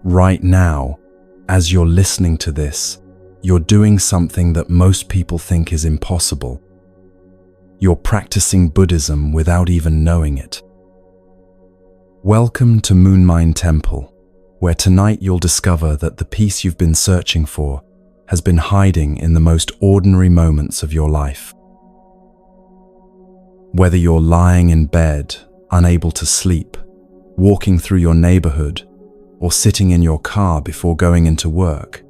Right now, as you're listening to this, you're doing something that most people think is impossible. You're practicing Buddhism without even knowing it. Welcome to Moonmind Temple, where tonight you'll discover that the peace you've been searching for has been hiding in the most ordinary moments of your life. Whether you're lying in bed, unable to sleep, walking through your neighborhood, or sitting in your car before going into work,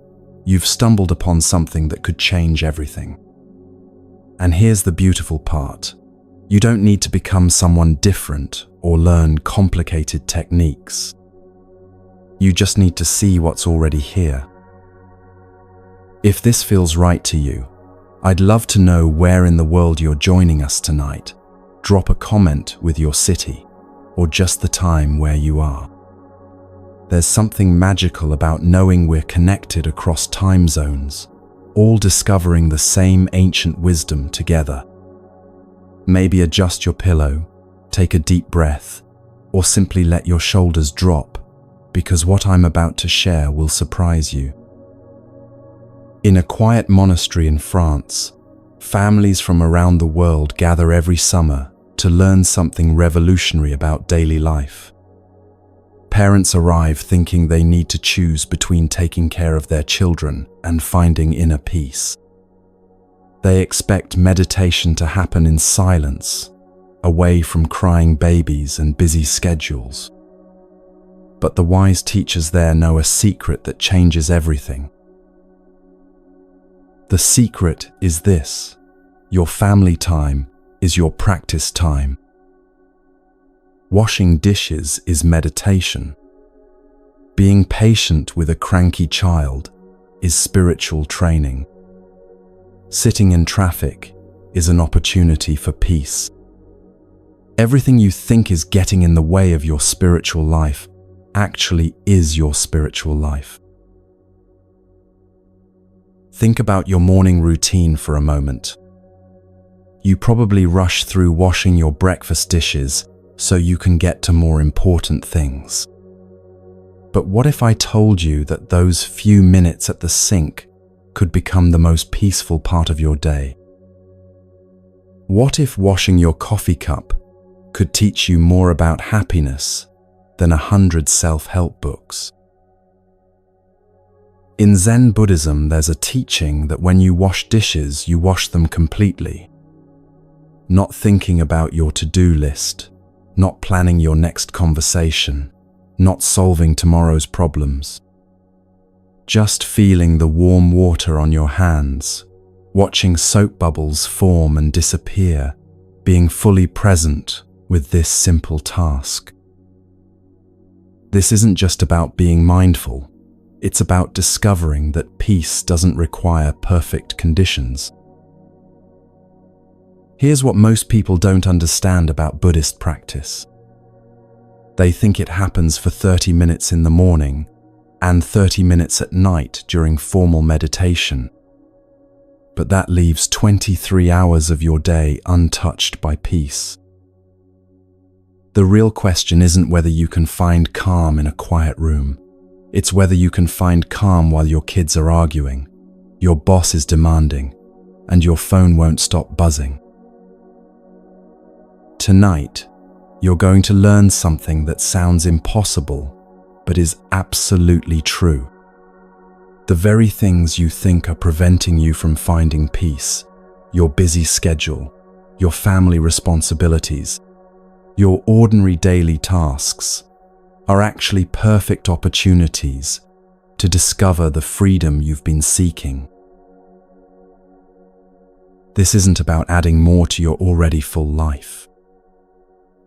you've stumbled upon something that could change everything. And here's the beautiful part. You don't need to become someone different or learn complicated techniques. You just need to see what's already here. If this feels right to you, I'd love to know where in the world you're joining us tonight. Drop a comment with your city or just the time where you are. There's something magical about knowing we're connected across time zones, all discovering the same ancient wisdom together. Maybe adjust your pillow, take a deep breath, or simply let your shoulders drop, because what I'm about to share will surprise you. In a quiet monastery in France, families from around the world gather every summer to learn something revolutionary about daily life. Parents arrive thinking they need to choose between taking care of their children and finding inner peace. They expect meditation to happen in silence, away from crying babies and busy schedules. But the wise teachers there know a secret that changes everything. The secret is this: your family time is your practice time. Washing dishes is meditation. Being patient with a cranky child is spiritual training. Sitting in traffic is an opportunity for peace. Everything you think is getting in the way of your spiritual life actually is your spiritual life. Think about your morning routine for a moment. You probably rush through washing your breakfast dishes so you can get to more important things. But what if I told you that those few minutes at the sink could become the most peaceful part of your day? What if washing your coffee cup could teach you more about happiness than 100 self-help books? In Zen Buddhism, there's a teaching that when you wash dishes, you wash them completely. Not thinking about your to-do list, not planning your next conversation, not solving tomorrow's problems. Just feeling the warm water on your hands, watching soap bubbles form and disappear, being fully present with this simple task. This isn't just about being mindful, it's about discovering that peace doesn't require perfect conditions. Here's what most people don't understand about Buddhist practice. They think it happens for 30 minutes in the morning and 30 minutes at night during formal meditation. But that leaves 23 hours of your day untouched by peace. The real question isn't whether you can find calm in a quiet room. It's whether you can find calm while your kids are arguing, your boss is demanding, and your phone won't stop buzzing. Tonight, you're going to learn something that sounds impossible, but is absolutely true. The very things you think are preventing you from finding peace, your busy schedule, your family responsibilities, your ordinary daily tasks, are actually perfect opportunities to discover the freedom you've been seeking. This isn't about adding more to your already full life.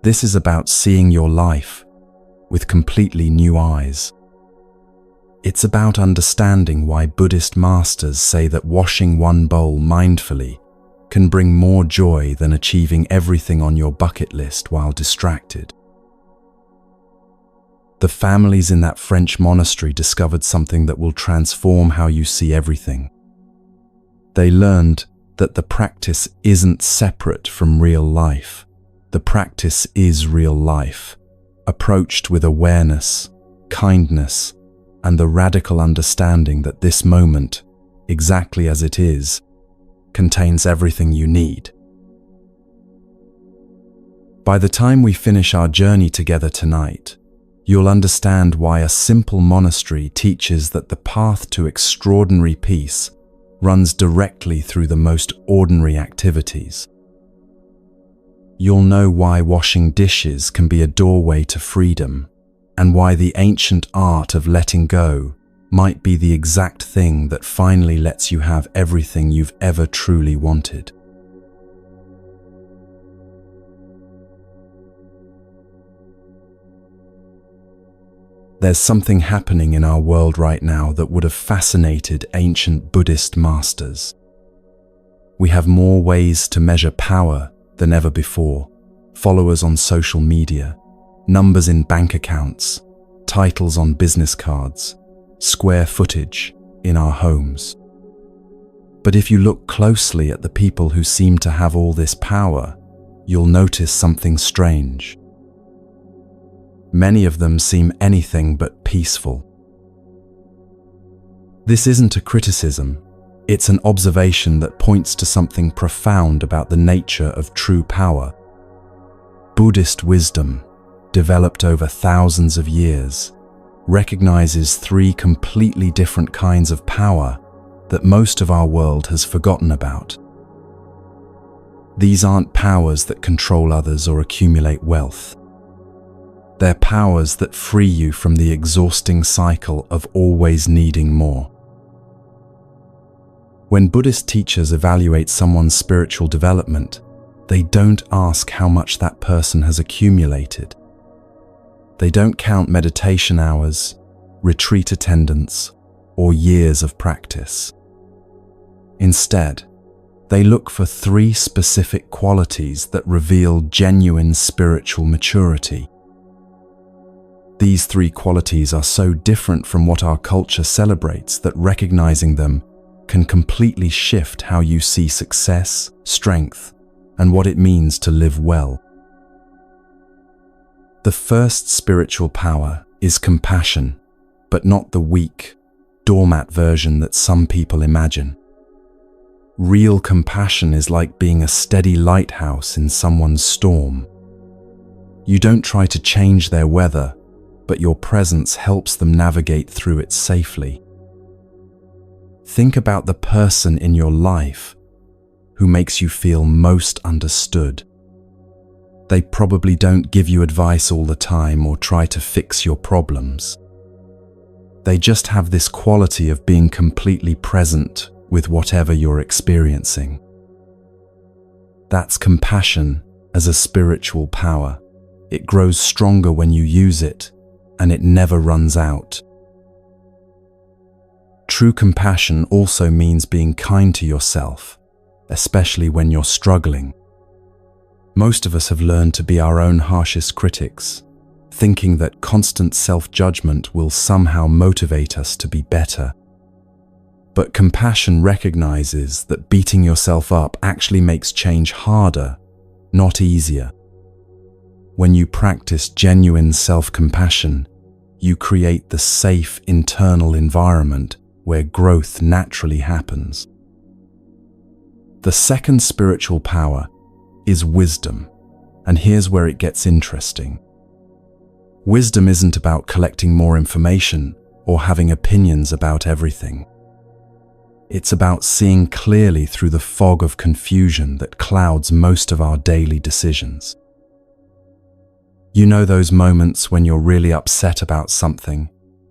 This is about seeing your life with completely new eyes. It's about understanding why Buddhist masters say that washing one bowl mindfully can bring more joy than achieving everything on your bucket list while distracted. The families in that French monastery discovered something that will transform how you see everything. They learned that the practice isn't separate from real life. The practice is real life, approached with awareness, kindness, and the radical understanding that this moment, exactly as it is, contains everything you need. By the time we finish our journey together tonight, you'll understand why a simple monastery teaches that the path to extraordinary peace runs directly through the most ordinary activities. You'll know why washing dishes can be a doorway to freedom, and why the ancient art of letting go might be the exact thing that finally lets you have everything you've ever truly wanted. There's something happening in our world right now that would have fascinated ancient Buddhist masters. We have more ways to measure power than ever before: followers on social media, numbers in bank accounts, titles on business cards, square footage in our homes. But if you look closely at the people who seem to have all this power, you'll notice something strange. Many of them seem anything but peaceful. This isn't a criticism, it's an observation that points to something profound about the nature of true power. Buddhist wisdom, developed over thousands of years, recognizes three completely different kinds of power that most of our world has forgotten about. These aren't powers that control others or accumulate wealth. They're powers that free you from the exhausting cycle of always needing more. When Buddhist teachers evaluate someone's spiritual development, they don't ask how much that person has accumulated. They don't count meditation hours, retreat attendance, or years of practice. Instead, they look for three specific qualities that reveal genuine spiritual maturity. These three qualities are so different from what our culture celebrates that recognizing them can completely shift how you see success, strength, and what it means to live well. The first spiritual power is compassion, but not the weak, doormat version that some people imagine. Real compassion is like being a steady lighthouse in someone's storm. You don't try to change their weather, but your presence helps them navigate through it safely. Think about the person in your life who makes you feel most understood. They probably don't give you advice all the time or try to fix your problems. They just have this quality of being completely present with whatever you're experiencing. That's compassion as a spiritual power. It grows stronger when you use it, and it never runs out. True compassion also means being kind to yourself, especially when you're struggling. Most of us have learned to be our own harshest critics, thinking that constant self-judgment will somehow motivate us to be better. But compassion recognizes that beating yourself up actually makes change harder, not easier. When you practice genuine self-compassion, you create the safe internal environment where growth naturally happens. The second spiritual power is wisdom, and here's where it gets interesting. Wisdom isn't about collecting more information or having opinions about everything. It's about seeing clearly through the fog of confusion that clouds most of our daily decisions. You know those moments when you're really upset about something,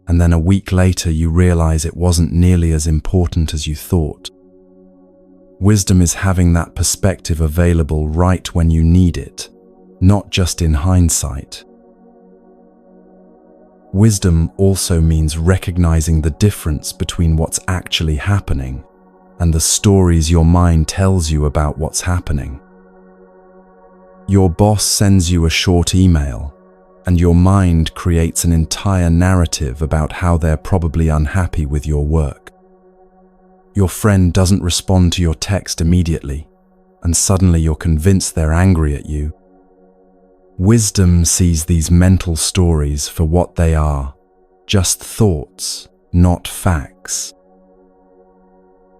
and then a week later you realize it wasn't nearly as important as you thought. Wisdom is having that perspective available right when you need it, not just in hindsight. Wisdom also means recognizing the difference between what's actually happening and the stories your mind tells you about what's happening. Your boss sends you a short email, and your mind creates an entire narrative about how they're probably unhappy with your work. Your friend doesn't respond to your text immediately, and suddenly you're convinced they're angry at you. Wisdom sees these mental stories for what they are, just thoughts, not facts.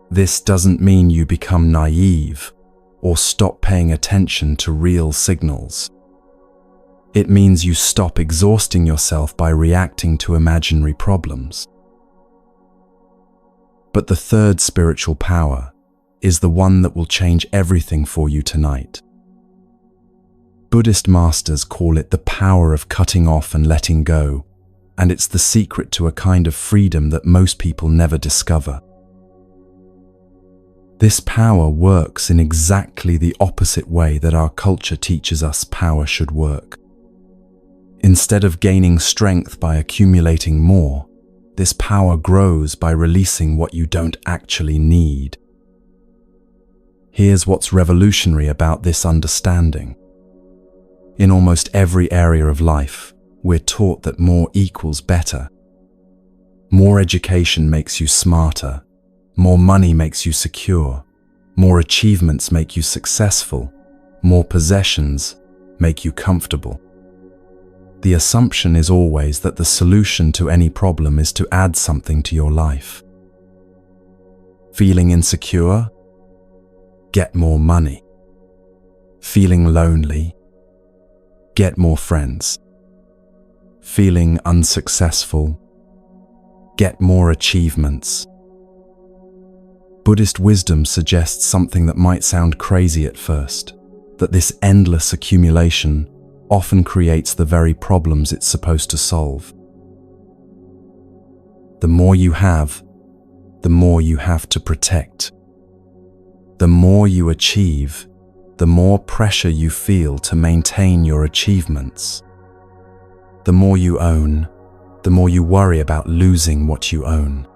This doesn't mean you become naive or stop paying attention to real signals. It means you stop exhausting yourself by reacting to imaginary problems. But the third spiritual power is the one that will change everything for you tonight. Buddhist masters call it the power of cutting off and letting go, and it's the secret to a kind of freedom that most people never discover. This power works in exactly the opposite way that our culture teaches us power should work. Instead of gaining strength by accumulating more, this power grows by releasing what you don't actually need. Here's what's revolutionary about this understanding. In almost every area of life, we're taught that more equals better. More education makes you smarter. More money makes you secure. More achievements make you successful. More possessions make you comfortable. The assumption is always that the solution to any problem is to add something to your life. Feeling insecure? Get more money. Feeling lonely? Get more friends. Feeling unsuccessful? Get more achievements. Buddhist wisdom suggests something that might sound crazy at first, that this endless accumulation often creates the very problems it's supposed to solve. The more you have to protect. The more you achieve, the more pressure you feel to maintain your achievements. The more you own, the more you worry about losing what you own.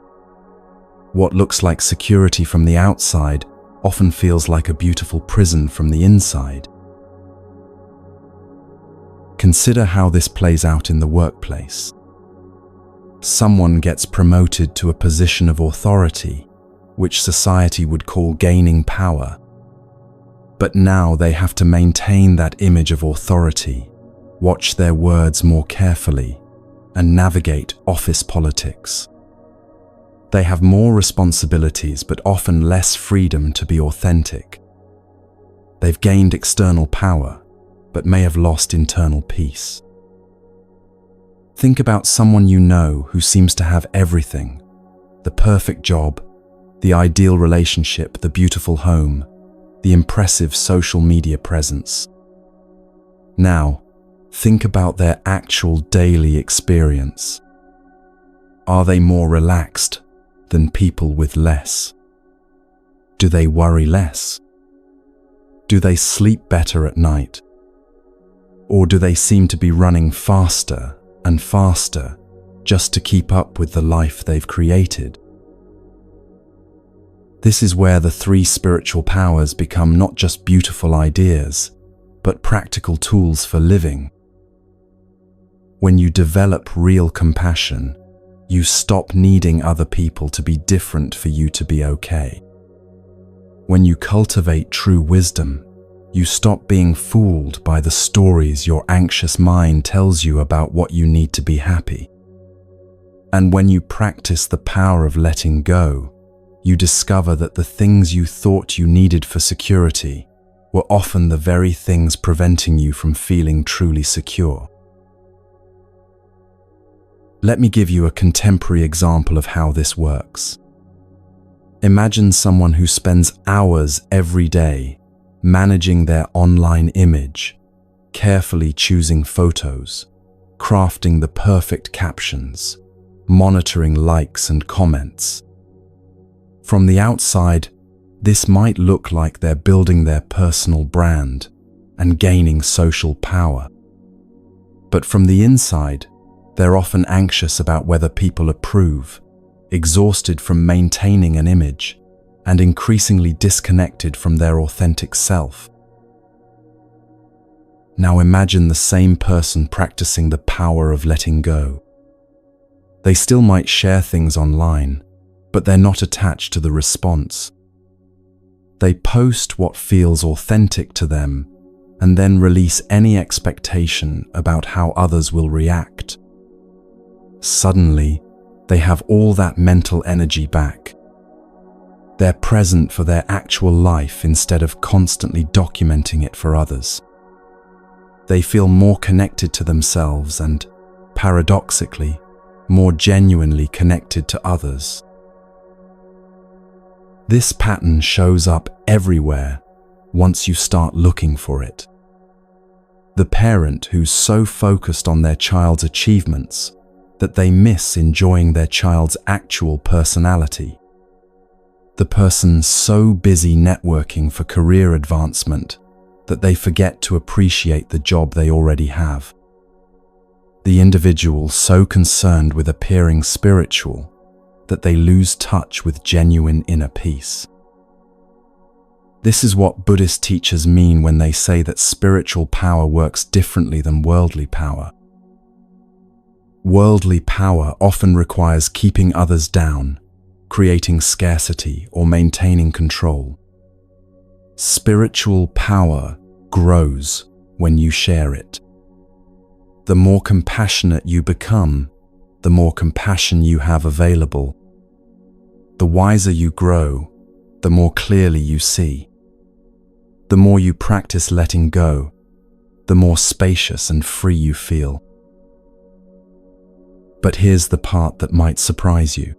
What looks like security from the outside often feels like a beautiful prison from the inside. Consider how this plays out in the workplace. Someone gets promoted to a position of authority, which society would call gaining power. But now they have to maintain that image of authority, watch their words more carefully, and navigate office politics. They have more responsibilities, but often less freedom to be authentic. They've gained external power, but may have lost internal peace. Think about someone you know who seems to have everything: the perfect job, the ideal relationship, the beautiful home, the impressive social media presence. Now, think about their actual daily experience. Are they more relaxed than people with less? Do they worry less? Do they sleep better at night? Or do they seem to be running faster and faster just to keep up with the life they've created? This is where the three spiritual powers become not just beautiful ideas, but practical tools for living. When you develop real compassion, you stop needing other people to be different for you to be okay. When you cultivate true wisdom, you stop being fooled by the stories your anxious mind tells you about what you need to be happy. And when you practice the power of letting go, you discover that the things you thought you needed for security were often the very things preventing you from feeling truly secure. Let me give you a contemporary example of how this works. Imagine someone who spends hours every day managing their online image, carefully choosing photos, crafting the perfect captions, monitoring likes and comments. From the outside, this might look like they're building their personal brand and gaining social power. But from the inside, they're often anxious about whether people approve, exhausted from maintaining an image, and increasingly disconnected from their authentic self. Now imagine the same person practicing the power of letting go. They still might share things online, but they're not attached to the response. They post what feels authentic to them and then release any expectation about how others will react. Suddenly, they have all that mental energy back. They're present for their actual life instead of constantly documenting it for others. They feel more connected to themselves and, paradoxically, more genuinely connected to others. This pattern shows up everywhere once you start looking for it. The parent who's so focused on their child's achievements that they miss enjoying their child's actual personality. The person so busy networking for career advancement that they forget to appreciate the job they already have. The individual so concerned with appearing spiritual that they lose touch with genuine inner peace. This is what Buddhist teachers mean when they say that spiritual power works differently than worldly power. Worldly power often requires keeping others down, creating scarcity, or maintaining control. Spiritual power grows when you share it. The more compassionate you become, the more compassion you have available. The wiser you grow, the more clearly you see. The more you practice letting go, the more spacious and free you feel. But here's the part that might surprise you.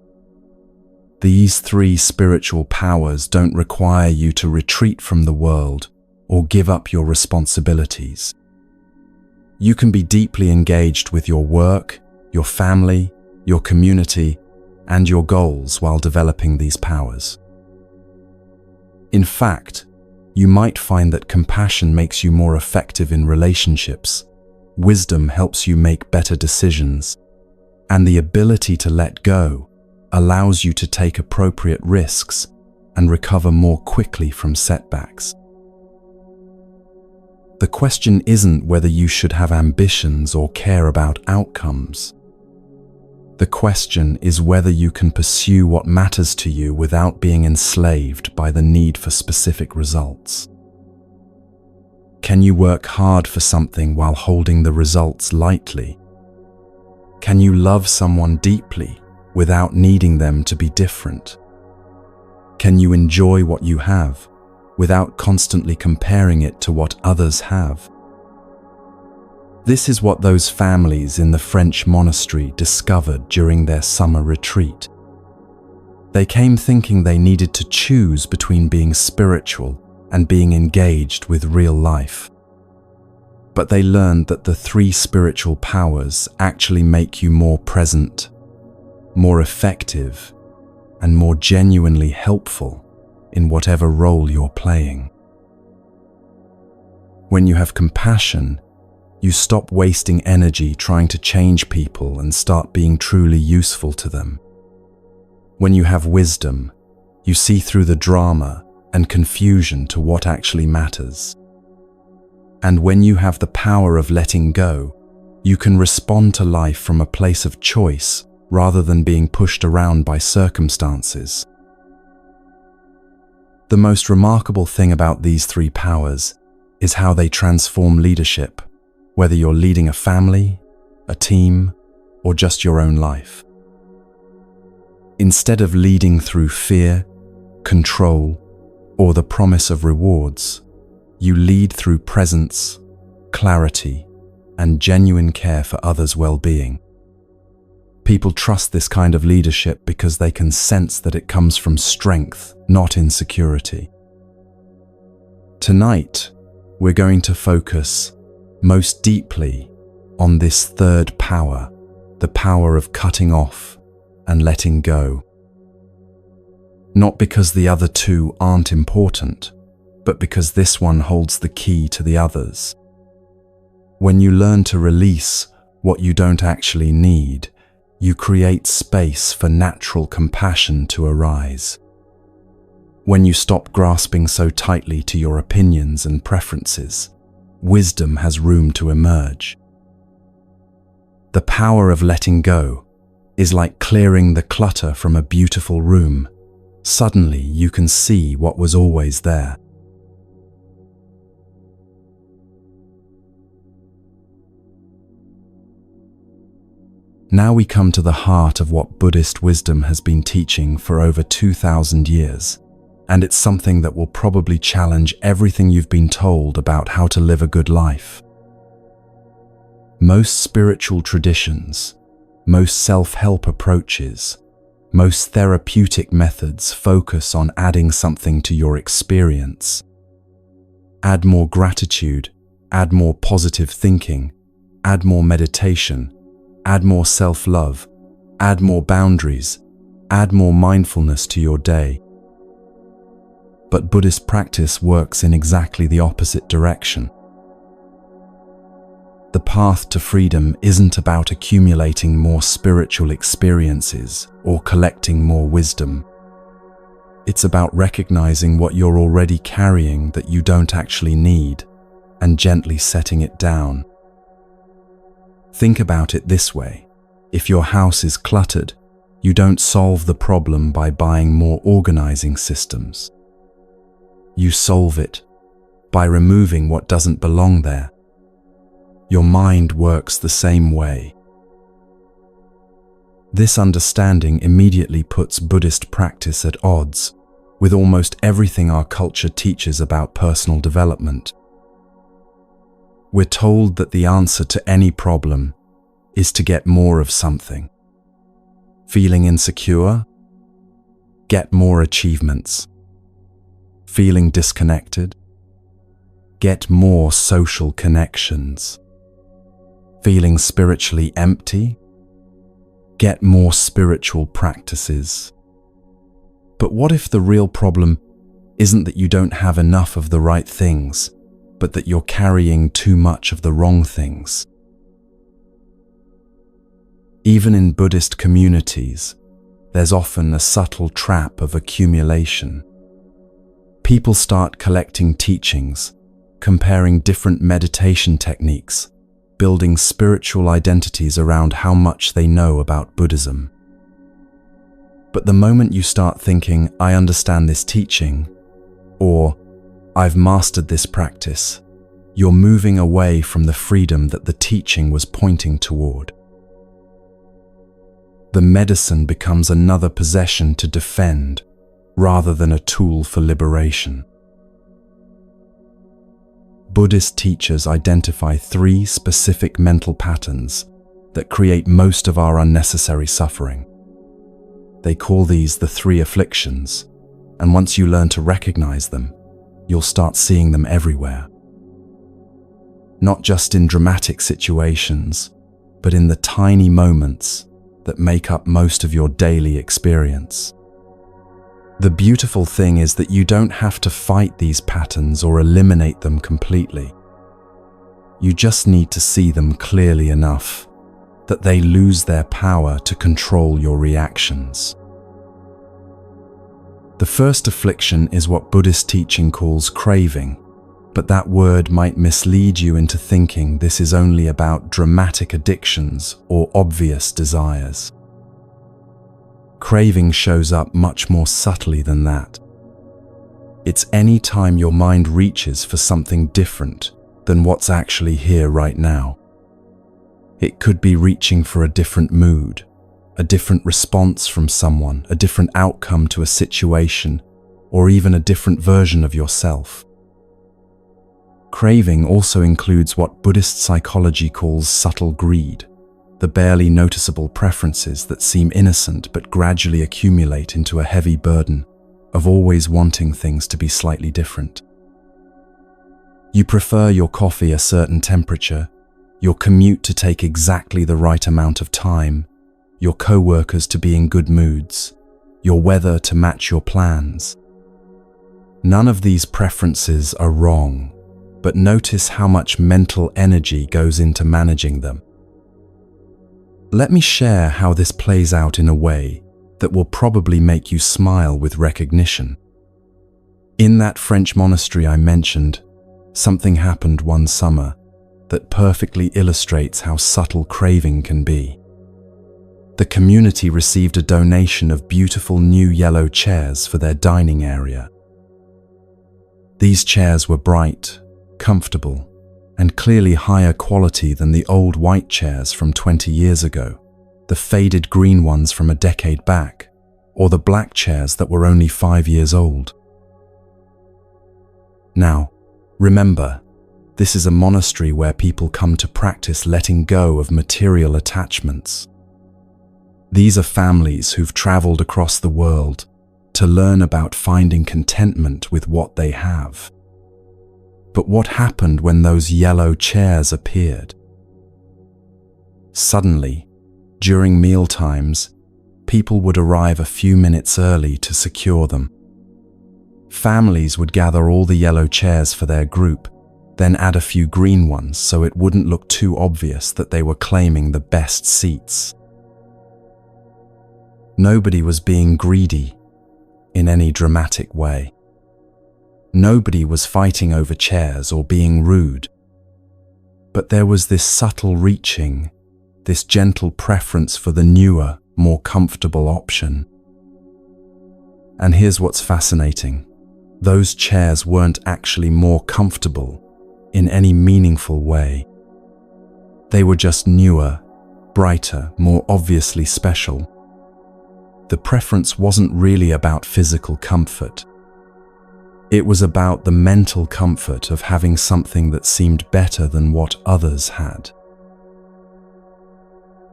These three spiritual powers don't require you to retreat from the world or give up your responsibilities. You can be deeply engaged with your work, your family, your community, and your goals while developing these powers. In fact, you might find that compassion makes you more effective in relationships, wisdom helps you make better decisions, and the ability to let go allows you to take appropriate risks and recover more quickly from setbacks. The question isn't whether you should have ambitions or care about outcomes. The question is whether you can pursue what matters to you without being enslaved by the need for specific results. Can you work hard for something while holding the results lightly? Can you love someone deeply without needing them to be different? Can you enjoy what you have without constantly comparing it to what others have? This is what those families in the French monastery discovered during their summer retreat. They came thinking they needed to choose between being spiritual and being engaged with real life. But they learned that the three spiritual powers actually make you more present, more effective, and more genuinely helpful in whatever role you're playing. When you have compassion, you stop wasting energy trying to change people and start being truly useful to them. When you have wisdom, you see through the drama and confusion to what actually matters. And when you have the power of letting go, you can respond to life from a place of choice rather than being pushed around by circumstances. The most remarkable thing about these three powers is how they transform leadership, whether you're leading a family, a team, or just your own life. Instead of leading through fear, control, or the promise of rewards, you lead through presence, clarity, and genuine care for others' well-being. People trust this kind of leadership because they can sense that it comes from strength, not insecurity. Tonight, we're going to focus most deeply on this third power, the power of cutting off and letting go. Not because the other two aren't important, but because this one holds the key to the others. When you learn to release what you don't actually need, you create space for natural compassion to arise. When you stop grasping so tightly to your opinions and preferences, wisdom has room to emerge. The power of letting go is like clearing the clutter from a beautiful room. Suddenly you can see what was always there. Now we come to the heart of what Buddhist wisdom has been teaching for over 2,000 years, and it's something that will probably challenge everything you've been told about how to live a good life. Most spiritual traditions, most self-help approaches, most therapeutic methods focus on adding something to your experience. Add more gratitude, add more positive thinking, add more meditation, add more self-love, add more boundaries, add more mindfulness to your day. But Buddhist practice works in exactly the opposite direction. The path to freedom isn't about accumulating more spiritual experiences or collecting more wisdom. It's about recognizing what you're already carrying that you don't actually need and gently setting it down. Think about it this way. If your house is cluttered, you don't solve the problem by buying more organizing systems. You solve it by removing what doesn't belong there. Your mind works the same way. This understanding immediately puts Buddhist practice at odds with almost everything our culture teaches about personal development. We're told that the answer to any problem is to get more of something. Feeling insecure? Get more achievements. Feeling disconnected? Get more social connections. Feeling spiritually empty? Get more spiritual practices. But what if the real problem isn't that you don't have enough of the right things, but that you're carrying too much of the wrong things? Even in Buddhist communities, there's often a subtle trap of accumulation. People start collecting teachings, comparing different meditation techniques, building spiritual identities around how much they know about Buddhism. But the moment you start thinking, I understand this teaching, or I've mastered this practice, you're moving away from the freedom that the teaching was pointing toward. The medicine becomes another possession to defend, rather than a tool for liberation. Buddhist teachers identify 3 specific mental patterns that create most of our unnecessary suffering. They call these the 3 afflictions, and once you learn to recognize them, you'll start seeing them everywhere. Not just in dramatic situations, but in the tiny moments that make up most of your daily experience. The beautiful thing is that you don't have to fight these patterns or eliminate them completely. You just need to see them clearly enough that they lose their power to control your reactions. The first affliction is what Buddhist teaching calls craving, but that word might mislead you into thinking this is only about dramatic addictions or obvious desires. Craving shows up much more subtly than that. It's any time your mind reaches for something different than what's actually here right now. It could be reaching for a different mood, a different response from someone, a different outcome to a situation, or even a different version of yourself. Craving also includes what Buddhist psychology calls subtle greed, the barely noticeable preferences that seem innocent but gradually accumulate into a heavy burden of always wanting things to be slightly different. You prefer your coffee a certain temperature, your commute to take exactly the right amount of time, your co-workers to be in good moods, your weather to match your plans. None of these preferences are wrong, but notice how much mental energy goes into managing them. Let me share how this plays out in a way that will probably make you smile with recognition. In that French monastery I mentioned, something happened one summer that perfectly illustrates how subtle craving can be. The community received a donation of beautiful new yellow chairs for their dining area. These chairs were bright, comfortable, and clearly higher quality than the old white chairs from 20 years ago. the faded green ones from a decade back, or the black chairs that were only 5 years old. Now, remember, this is a monastery where people come to practice letting go of material attachments. These are families who've traveled across the world to learn about finding contentment with what they have. But what happened when those yellow chairs appeared? Suddenly, during meal times, people would arrive a few minutes early to secure them. Families would gather all the yellow chairs for their group, then add a few green ones so it wouldn't look too obvious that they were claiming the best seats. Nobody was being greedy in any dramatic way. Nobody was fighting over chairs or being rude. But there was this subtle reaching, this gentle preference for the newer, more comfortable option. And here's what's fascinating. Those chairs weren't actually more comfortable in any meaningful way. They were just newer, brighter, more obviously special. The preference wasn't really about physical comfort. It was about the mental comfort of having something that seemed better than what others had.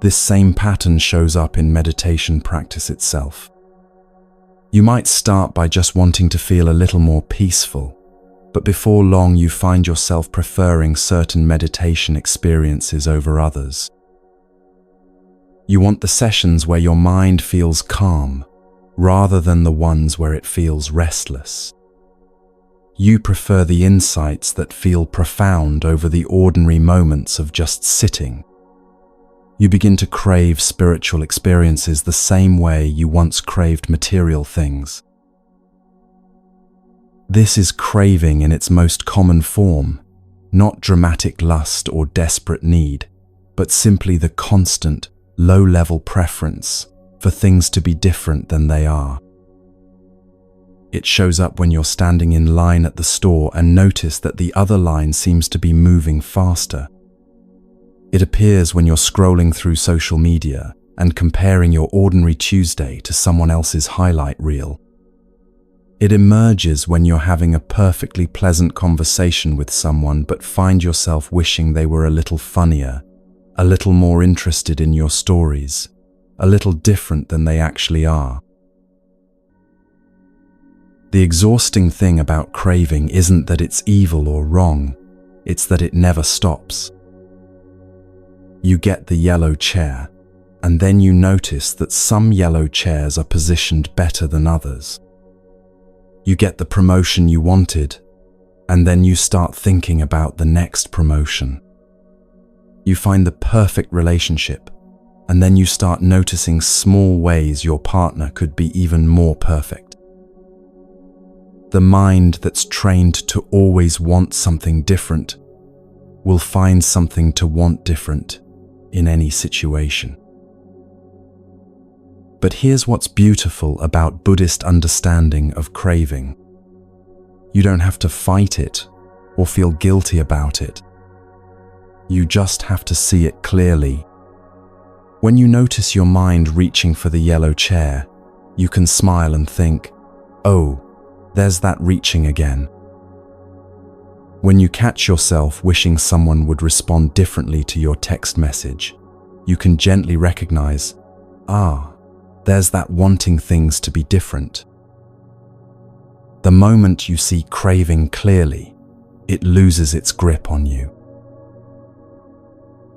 This same pattern shows up in meditation practice itself. You might start by just wanting to feel a little more peaceful, but before long you find yourself preferring certain meditation experiences over others. You want the sessions where your mind feels calm, rather than the ones where it feels restless. You prefer the insights that feel profound over the ordinary moments of just sitting. You begin to crave spiritual experiences the same way you once craved material things. This is craving in its most common form, not dramatic lust or desperate need, but simply the constant, low-level preference for things to be different than they are. It shows up when you're standing in line at the store and notice that the other line seems to be moving faster. It appears when you're scrolling through social media and comparing your ordinary Tuesday to someone else's highlight reel. It emerges when you're having a perfectly pleasant conversation with someone but find yourself wishing they were a little funnier, a little more interested in your stories, a little different than they actually are. The exhausting thing about craving isn't that it's evil or wrong, it's that it never stops. You get the yellow chair, and then you notice that some yellow chairs are positioned better than others. You get the promotion you wanted, and then you start thinking about the next promotion. You find the perfect relationship, and then you start noticing small ways your partner could be even more perfect. The mind that's trained to always want something different will find something to want different in any situation. But here's what's beautiful about Buddhist understanding of craving. You don't have to fight it or feel guilty about it. You just have to see it clearly. When you notice your mind reaching for the yellow chair, you can smile and think, "Oh, there's that reaching again." When you catch yourself wishing someone would respond differently to your text message, you can gently recognize, there's that wanting things to be different. The moment you see craving clearly, it loses its grip on you.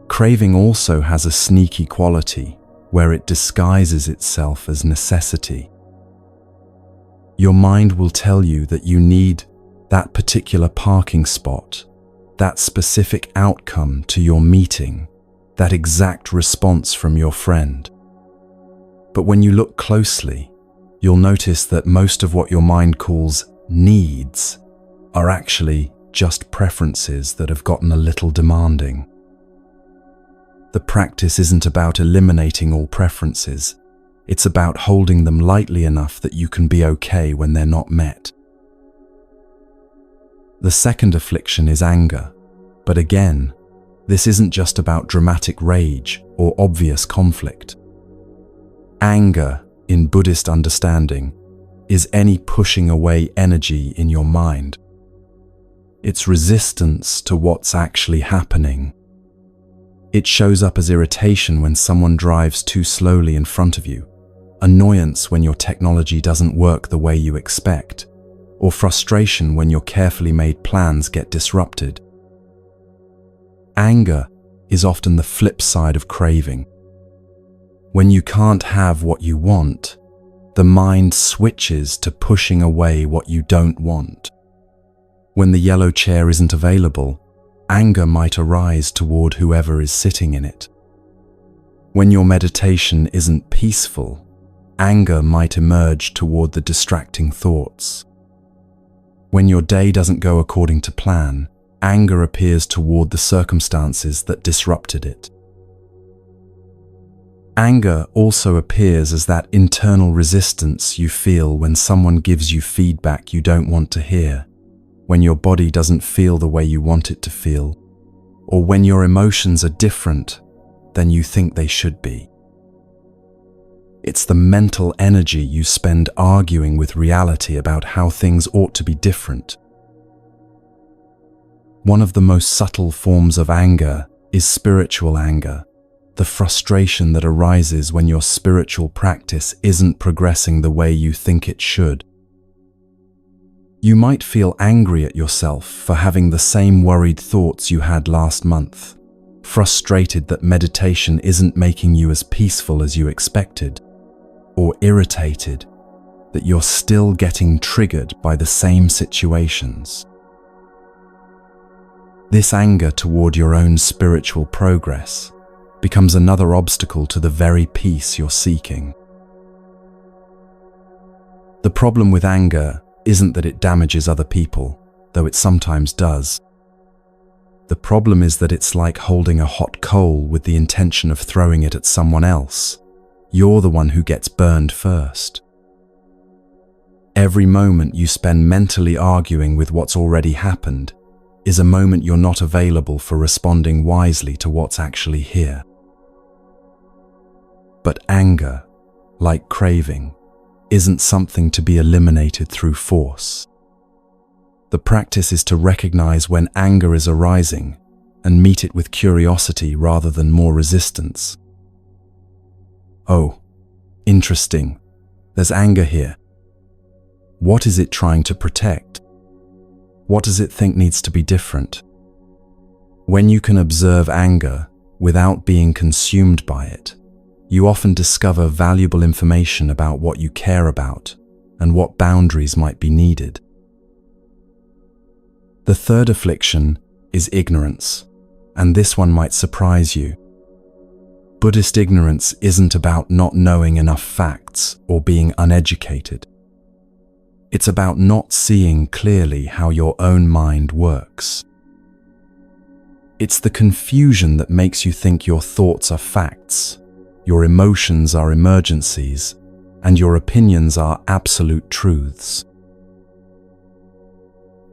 Craving also has a sneaky quality where it disguises itself as necessity. Your mind will tell you that you need that particular parking spot, that specific outcome to your meeting, that exact response from your friend. But when you look closely, you'll notice that most of what your mind calls needs are actually just preferences that have gotten a little demanding. The practice isn't about eliminating all preferences. It's about holding them lightly enough that you can be okay when they're not met. The second affliction is anger, but again, this isn't just about dramatic rage or obvious conflict. Anger, in Buddhist understanding, is any pushing away energy in your mind. It's resistance to what's actually happening. It shows up as irritation when someone drives too slowly in front of you, annoyance when your technology doesn't work the way you expect, or frustration when your carefully made plans get disrupted. Anger is often the flip side of craving. When you can't have what you want, the mind switches to pushing away what you don't want. When the yellow chair isn't available, anger might arise toward whoever is sitting in it. When your meditation isn't peaceful, anger might emerge toward the distracting thoughts. When your day doesn't go according to plan, anger appears toward the circumstances that disrupted it. Anger also appears as that internal resistance you feel when someone gives you feedback you don't want to hear, when your body doesn't feel the way you want it to feel, or when your emotions are different than you think they should be. It's the mental energy you spend arguing with reality about how things ought to be different. One of the most subtle forms of anger is spiritual anger, the frustration that arises when your spiritual practice isn't progressing the way you think it should. You might feel angry at yourself for having the same worried thoughts you had last month, frustrated that meditation isn't making you as peaceful as you expected, or irritated that you're still getting triggered by the same situations. This anger toward your own spiritual progress becomes another obstacle to the very peace you're seeking. The problem with anger isn't that it damages other people, though it sometimes does. The problem is that it's like holding a hot coal with the intention of throwing it at someone else. You're the one who gets burned first. Every moment you spend mentally arguing with what's already happened is a moment you're not available for responding wisely to what's actually here. But anger, like craving, isn't something to be eliminated through force. The practice is to recognize when anger is arising and meet it with curiosity rather than more resistance. Oh, interesting. There's anger here. What is it trying to protect? What does it think needs to be different? When you can observe anger without being consumed by it, you often discover valuable information about what you care about and what boundaries might be needed. The third affliction is ignorance, and this one might surprise you. Buddhist ignorance isn't about not knowing enough facts or being uneducated. It's about not seeing clearly how your own mind works. It's the confusion that makes you think your thoughts are facts, your emotions are emergencies, and your opinions are absolute truths.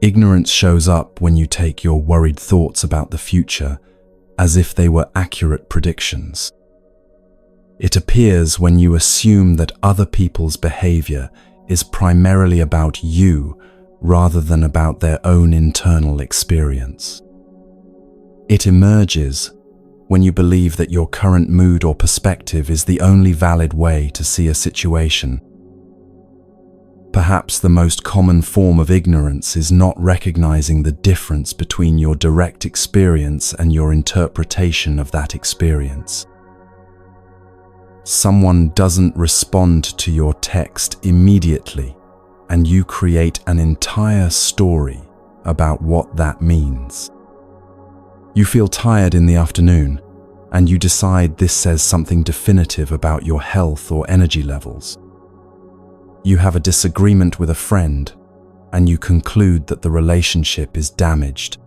Ignorance shows up when you take your worried thoughts about the future as if they were accurate predictions. It appears when you assume that other people's behavior is primarily about you rather than about their own internal experience. It emerges when you believe that your current mood or perspective is the only valid way to see a situation. Perhaps the most common form of ignorance is not recognizing the difference between your direct experience and your interpretation of that experience. Someone doesn't respond to your text immediately, and you create an entire story about what that means. You feel tired in the afternoon, and you decide this says something definitive about your health or energy levels. You have a disagreement with a friend, and you conclude that the relationship is damaged.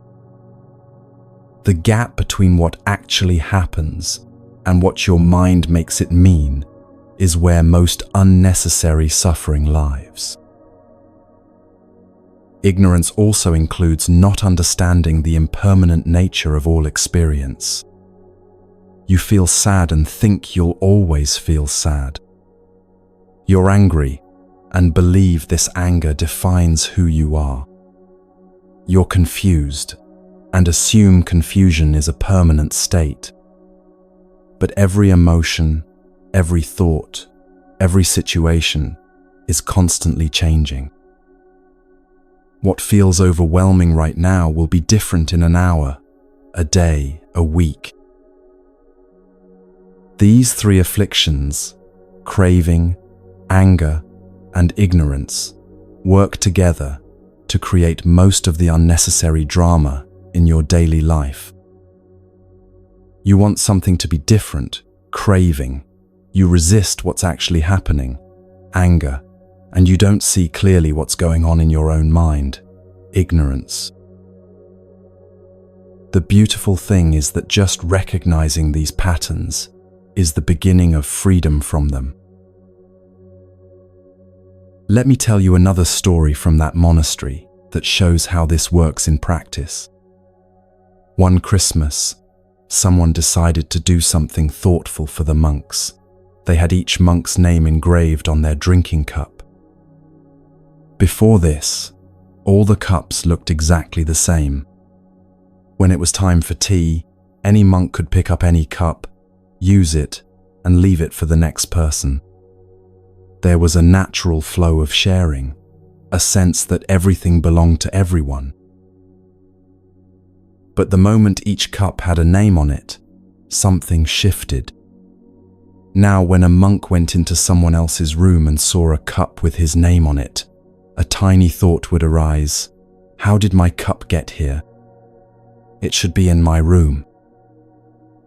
The gap between what actually happens and what your mind makes it mean is where most unnecessary suffering lies. Ignorance also includes not understanding the impermanent nature of all experience. You feel sad and think you'll always feel sad, You're angry and believe this anger defines who you are. You're confused and assume confusion is a permanent state. But every emotion, every thought, every situation is constantly changing. What feels overwhelming right now will be different in an hour, a day, a week. These three afflictions, craving, anger, and ignorance, work together to create most of the unnecessary drama in your daily life. You want something to be different, craving. You resist what's actually happening, anger, and you don't see clearly what's going on in your own mind, ignorance. The beautiful thing is that just recognizing these patterns is the beginning of freedom from them. Let me tell you another story from that monastery that shows how this works in practice. One Christmas, someone decided to do something thoughtful for the monks. They had each monk's name engraved on their drinking cup. Before this, all the cups looked exactly the same. When it was time for tea, any monk could pick up any cup, use it, and leave it for the next person. There was a natural flow of sharing, a sense that everything belonged to everyone. But the moment each cup had a name on it, something shifted. Now, when a monk went into someone else's room and saw a cup with his name on it, a tiny thought would arise: how did my cup get here? It should be in my room.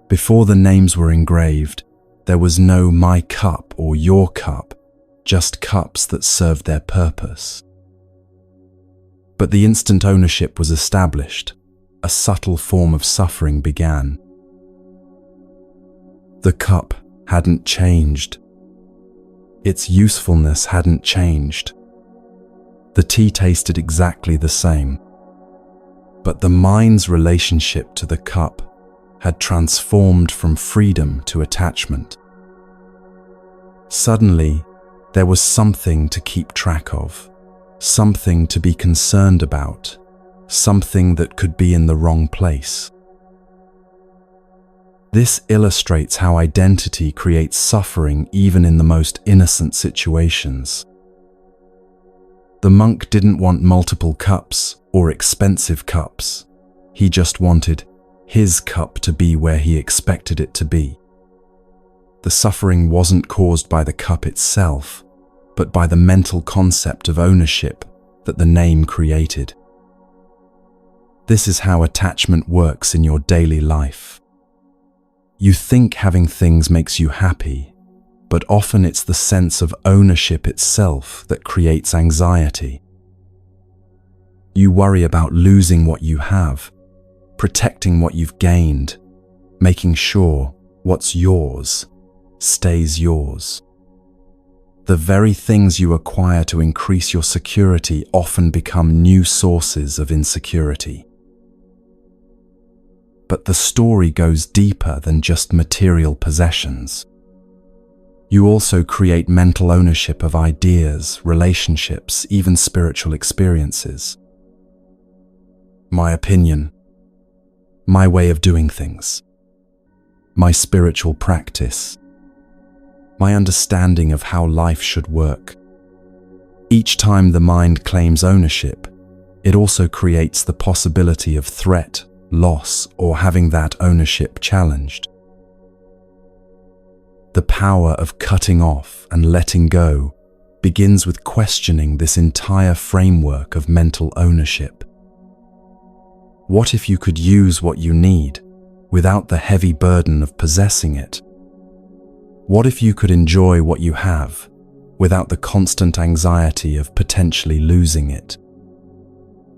Before the names were engraved, there was no my cup or your cup, just cups that served their purpose. But the instant ownership was established, a subtle form of suffering began. The cup hadn't changed. Its usefulness hadn't changed. The tea tasted exactly the same. But the mind's relationship to the cup had transformed from freedom to attachment. Suddenly, there was something to keep track of, something to be concerned about, something that could be in the wrong place. This illustrates how identity creates suffering even in the most innocent situations. The monk didn't want multiple cups or expensive cups. He just wanted his cup to be where he expected it to be. The suffering wasn't caused by the cup itself, but by the mental concept of ownership that the name created. This is how attachment works in your daily life. You think having things makes you happy, but often it's the sense of ownership itself that creates anxiety. You worry about losing what you have, protecting what you've gained, making sure what's yours stays yours. The very things you acquire to increase your security often become new sources of insecurity. But the story goes deeper than just material possessions. You also create mental ownership of ideas, relationships, even spiritual experiences. My opinion, my way of doing things, my spiritual practice, my understanding of how life should work. Each time the mind claims ownership, it also creates the possibility of threat, loss, or having that ownership challenged. The power of cutting off and letting go begins with questioning this entire framework of mental ownership. What if you could use what you need without the heavy burden of possessing it? What if you could enjoy what you have without the constant anxiety of potentially losing it?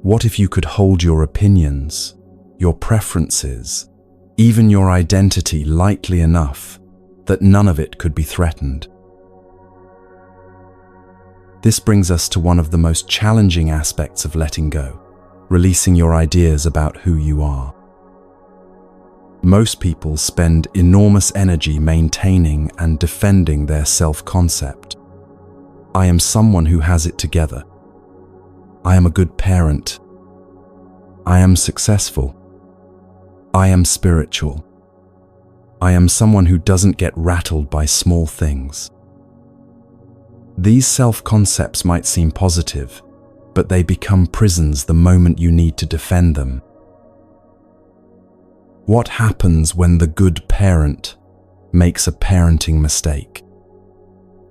What if you could hold your opinions, your preferences, even your identity lightly enough that none of it could be threatened? This brings us to one of the most challenging aspects of letting go, releasing your ideas about who you are. Most people spend enormous energy maintaining and defending their self-concept. I am someone who has it together. I am a good parent. I am successful. I am spiritual. I am someone who doesn't get rattled by small things. These self-concepts might seem positive, but they become prisons the moment you need to defend them. What happens when the good parent makes a parenting mistake?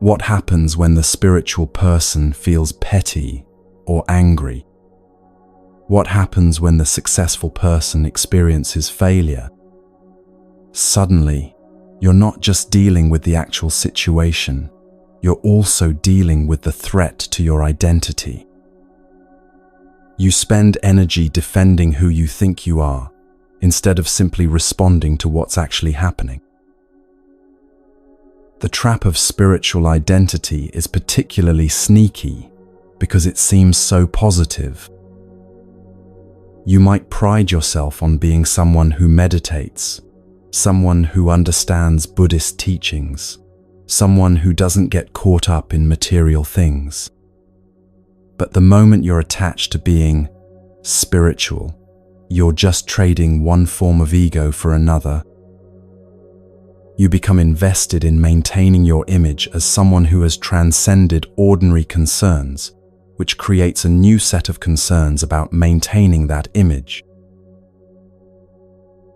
What happens when the spiritual person feels petty or angry? What happens when the successful person experiences failure? Suddenly, you're not just dealing with the actual situation, you're also dealing with the threat to your identity. You spend energy defending who you think you are, instead of simply responding to what's actually happening. The trap of spiritual identity is particularly sneaky because it seems so positive. You might pride yourself on being someone who meditates, someone who understands Buddhist teachings, someone who doesn't get caught up in material things. But the moment you're attached to being spiritual, you're just trading one form of ego for another. You become invested in maintaining your image as someone who has transcended ordinary concerns, which creates a new set of concerns about maintaining that image.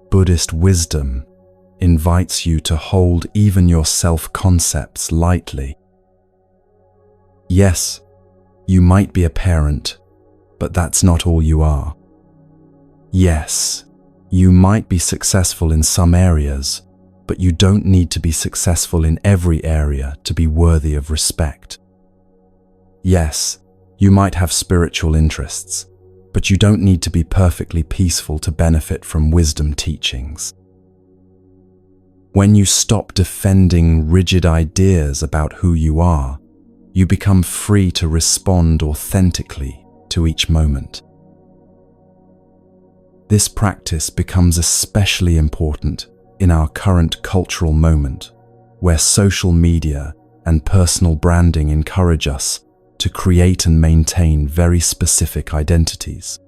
Buddhist wisdom invites you to hold even your self-concepts lightly. Yes, you might be a parent, but that's not all you are. Yes, you might be successful in some areas, but you don't need to be successful in every area to be worthy of respect. Yes, you might have spiritual interests, but you don't need to be perfectly peaceful to benefit from wisdom teachings. When you stop defending rigid ideas about who you are, you become free to respond authentically to each moment. This practice becomes especially important in our current cultural moment, where social media and personal branding encourage us to create and maintain very specific identities.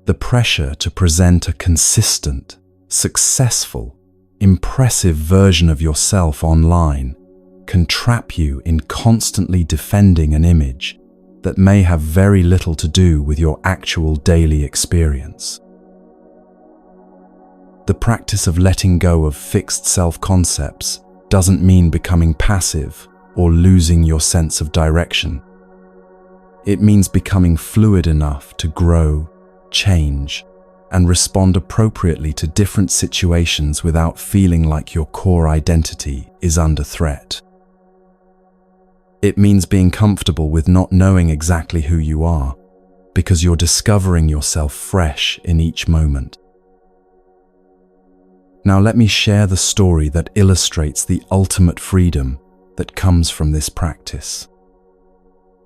The pressure to present a consistent, successful, impressive version of yourself online can trap you in constantly defending an image that may have very little to do with your actual daily experience. The practice of letting go of fixed self-concepts doesn't mean becoming passive or losing your sense of direction. It means becoming fluid enough to grow, change, and respond appropriately to different situations without feeling like your core identity is under threat. It means being comfortable with not knowing exactly who you are, because you're discovering yourself fresh in each moment. Now let me share the story that illustrates the ultimate freedom that comes from this practice.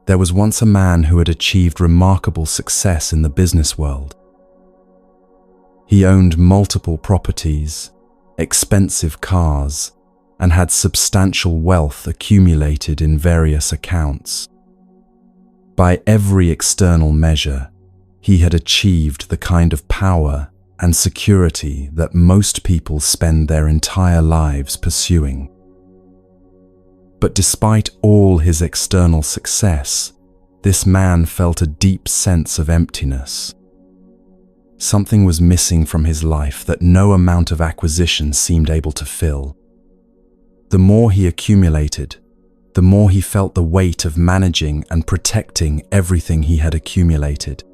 There was once a man who had achieved remarkable success in the business world. He owned multiple properties, expensive cars, and had substantial wealth accumulated in various accounts. By every external measure, he had achieved the kind of power and security that most people spend their entire lives pursuing. But despite all his external success, this man felt a deep sense of emptiness. Something was missing from his life that no amount of acquisition seemed able to fill. The more he accumulated, the more he felt the weight of managing and protecting everything he had accumulated.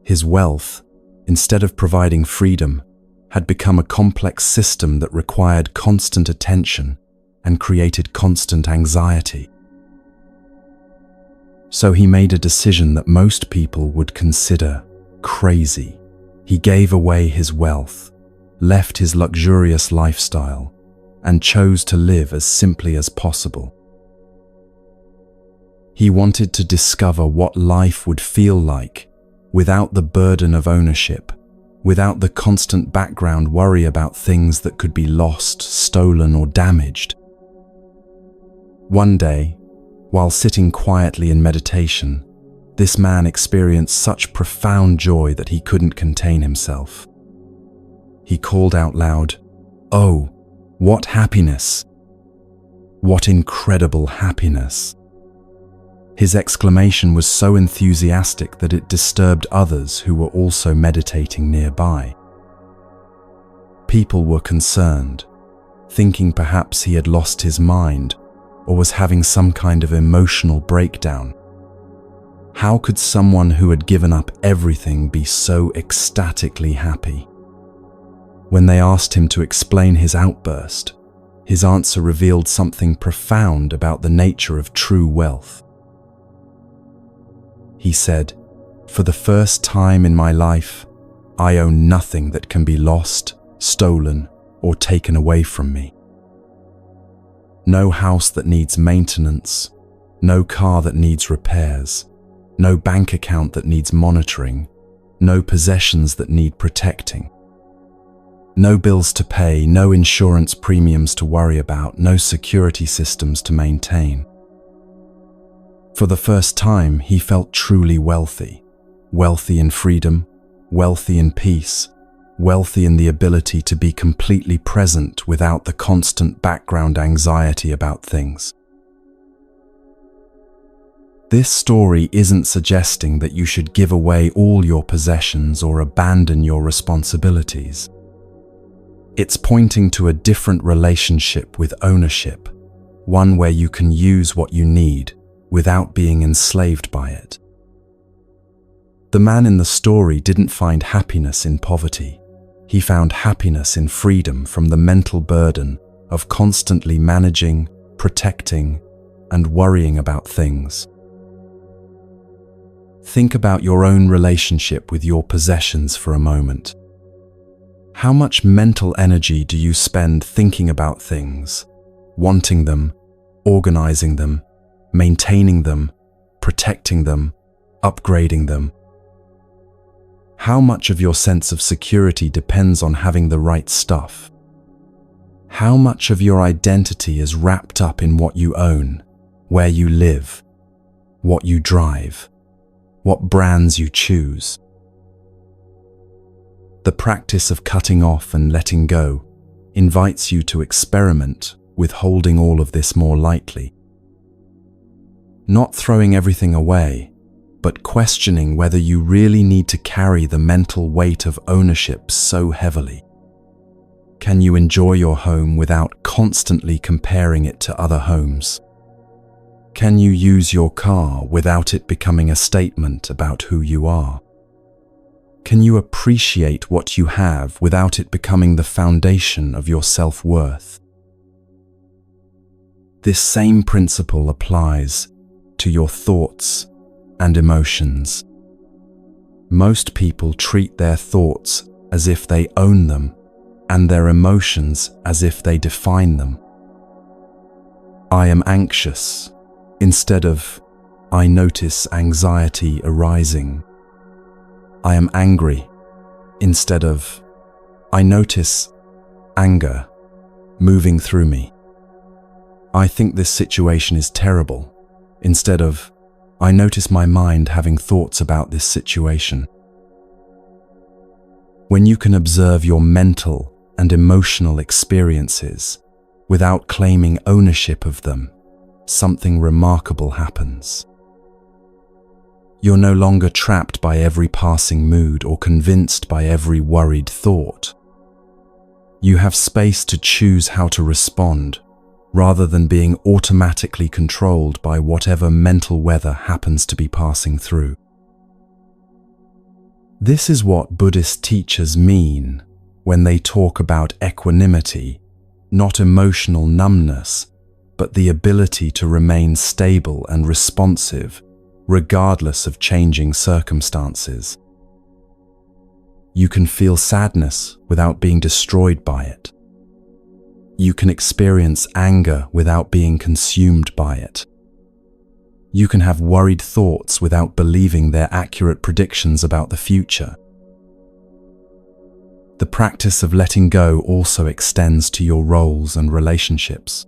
His wealth, instead of providing freedom, had become a complex system that required constant attention and created constant anxiety. So he made a decision that most people would consider crazy. He gave away his wealth, left his luxurious lifestyle, and chose to live as simply as possible. He wanted to discover what life would feel like without the burden of ownership, without the constant background worry about things that could be lost, stolen, or damaged. One day, while sitting quietly in meditation, this man experienced such profound joy that he couldn't contain himself. He called out loud, "Oh, what happiness! What incredible happiness!" His exclamation was so enthusiastic that it disturbed others who were also meditating nearby. People were concerned, thinking perhaps he had lost his mind or was having some kind of emotional breakdown. How could someone who had given up everything be so ecstatically happy? When they asked him to explain his outburst, his answer revealed something profound about the nature of true wealth. He said, "For the first time in my life, I own nothing that can be lost, stolen, or taken away from me. No house that needs maintenance, no car that needs repairs, no bank account that needs monitoring, no possessions that need protecting. No bills to pay, no insurance premiums to worry about, no security systems to maintain." For the first time, he felt truly wealthy. Wealthy in freedom, wealthy in peace, wealthy in the ability to be completely present without the constant background anxiety about things. This story isn't suggesting that you should give away all your possessions or abandon your responsibilities. It's pointing to a different relationship with ownership, one where you can use what you need without being enslaved by it. The man in the story didn't find happiness in poverty. He found happiness in freedom from the mental burden of constantly managing, protecting, and worrying about things. Think about your own relationship with your possessions for a moment. How much mental energy do you spend thinking about things, wanting them, organizing them, maintaining them, protecting them, upgrading them? How much of your sense of security depends on having the right stuff? How much of your identity is wrapped up in what you own, where you live, what you drive, what brands you choose? The practice of cutting off and letting go invites you to experiment with holding all of this more lightly. Not throwing everything away, but questioning whether you really need to carry the mental weight of ownership so heavily. Can you enjoy your home without constantly comparing it to other homes? Can you use your car without it becoming a statement about who you are? Can you appreciate what you have without it becoming the foundation of your self-worth? This same principle applies to your thoughts and emotions. Most people treat their thoughts as if they own them and their emotions as if they define them. I am anxious instead of I notice anxiety arising. I am angry instead of I notice anger moving through me. I think this situation is terrible instead of I notice my mind having thoughts about this situation. When you can observe your mental and emotional experiences without claiming ownership of them, something remarkable happens. You're no longer trapped by every passing mood or convinced by every worried thought. You have space to choose how to respond, rather than being automatically controlled by whatever mental weather happens to be passing through. This is what Buddhist teachers mean when they talk about equanimity, not emotional numbness, but the ability to remain stable and responsive, regardless of changing circumstances. You can feel sadness without being destroyed by it. You can experience anger without being consumed by it. You can have worried thoughts without believing they're accurate predictions about the future. The practice of letting go also extends to your roles and relationships.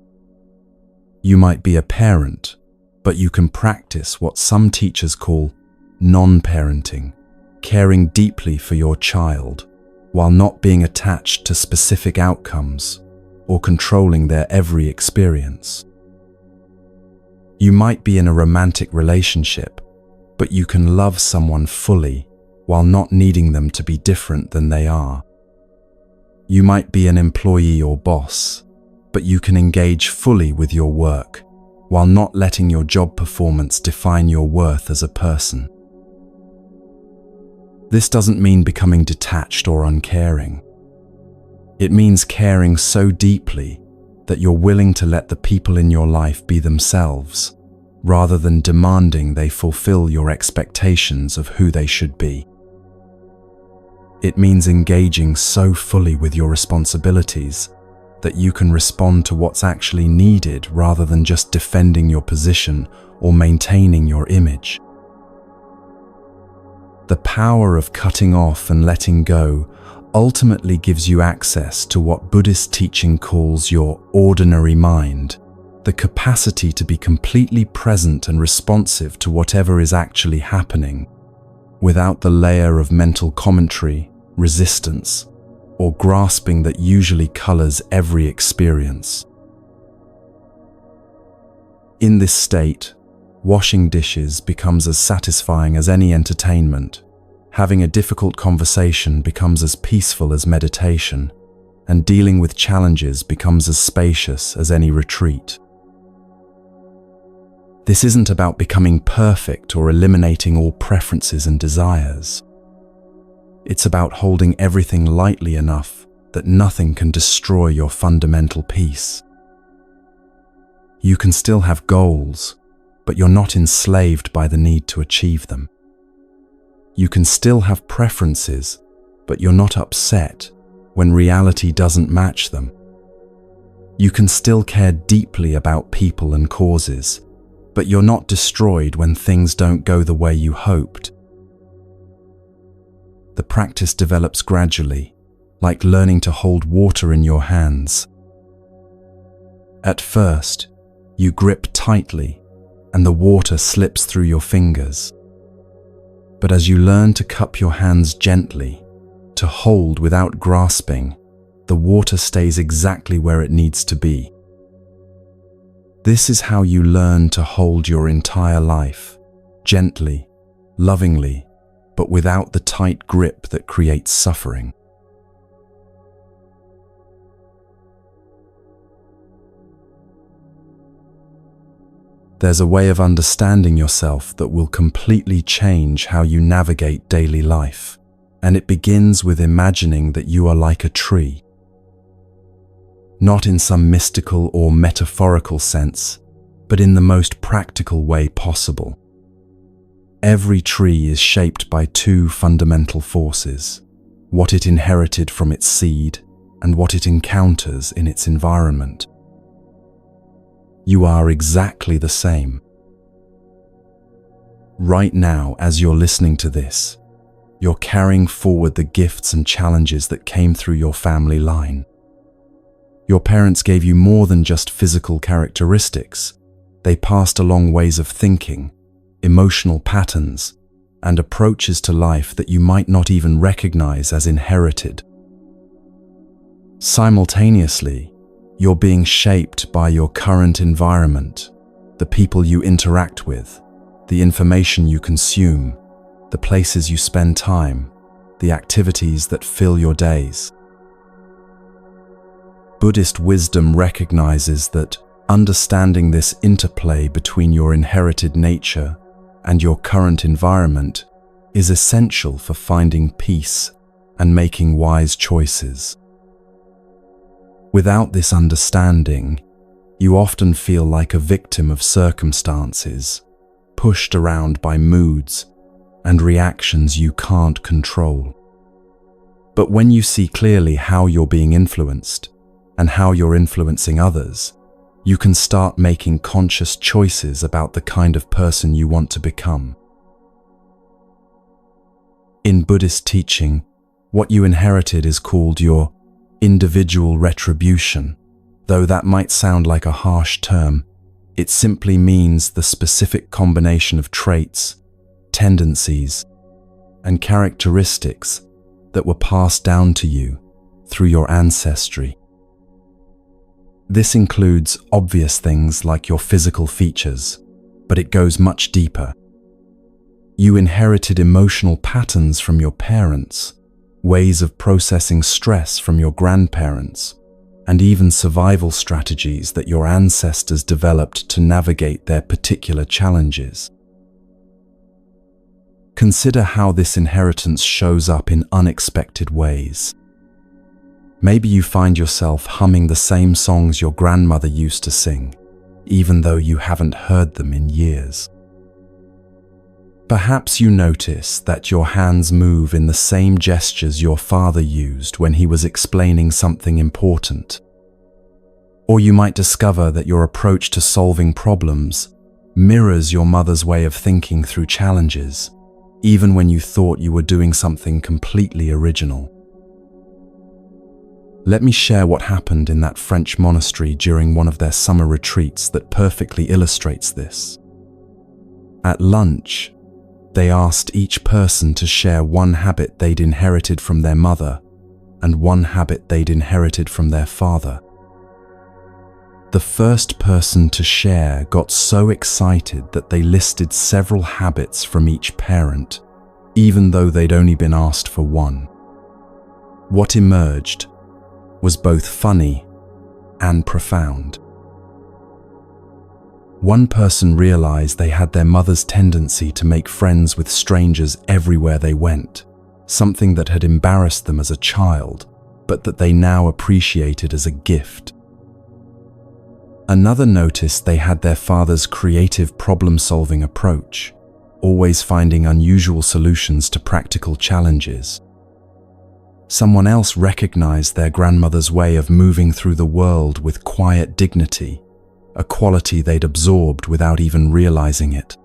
You might be a parent, but you can practice what some teachers call non-parenting, caring deeply for your child while not being attached to specific outcomes or controlling their every experience. You might be in a romantic relationship, but you can love someone fully while not needing them to be different than they are. You might be an employee or boss, but you can engage fully with your work while not letting your job performance define your worth as a person. This doesn't mean becoming detached or uncaring. It means caring so deeply that you're willing to let the people in your life be themselves, rather than demanding they fulfill your expectations of who they should be. It means engaging so fully with your responsibilities that you can respond to what's actually needed rather than just defending your position or maintaining your image. The power of cutting off and letting go ultimately gives you access to what Buddhist teaching calls your ordinary mind, the capacity to be completely present and responsive to whatever is actually happening, without the layer of mental commentary, resistance, or grasping that usually colors every experience. In this state, washing dishes becomes as satisfying as any entertainment, having a difficult conversation becomes as peaceful as meditation, and dealing with challenges becomes as spacious as any retreat. This isn't about becoming perfect or eliminating all preferences and desires. It's about holding everything lightly enough that nothing can destroy your fundamental peace. You can still have goals, but you're not enslaved by the need to achieve them. You can still have preferences, but you're not upset when reality doesn't match them. You can still care deeply about people and causes, but you're not destroyed when things don't go the way you hoped. The practice develops gradually, like learning to hold water in your hands. At first, you grip tightly, and the water slips through your fingers. But as you learn to cup your hands gently, to hold without grasping, the water stays exactly where it needs to be. This is how you learn to hold your entire life, gently, lovingly, but without the tight grip that creates suffering. There's a way of understanding yourself that will completely change how you navigate daily life, and it begins with imagining that you are like a tree. Not in some mystical or metaphorical sense, but in the most practical way possible. Every tree is shaped by two fundamental forces: what it inherited from its seed and what it encounters in its environment. You are exactly the same. Right now, as you're listening to this, you're carrying forward the gifts and challenges that came through your family line. Your parents gave you more than just physical characteristics. They passed along ways of thinking, emotional patterns, and approaches to life that you might not even recognize as inherited. Simultaneously, you're being shaped by your current environment, the people you interact with, the information you consume, the places you spend time, the activities that fill your days. Buddhist wisdom recognizes that understanding this interplay between your inherited nature and your current environment is essential for finding peace and making wise choices. Without this understanding, you often feel like a victim of circumstances, pushed around by moods and reactions you can't control. But when you see clearly how you're being influenced and how you're influencing others, you can start making conscious choices about the kind of person you want to become. In Buddhist teaching, what you inherited is called your individual retribution. Though that might sound like a harsh term, It simply means the specific combination of traits, tendencies, and characteristics that were passed down to you through your ancestry. This includes obvious things like your physical features, but it goes much deeper. You inherited emotional patterns from your parents, ways of processing stress from your grandparents, and even survival strategies that your ancestors developed to navigate their particular challenges. Consider how this inheritance shows up in unexpected ways. Maybe you find yourself humming the same songs your grandmother used to sing, even though you haven't heard them in years. Perhaps you notice that your hands move in the same gestures your father used when he was explaining something important. Or you might discover that your approach to solving problems mirrors your mother's way of thinking through challenges, even when you thought you were doing something completely original. Let me share what happened in that French monastery during one of their summer retreats that perfectly illustrates this. At lunch, they asked each person to share one habit they'd inherited from their mother and one habit they'd inherited from their father. The first person to share got so excited that they listed several habits from each parent, even though they'd only been asked for one. What emerged was both funny and profound. One person realized they had their mother's tendency to make friends with strangers everywhere they went, something that had embarrassed them as a child, but that they now appreciated as a gift. Another noticed they had their father's creative problem-solving approach, always finding unusual solutions to practical challenges. Someone else recognized their grandmother's way of moving through the world with quiet dignity, a quality they'd absorbed without even realizing it.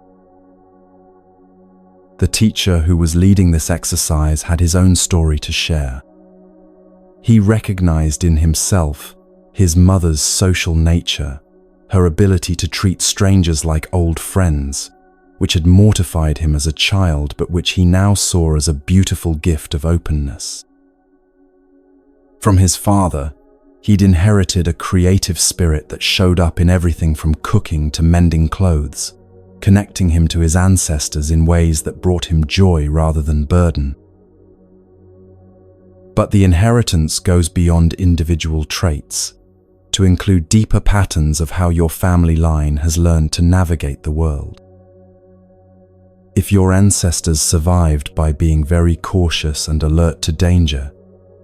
The teacher who was leading this exercise had his own story to share. He recognized in himself his mother's social nature, her ability to treat strangers like old friends, which had mortified him as a child but which he now saw as a beautiful gift of openness. From his father, he'd inherited a creative spirit that showed up in everything from cooking to mending clothes, connecting him to his ancestors in ways that brought him joy rather than burden. But the inheritance goes beyond individual traits, to include deeper patterns of how your family line has learned to navigate the world. If your ancestors survived by being very cautious and alert to danger,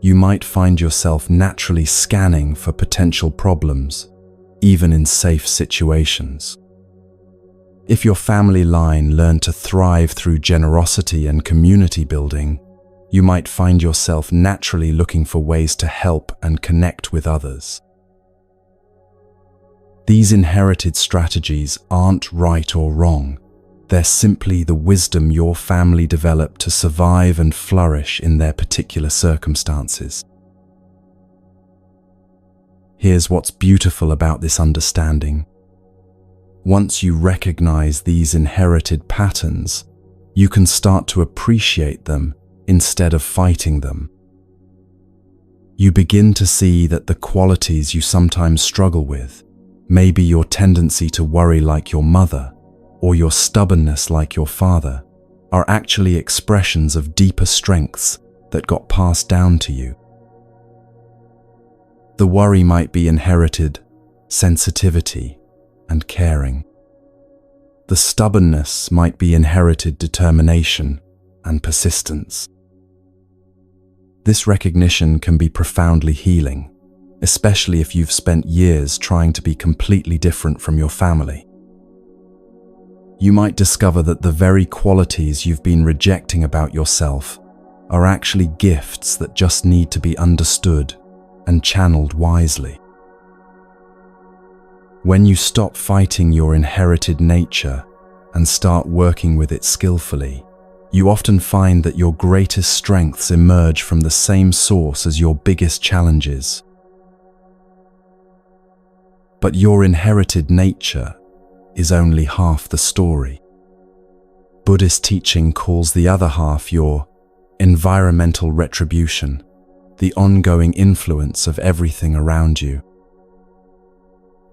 you might find yourself naturally scanning for potential problems, even in safe situations. If your family line learned to thrive through generosity and community building, you might find yourself naturally looking for ways to help and connect with others. These inherited strategies aren't right or wrong. They're simply the wisdom your family developed to survive and flourish in their particular circumstances. Here's what's beautiful about this understanding. Once you recognize these inherited patterns, you can start to appreciate them instead of fighting them. You begin to see that the qualities you sometimes struggle with, maybe your tendency to worry like your mother, or your stubbornness like your father, are actually expressions of deeper strengths that got passed down to you. The worry might be inherited sensitivity and caring. The stubbornness might be inherited determination and persistence. This recognition can be profoundly healing, especially if you've spent years trying to be completely different from your family. You might discover that the very qualities you've been rejecting about yourself are actually gifts that just need to be understood and channeled wisely. When you stop fighting your inherited nature and start working with it skillfully, you often find that your greatest strengths emerge from the same source as your biggest challenges. But your inherited nature is only half the story. Buddhist teaching calls the other half your environmental retribution, the ongoing influence of everything around you.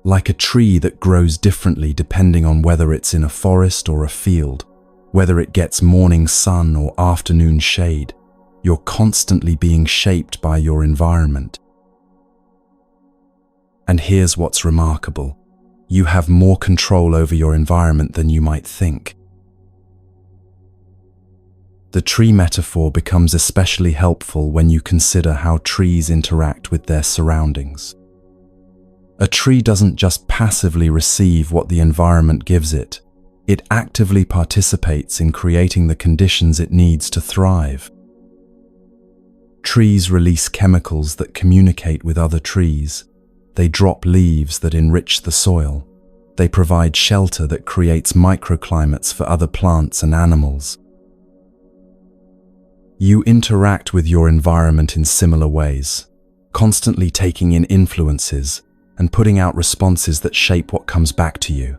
Like a tree that grows differently depending on whether it's in a forest or a field, whether it gets morning sun or afternoon shade, you're constantly being shaped by your environment. And here's what's remarkable. You have more control over your environment than you might think. The tree metaphor becomes especially helpful when you consider how trees interact with their surroundings. A tree doesn't just passively receive what the environment gives it, it actively participates in creating the conditions it needs to thrive. Trees release chemicals that communicate with other trees. They drop leaves that enrich the soil. They provide shelter that creates microclimates for other plants and animals. You interact with your environment in similar ways, constantly taking in influences and putting out responses that shape what comes back to you.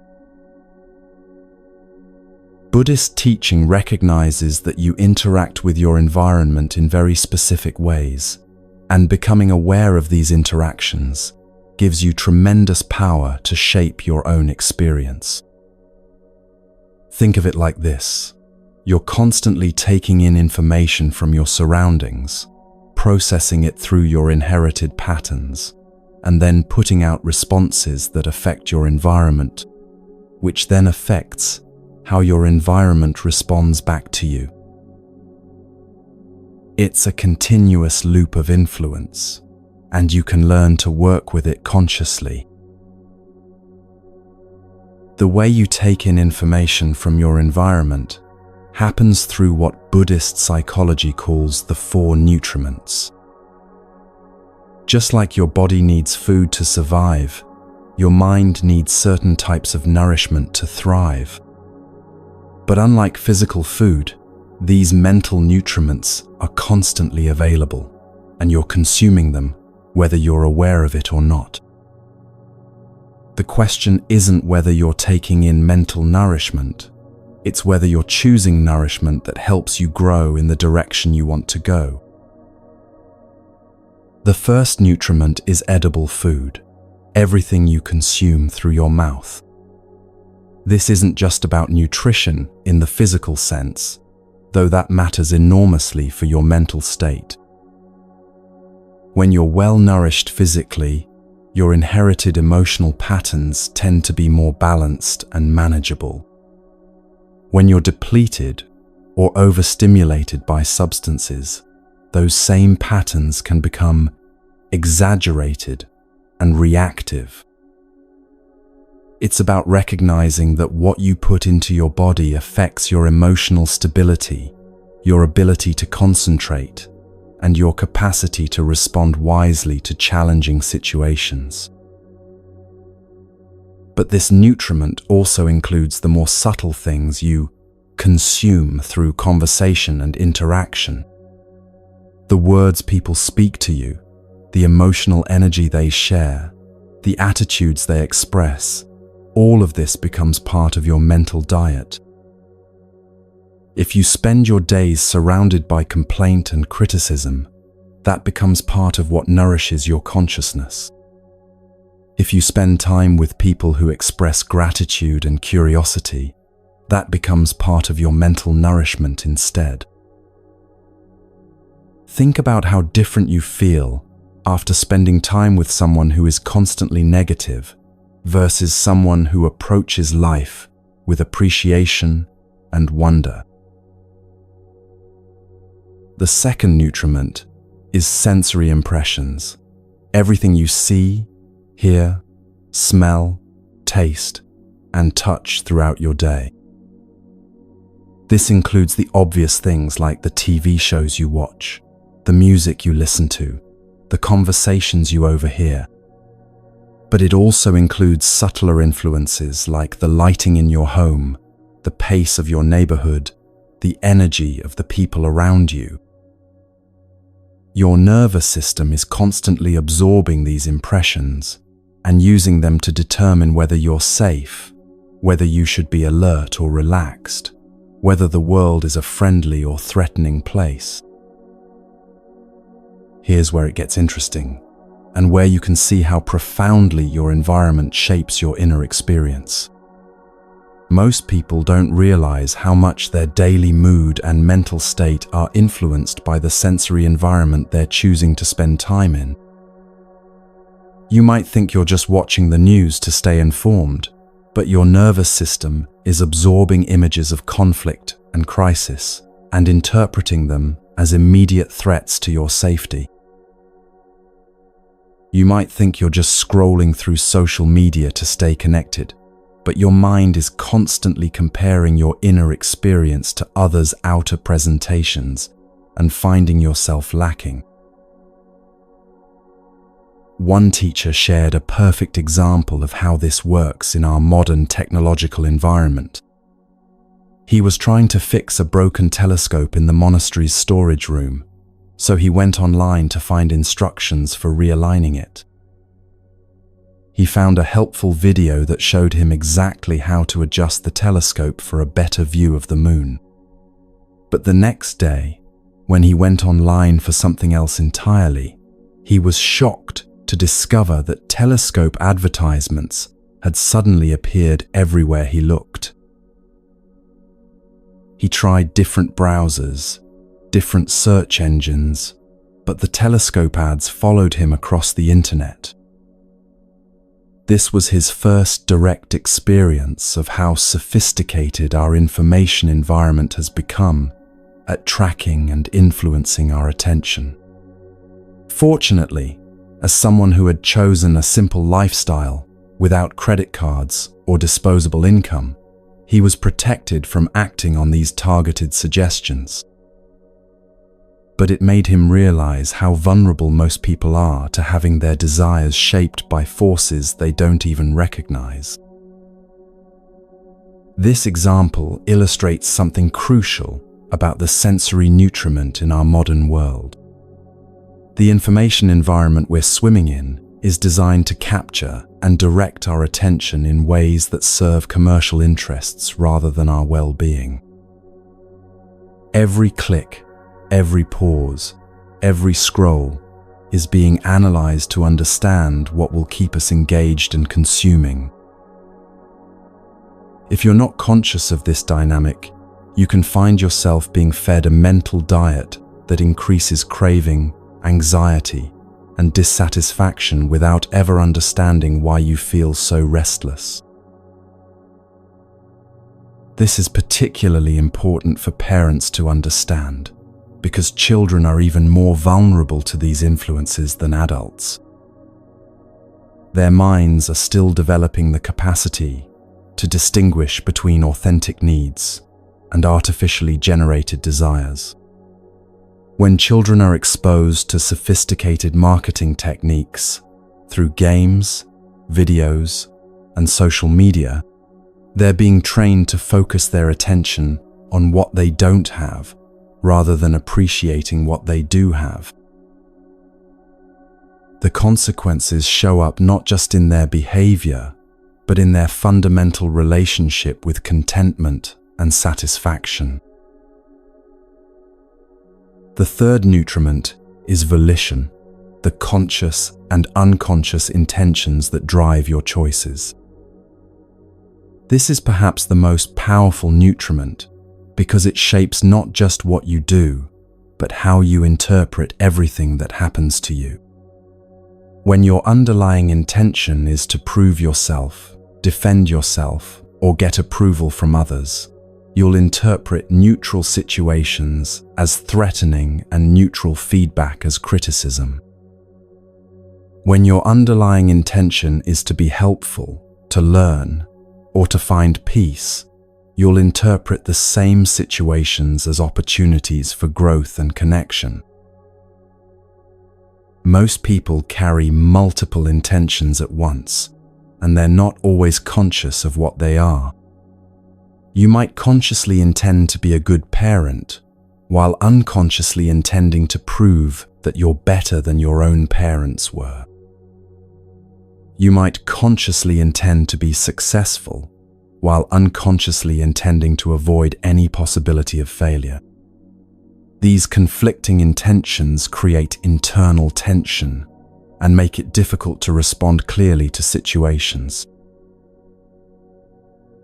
Buddhist teaching recognizes that you interact with your environment in very specific ways, and becoming aware of these interactions gives you tremendous power to shape your own experience. Think of it like this. You're constantly taking in information from your surroundings, processing it through your inherited patterns, and then putting out responses that affect your environment, which then affects how your environment responds back to you. It's a continuous loop of influence, and you can learn to work with it consciously. The way you take in information from your environment happens through what Buddhist psychology calls the 4 nutriments. Just like your body needs food to survive, your mind needs certain types of nourishment to thrive. But unlike physical food, these mental nutriments are constantly available, and you're consuming them whether you're aware of it or not. The question isn't whether you're taking in mental nourishment, it's whether you're choosing nourishment that helps you grow in the direction you want to go. The first nutriment is edible food, everything you consume through your mouth. This isn't just about nutrition in the physical sense, though that matters enormously for your mental state. When you're well nourished physically, your inherited emotional patterns tend to be more balanced and manageable. When you're depleted or overstimulated by substances, those same patterns can become exaggerated and reactive. It's about recognizing that what you put into your body affects your emotional stability, your ability to concentrate, and your capacity to respond wisely to challenging situations. But this nutriment also includes the more subtle things you consume through conversation and interaction. The words people speak to you, the emotional energy they share, the attitudes they express, all of this becomes part of your mental diet. If you spend your days surrounded by complaint and criticism, that becomes part of what nourishes your consciousness. If you spend time with people who express gratitude and curiosity, that becomes part of your mental nourishment instead. Think about how different you feel after spending time with someone who is constantly negative versus someone who approaches life with appreciation and wonder. The second nutriment is sensory impressions. Everything you see, hear, smell, taste, and touch throughout your day. This includes the obvious things like the TV shows you watch, the music you listen to, the conversations you overhear. But it also includes subtler influences like the lighting in your home, the pace of your neighborhood, the energy of the people around you. Your nervous system is constantly absorbing these impressions and using them to determine whether you're safe whether you should be alert or relaxed, whether the world is a friendly or threatening place. Here's where it gets interesting, and where you can see how profoundly your environment shapes your inner experience. Most people don't realize how much their daily mood and mental state are influenced by the sensory environment they're choosing to spend time in. You might think you're just watching the news to stay informed, but your nervous system is absorbing images of conflict and crisis and interpreting them as immediate threats to your safety. You might think you're just scrolling through social media to stay connected, but your mind is constantly comparing your inner experience to others' outer presentations and finding yourself lacking. One teacher shared a perfect example of how this works in our modern technological environment. He was trying to fix a broken telescope in the monastery's storage room, so he went online to find instructions for realigning it. He found a helpful video that showed him exactly how to adjust the telescope for a better view of the moon. But the next day, when he went online for something else entirely, he was shocked to discover that telescope advertisements had suddenly appeared everywhere he looked. He tried different browsers, different search engines, but the telescope ads followed him across the internet. This was his first direct experience of how sophisticated our information environment has become at tracking and influencing our attention. Fortunately, as someone who had chosen a simple lifestyle without credit cards or disposable income, he was protected from acting on these targeted suggestions. But it made him realize how vulnerable most people are to having their desires shaped by forces they don't even recognize. This example illustrates something crucial about the sensory nutriment in our modern world. The information environment we're swimming in is designed to capture and direct our attention in ways that serve commercial interests rather than our well-being. Every click, every pause, every scroll is being analyzed to understand what will keep us engaged and consuming. If you're not conscious of this dynamic, you can find yourself being fed a mental diet that increases craving, anxiety, and dissatisfaction without ever understanding why you feel so restless. This is particularly important for parents to understand, because children are even more vulnerable to these influences than adults. Their minds are still developing the capacity to distinguish between authentic needs and artificially generated desires. When children are exposed to sophisticated marketing techniques through games, videos, and social media, they're being trained to focus their attention on what they don't have rather than appreciating what they do have. The consequences show up not just in their behavior, but in their fundamental relationship with contentment and satisfaction. The third nutriment is volition, the conscious and unconscious intentions that drive your choices. This is perhaps the most powerful nutriment because it shapes not just what you do, but how you interpret everything that happens to you. When your underlying intention is to prove yourself, defend yourself, or get approval from others, you'll interpret neutral situations as threatening and neutral feedback as criticism. When your underlying intention is to be helpful, to learn, or to find peace, you'll interpret the same situations as opportunities for growth and connection. Most people carry multiple intentions at once, and they're not always conscious of what they are. You might consciously intend to be a good parent, while unconsciously intending to prove that you're better than your own parents were. You might consciously intend to be successful, while unconsciously intending to avoid any possibility of failure. These conflicting intentions create internal tension and make it difficult to respond clearly to situations.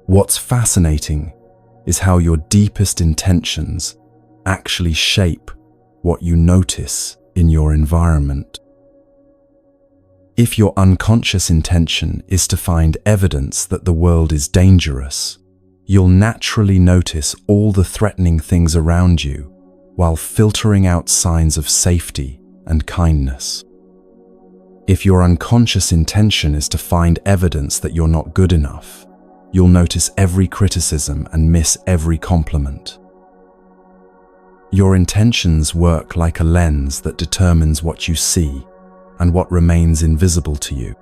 What's fascinating is how your deepest intentions actually shape what you notice in your environment. If your unconscious intention is to find evidence that the world is dangerous, you'll naturally notice all the threatening things around you while filtering out signs of safety and kindness. If your unconscious intention is to find evidence that you're not good enough, you'll notice every criticism and miss every compliment. Your intentions work like a lens that determines what you see and what remains invisible to you.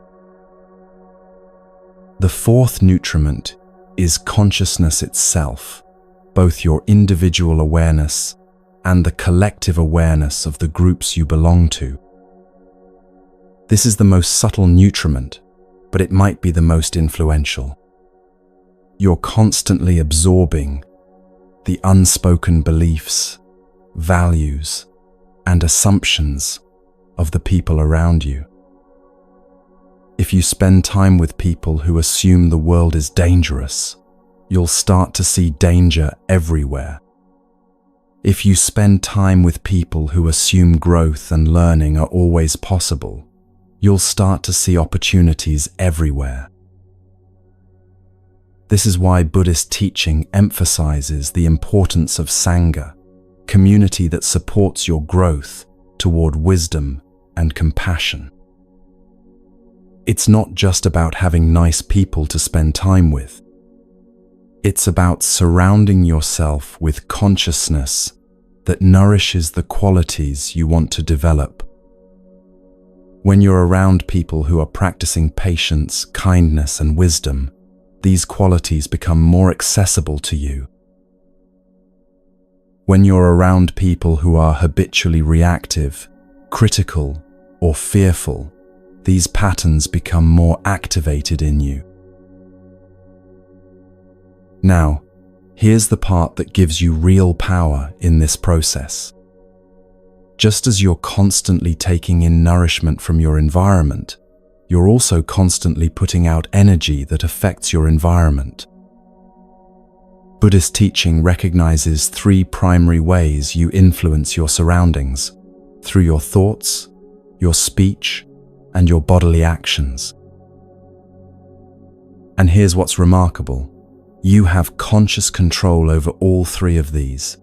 The fourth nutriment is consciousness itself, both your individual awareness and the collective awareness of the groups you belong to. This is the most subtle nutriment, but it might be the most influential. You're constantly absorbing the unspoken beliefs, values, and assumptions of the people around you. If you spend time with people who assume the world is dangerous, you'll start to see danger everywhere. If you spend time with people who assume growth and learning are always possible, you'll start to see opportunities everywhere. This is why Buddhist teaching emphasizes the importance of Sangha, community that supports your growth toward wisdom and compassion. It's not just about having nice people to spend time with. It's about surrounding yourself with consciousness that nourishes the qualities you want to develop. When you're around people who are practicing patience, kindness, and wisdom, these qualities become more accessible to you. When you're around people who are habitually reactive, critical, or fearful, these patterns become more activated in you. Now, here's the part that gives you real power in this process. Just as you're constantly taking in nourishment from your environment, you're also constantly putting out energy that affects your environment. Buddhist teaching recognizes three primary ways you influence your surroundings: through your thoughts, your speech, and your bodily actions. And here's what's remarkable. You have conscious control over all three of these,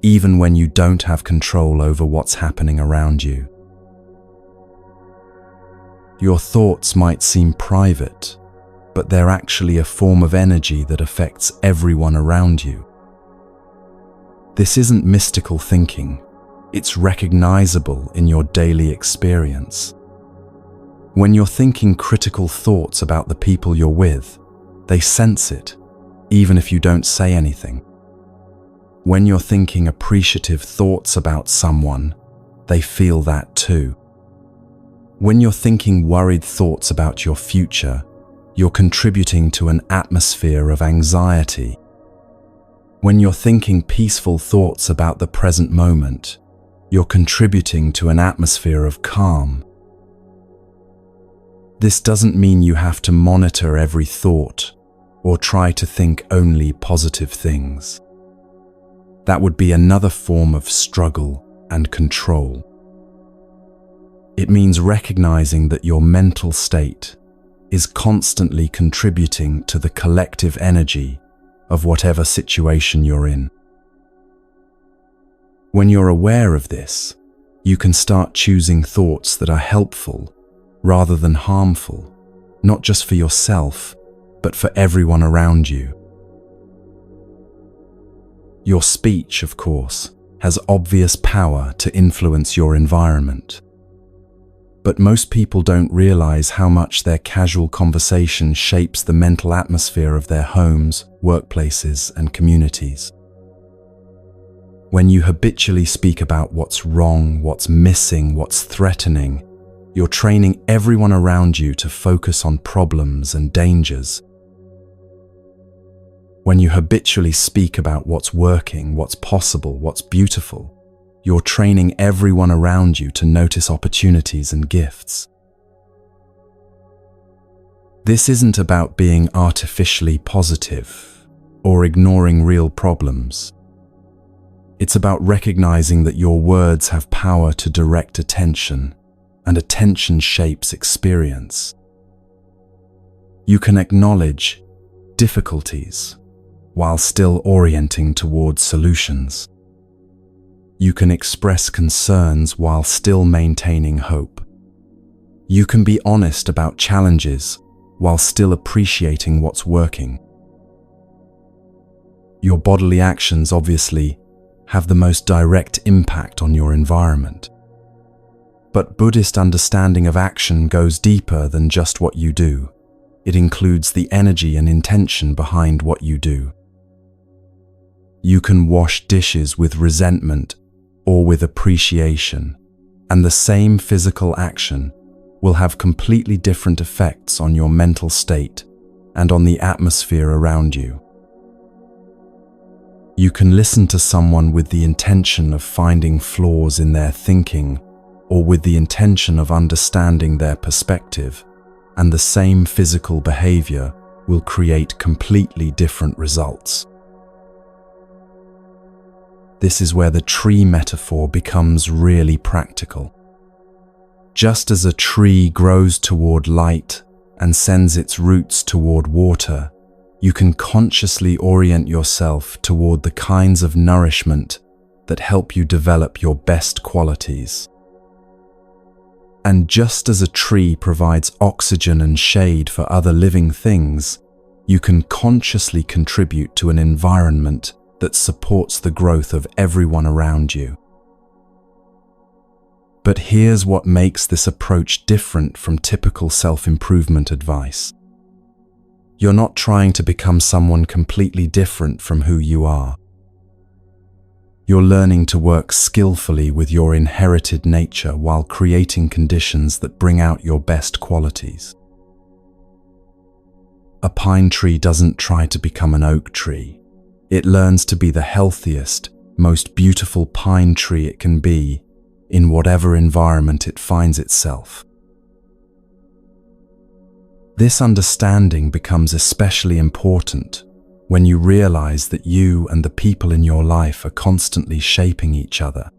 even when you don't have control over what's happening around you. Your thoughts might seem private, but they're actually a form of energy that affects everyone around you. This isn't mystical thinking. It's recognizable in your daily experience. When you're thinking critical thoughts about the people you're with, they sense it, even if you don't say anything. When you're thinking appreciative thoughts about someone, they feel that too. When you're thinking worried thoughts about your future, you're contributing to an atmosphere of anxiety. When you're thinking peaceful thoughts about the present moment, you're contributing to an atmosphere of calm. This doesn't mean you have to monitor every thought or try to think only positive things. That would be another form of struggle and control. It means recognizing that your mental state is constantly contributing to the collective energy of whatever situation you're in. When you're aware of this, you can start choosing thoughts that are helpful rather than harmful, not just for yourself, but for everyone around you. Your speech, of course, has obvious power to influence your environment. But most people don't realize how much their casual conversation shapes the mental atmosphere of their homes, workplaces, and communities. When you habitually speak about what's wrong, what's missing, what's threatening, you're training everyone around you to focus on problems and dangers. When you habitually speak about what's working, what's possible, what's beautiful, you're training everyone around you to notice opportunities and gifts. This isn't about being artificially positive or ignoring real problems. It's about recognizing that your words have power to direct attention, and attention shapes experience. You can acknowledge difficulties while still orienting towards solutions. You can express concerns while still maintaining hope. You can be honest about challenges while still appreciating what's working. Your bodily actions obviously have the most direct impact on your environment. But Buddhist understanding of action goes deeper than just what you do. It includes the energy and intention behind what you do. You can wash dishes with resentment or with appreciation, and the same physical action will have completely different effects on your mental state and on the atmosphere around you. You can listen to someone with the intention of finding flaws in their thinking or with the intention of understanding their perspective, and the same physical behavior will create completely different results. This is where the tree metaphor becomes really practical. Just as a tree grows toward light and sends its roots toward water, you can consciously orient yourself toward the kinds of nourishment that help you develop your best qualities. And just as a tree provides oxygen and shade for other living things, you can consciously contribute to an environment that supports the growth of everyone around you. But here's what makes this approach different from typical self-improvement advice. You're not trying to become someone completely different from who you are. You're learning to work skillfully with your inherited nature while creating conditions that bring out your best qualities. A pine tree doesn't try to become an oak tree. It learns to be the healthiest, most beautiful pine tree it can be in whatever environment it finds itself. This understanding becomes especially important when you realize that you and the people in your life are constantly shaping each other.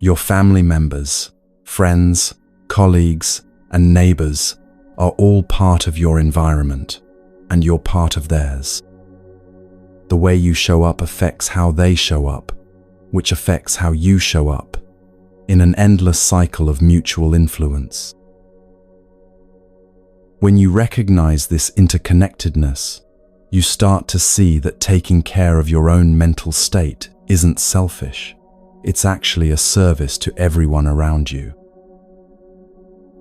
Your family members, friends, colleagues, and neighbors are all part of your environment, and you're part of theirs. The way you show up affects how they show up, which affects how you show up, in an endless cycle of mutual influence. When you recognize this interconnectedness, you start to see that taking care of your own mental state isn't selfish. It's actually a service to everyone around you.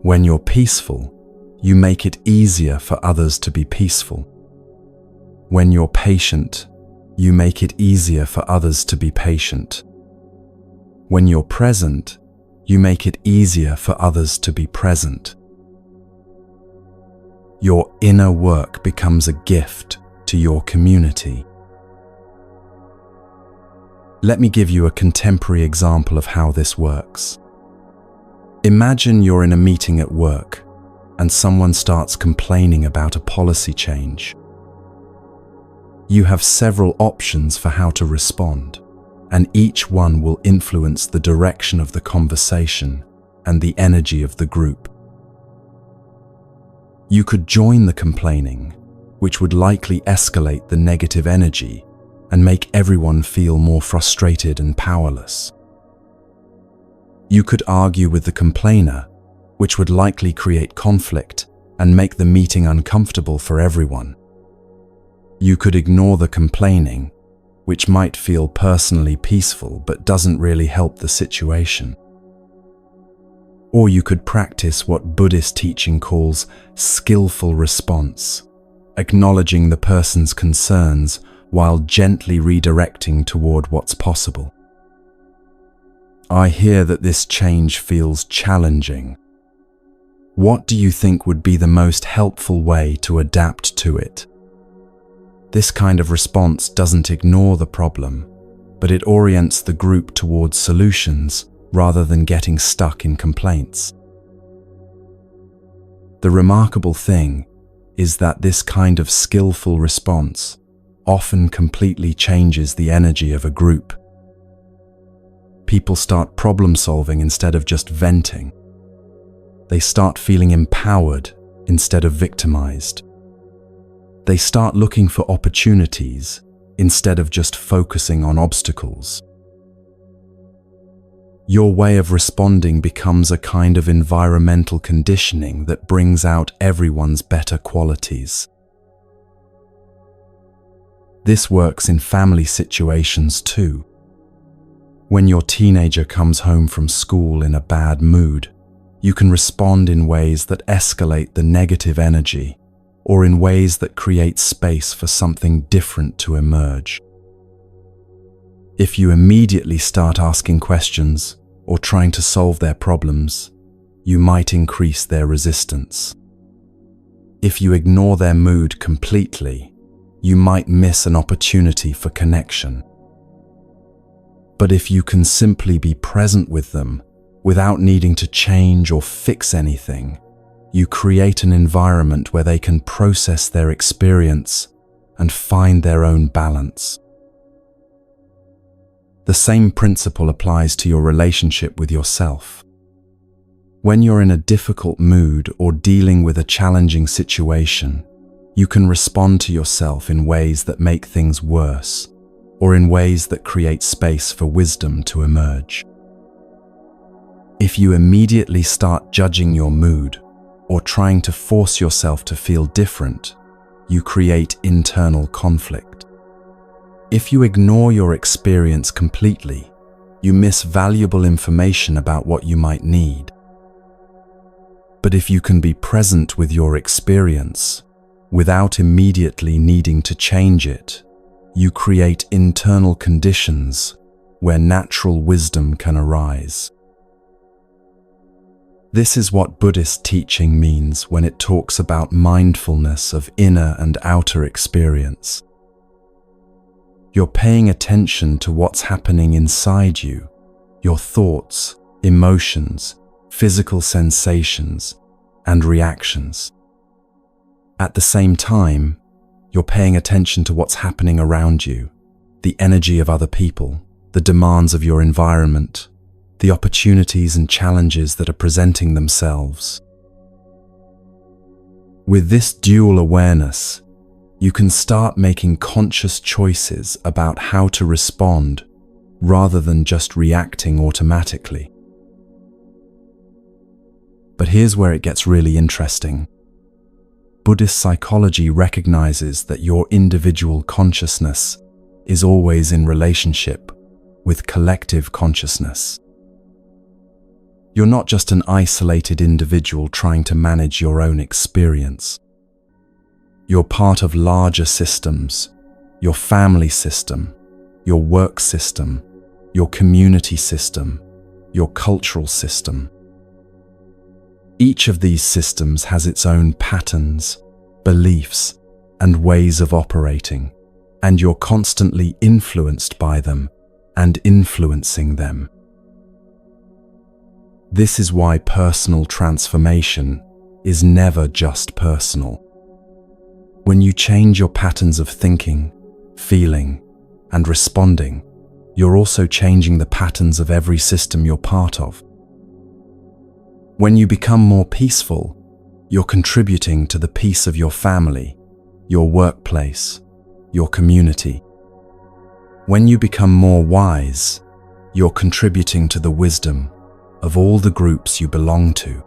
When you're peaceful, you make it easier for others to be peaceful. When you're patient, you make it easier for others to be patient. When you're present, you make it easier for others to be present. Your inner work becomes a gift to your community. Let me give you a contemporary example of how this works. Imagine you're in a meeting at work and someone starts complaining about a policy change. You have several options for how to respond, and each one will influence the direction of the conversation and the energy of the group. You could join the complaining, which would likely escalate the negative energy and make everyone feel more frustrated and powerless. You could argue with the complainer, which would likely create conflict and make the meeting uncomfortable for everyone. You could ignore the complaining, which might feel personally peaceful but doesn't really help the situation. Or you could practice what Buddhist teaching calls skillful response, acknowledging the person's concerns while gently redirecting toward what's possible. I hear that this change feels challenging. What do you think would be the most helpful way to adapt to it? This kind of response doesn't ignore the problem, but it orients the group towards solutions rather than getting stuck in complaints. The remarkable thing is that this kind of skillful response often completely changes the energy of a group. People start problem solving instead of just venting. They start feeling empowered instead of victimized. They start looking for opportunities instead of just focusing on obstacles. Your way of responding becomes a kind of environmental conditioning that brings out everyone's better qualities. This works in family situations too. When your teenager comes home from school in a bad mood, you can respond in ways that escalate the negative energy, or in ways that create space for something different to emerge. If you immediately start asking questions or trying to solve their problems, you might increase their resistance. If you ignore their mood completely, you might miss an opportunity for connection. But if you can simply be present with them without needing to change or fix anything, you create an environment where they can process their experience and find their own balance. The same principle applies to your relationship with yourself. When you're in a difficult mood or dealing with a challenging situation, you can respond to yourself in ways that make things worse, or in ways that create space for wisdom to emerge. If you immediately start judging your mood or trying to force yourself to feel different, you create internal conflict. If you ignore your experience completely, you miss valuable information about what you might need. But if you can be present with your experience, without immediately needing to change it, you create internal conditions where natural wisdom can arise. This is what Buddhist teaching means when it talks about mindfulness of inner and outer experience. You're paying attention to what's happening inside you, your thoughts, emotions, physical sensations, and reactions. At the same time, you're paying attention to what's happening around you, the energy of other people, the demands of your environment, the opportunities and challenges that are presenting themselves. With this dual awareness, you can start making conscious choices about how to respond rather than just reacting automatically. But here's where it gets really interesting. Buddhist psychology recognizes that your individual consciousness is always in relationship with collective consciousness. You're not just an isolated individual trying to manage your own experience. You're part of larger systems, your family system, your work system, your community system, your cultural system. Each of these systems has its own patterns, beliefs, and ways of operating, and you're constantly influenced by them and influencing them. This is why personal transformation is never just personal. When you change your patterns of thinking, feeling, and responding, you're also changing the patterns of every system you're part of. When you become more peaceful, you're contributing to the peace of your family, your workplace, your community. When you become more wise, you're contributing to the wisdom of all the groups you belong to.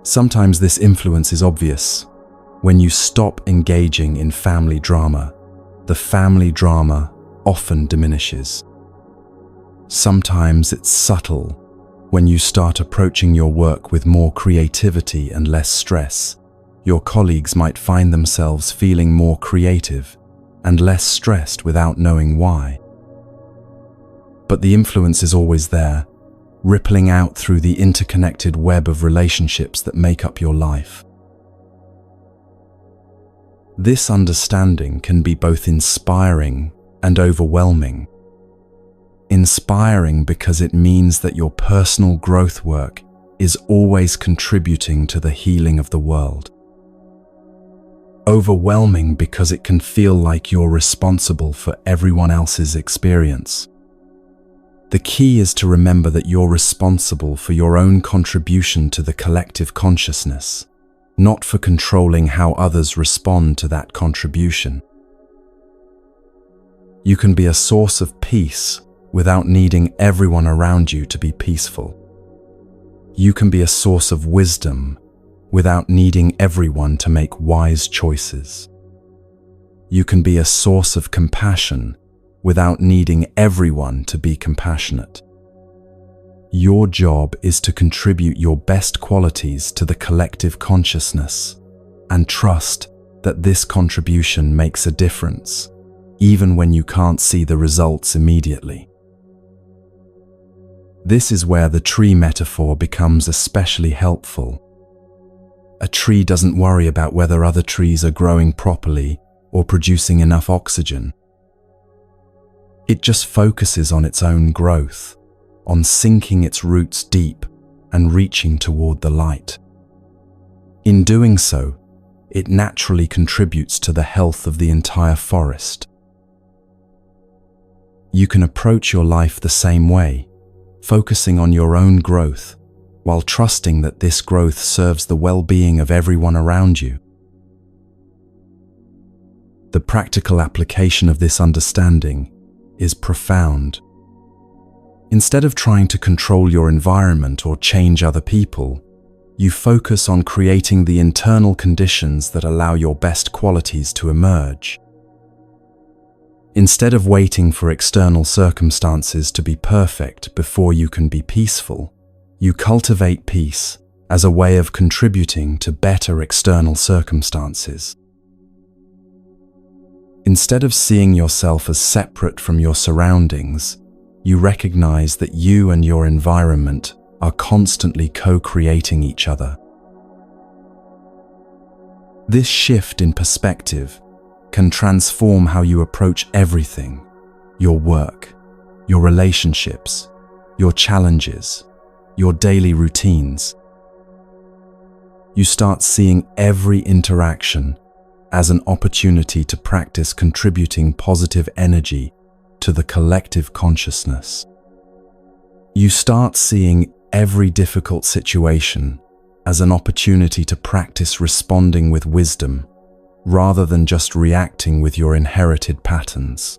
Sometimes this influence is obvious. When you stop engaging in family drama, the family drama often diminishes. Sometimes it's subtle. When you start approaching your work with more creativity and less stress, your colleagues might find themselves feeling more creative and less stressed without knowing why. But the influence is always there, rippling out through the interconnected web of relationships that make up your life. This understanding can be both inspiring and overwhelming. Inspiring because it means that your personal growth work is always contributing to the healing of the world. Overwhelming because it can feel like you're responsible for everyone else's experience. The key is to remember that you're responsible for your own contribution to the collective consciousness, not for controlling how others respond to that contribution. You can be a source of peace without needing everyone around you to be peaceful. You can be a source of wisdom without needing everyone to make wise choices. You can be a source of compassion without needing everyone to be compassionate. Your job is to contribute your best qualities to the collective consciousness and trust that this contribution makes a difference, even when you can't see the results immediately. This is where the tree metaphor becomes especially helpful. A tree doesn't worry about whether other trees are growing properly or producing enough oxygen. It just focuses on its own growth, on sinking its roots deep and reaching toward the light. In doing so, it naturally contributes to the health of the entire forest. You can approach your life the same way, focusing on your own growth, while trusting that this growth serves the well-being of everyone around you. The practical application of this understanding is profound. Instead of trying to control your environment or change other people, you focus on creating the internal conditions that allow your best qualities to emerge. Instead of waiting for external circumstances to be perfect before you can be peaceful, you cultivate peace as a way of contributing to better external circumstances. Instead of seeing yourself as separate from your surroundings, you recognize that you and your environment are constantly co-creating each other. This shift in perspective can transform how you approach everything: your work, your relationships, your challenges, your daily routines. You start seeing every interaction as an opportunity to practice contributing positive energy to the collective consciousness. You start seeing every difficult situation as an opportunity to practice responding with wisdom, rather than just reacting with your inherited patterns.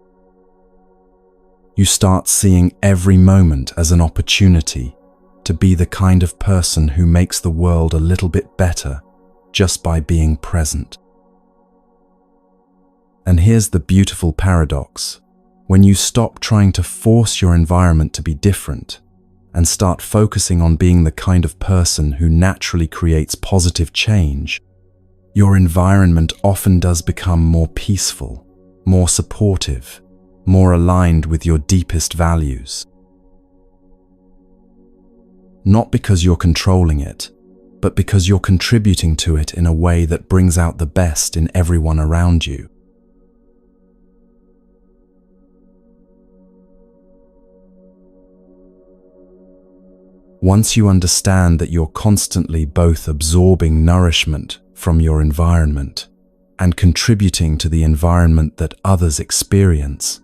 You start seeing every moment as an opportunity to be the kind of person who makes the world a little bit better just by being present. And here's the beautiful paradox. When you stop trying to force your environment to be different and start focusing on being the kind of person who naturally creates positive change, your environment often does become more peaceful, more supportive, more aligned with your deepest values. Not because you're controlling it, but because you're contributing to it in a way that brings out the best in everyone around you. Once you understand that you're constantly both absorbing nourishment from your environment and contributing to the environment that others experience,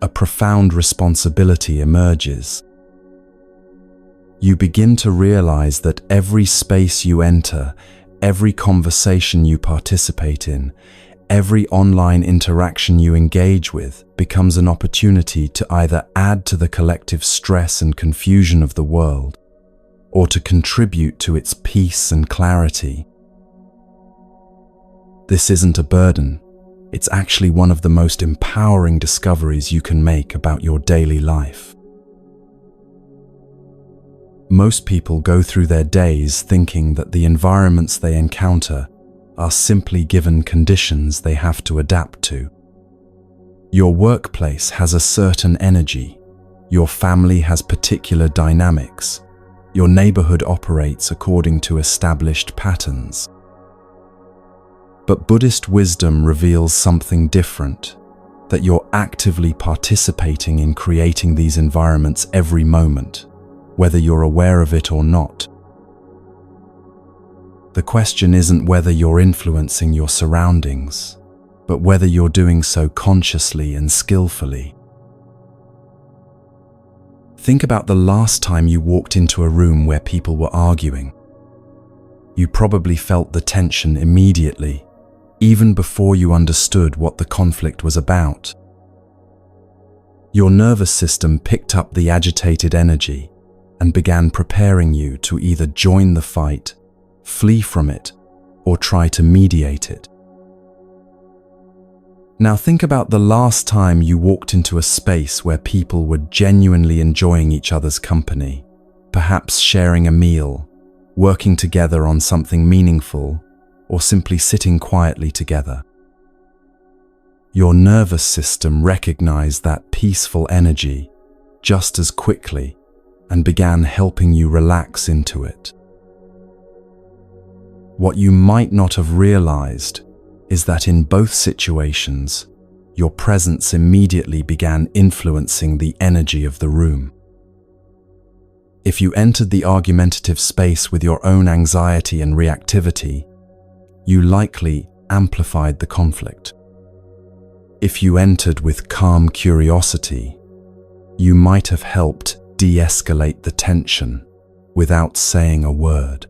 a profound responsibility emerges. You begin to realize that every space you enter, every conversation you participate in, every online interaction you engage with becomes an opportunity to either add to the collective stress and confusion of the world, or to contribute to its peace and clarity. This isn't a burden. It's actually one of the most empowering discoveries you can make about your daily life. Most people go through their days thinking that the environments they encounter are simply given conditions they have to adapt to. Your workplace has a certain energy, your family has particular dynamics, your neighborhood operates according to established patterns. But Buddhist wisdom reveals something different, that you're actively participating in creating these environments every moment, whether you're aware of it or not. The question isn't whether you're influencing your surroundings, but whether you're doing so consciously and skillfully. Think about the last time you walked into a room where people were arguing. You probably felt the tension immediately, even before you understood what the conflict was about. Your nervous system picked up the agitated energy and began preparing you to either join the fight, flee from it, or try to mediate it. Now think about the last time you walked into a space where people were genuinely enjoying each other's company, perhaps sharing a meal, working together on something meaningful, or simply sitting quietly together. Your nervous system recognized that peaceful energy just as quickly and began helping you relax into it. What you might not have realized is that in both situations, your presence immediately began influencing the energy of the room. If you entered the argumentative space with your own anxiety and reactivity, you likely amplified the conflict. If you entered with calm curiosity, you might have helped de-escalate the tension without saying a word.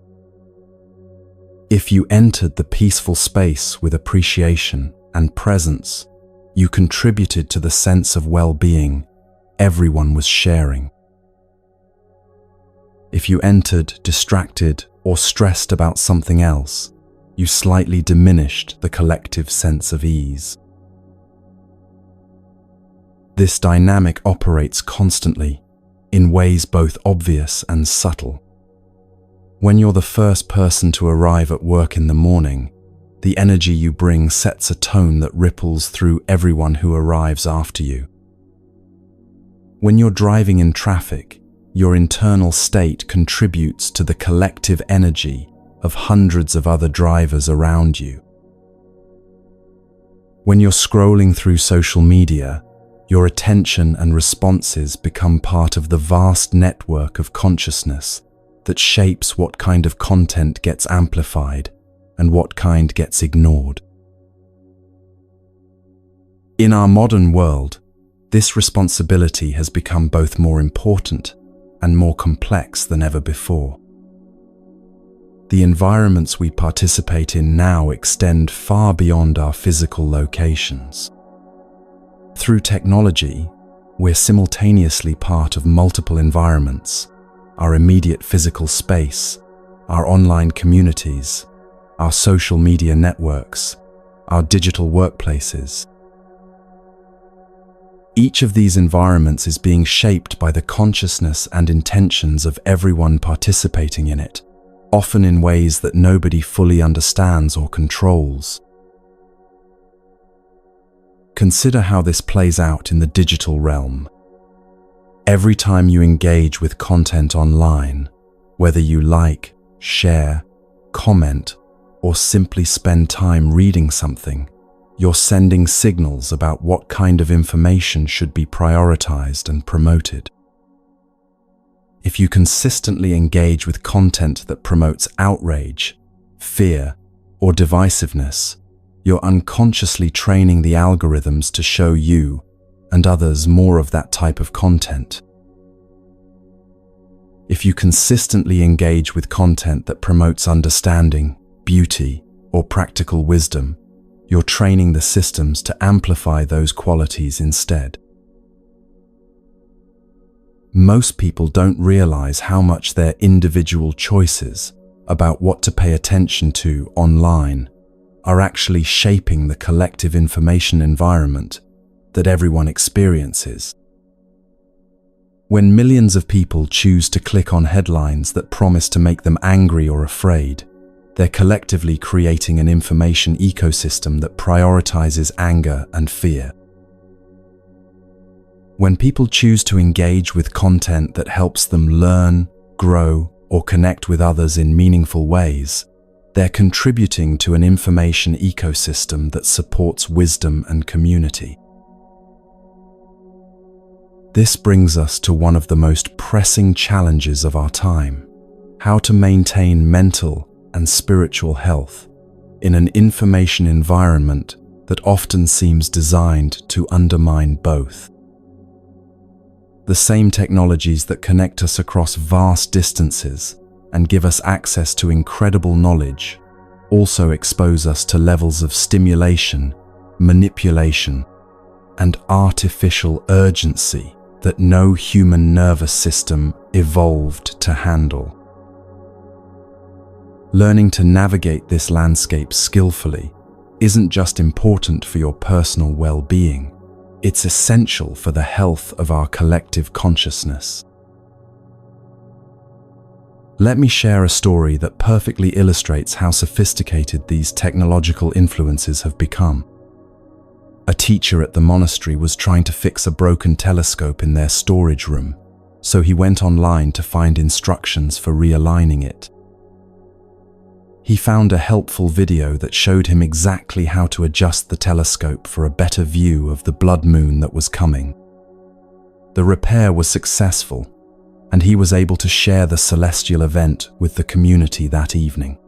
If you entered the peaceful space with appreciation and presence, you contributed to the sense of well-being everyone was sharing. If you entered distracted or stressed about something else, you slightly diminished the collective sense of ease. This dynamic operates constantly, in ways both obvious and subtle. When you're the first person to arrive at work in the morning, the energy you bring sets a tone that ripples through everyone who arrives after you. When you're driving in traffic, your internal state contributes to the collective energy of hundreds of other drivers around you. When you're scrolling through social media, your attention and responses become part of the vast network of consciousness that shapes what kind of content gets amplified and what kind gets ignored. In our modern world, this responsibility has become both more important and more complex than ever before. The environments we participate in now extend far beyond our physical locations. Through technology, we're simultaneously part of multiple environments: our immediate physical space, our online communities, our social media networks, our digital workplaces. Each of these environments is being shaped by the consciousness and intentions of everyone participating in it, often in ways that nobody fully understands or controls. Consider how this plays out in the digital realm. Every time you engage with content online, whether you like, share, comment, or simply spend time reading something, you're sending signals about what kind of information should be prioritized and promoted. If you consistently engage with content that promotes outrage, fear, or divisiveness, you're unconsciously training the algorithms to show you and others more of that type of content. If you consistently engage with content that promotes understanding, beauty, or practical wisdom, you're training the systems to amplify those qualities instead. Most people don't realize how much their individual choices about what to pay attention to online are actually shaping the collective information environment that everyone experiences. When millions of people choose to click on headlines that promise to make them angry or afraid, they're collectively creating an information ecosystem that prioritizes anger and fear. When people choose to engage with content that helps them learn, grow, or connect with others in meaningful ways, They're contributing to an information ecosystem that supports wisdom and community. This brings us to one of the most pressing challenges of our time: how to maintain mental and spiritual health in an information environment that often seems designed to undermine both. The same technologies that connect us across vast distances and give us access to incredible knowledge also expose us to levels of stimulation, manipulation, and artificial urgency that no human nervous system evolved to handle. Learning to navigate this landscape skillfully isn't just important for your personal well-being, it's essential for the health of our collective consciousness. Let me share a story that perfectly illustrates how sophisticated these technological influences have become. A teacher at the monastery was trying to fix a broken telescope in their storage room, so he went online to find instructions for realigning it. He found a helpful video that showed him exactly how to adjust the telescope for a better view of the blood moon that was coming. The repair was successful, and he was able to share the celestial event with the community that evening.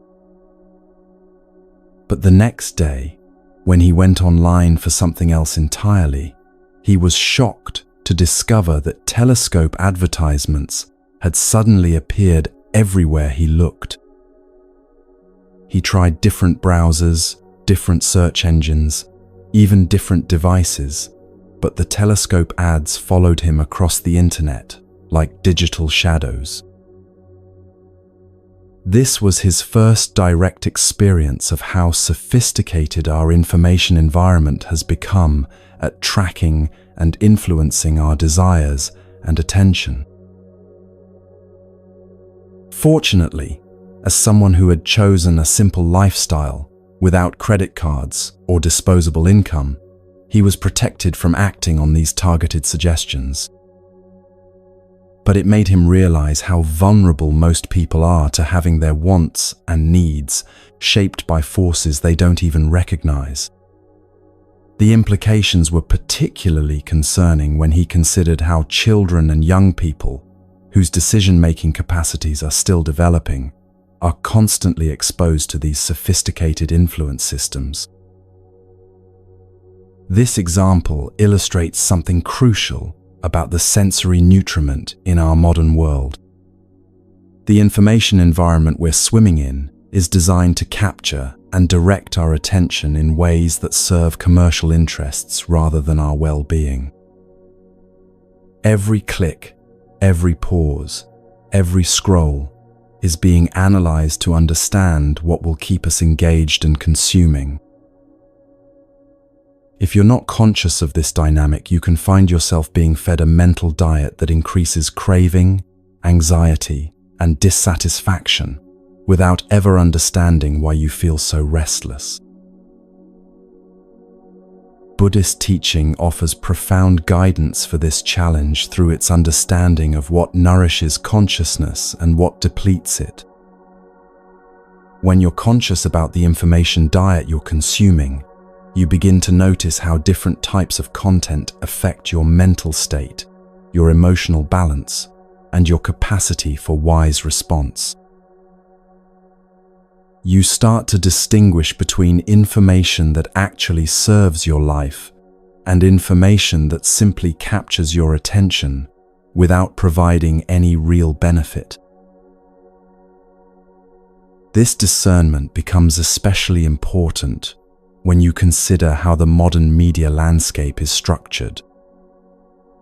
But the next day, when he went online for something else entirely, he was shocked to discover that telescope advertisements had suddenly appeared everywhere he looked. He tried different browsers, different search engines, even different devices, but the telescope ads followed him across the internet like digital shadows. This was his first direct experience of how sophisticated our information environment has become at tracking and influencing our desires and attention. Fortunately, as someone who had chosen a simple lifestyle without credit cards or disposable income, he was protected from acting on these targeted suggestions. But it made him realize how vulnerable most people are to having their wants and needs shaped by forces they don't even recognize. The implications were particularly concerning when he considered how children and young people, whose decision-making capacities are still developing, are constantly exposed to these sophisticated influence systems. This example illustrates something crucial about the sensory nutriment in our modern world. The information environment we're swimming in is designed to capture and direct our attention in ways that serve commercial interests rather than our well-being. Every click, every pause, every scroll is being analyzed to understand what will keep us engaged and consuming. If you're not conscious of this dynamic, you can find yourself being fed a mental diet that increases craving, anxiety, and dissatisfaction without ever understanding why you feel so restless. Buddhist teaching offers profound guidance for this challenge through its understanding of what nourishes consciousness and what depletes it. When you're conscious about the information diet you're consuming, you begin to notice how different types of content affect your mental state, your emotional balance, and your capacity for wise response. You start to distinguish between information that actually serves your life and information that simply captures your attention without providing any real benefit. This discernment becomes especially important when you consider how the modern media landscape is structured.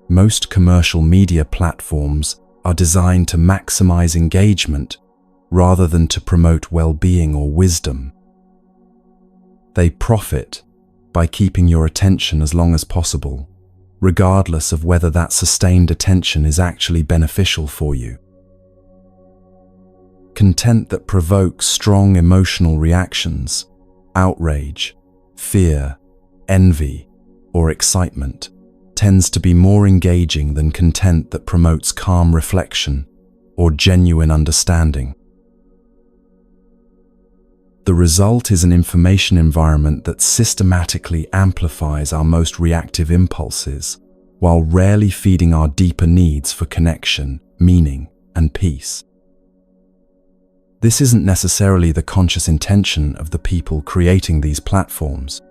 Most commercial media platforms are designed to maximize engagement rather than to promote well-being or wisdom. They profit by keeping your attention as long as possible, regardless of whether that sustained attention is actually beneficial for you. Content that provokes strong emotional reactions, outrage, fear, envy, or excitement tends to be more engaging than content that promotes calm reflection or genuine understanding. The result is an information environment that systematically amplifies our most reactive impulses, while rarely feeding our deeper needs for connection, meaning, and peace. This isn't necessarily the conscious intention of the people creating these platforms,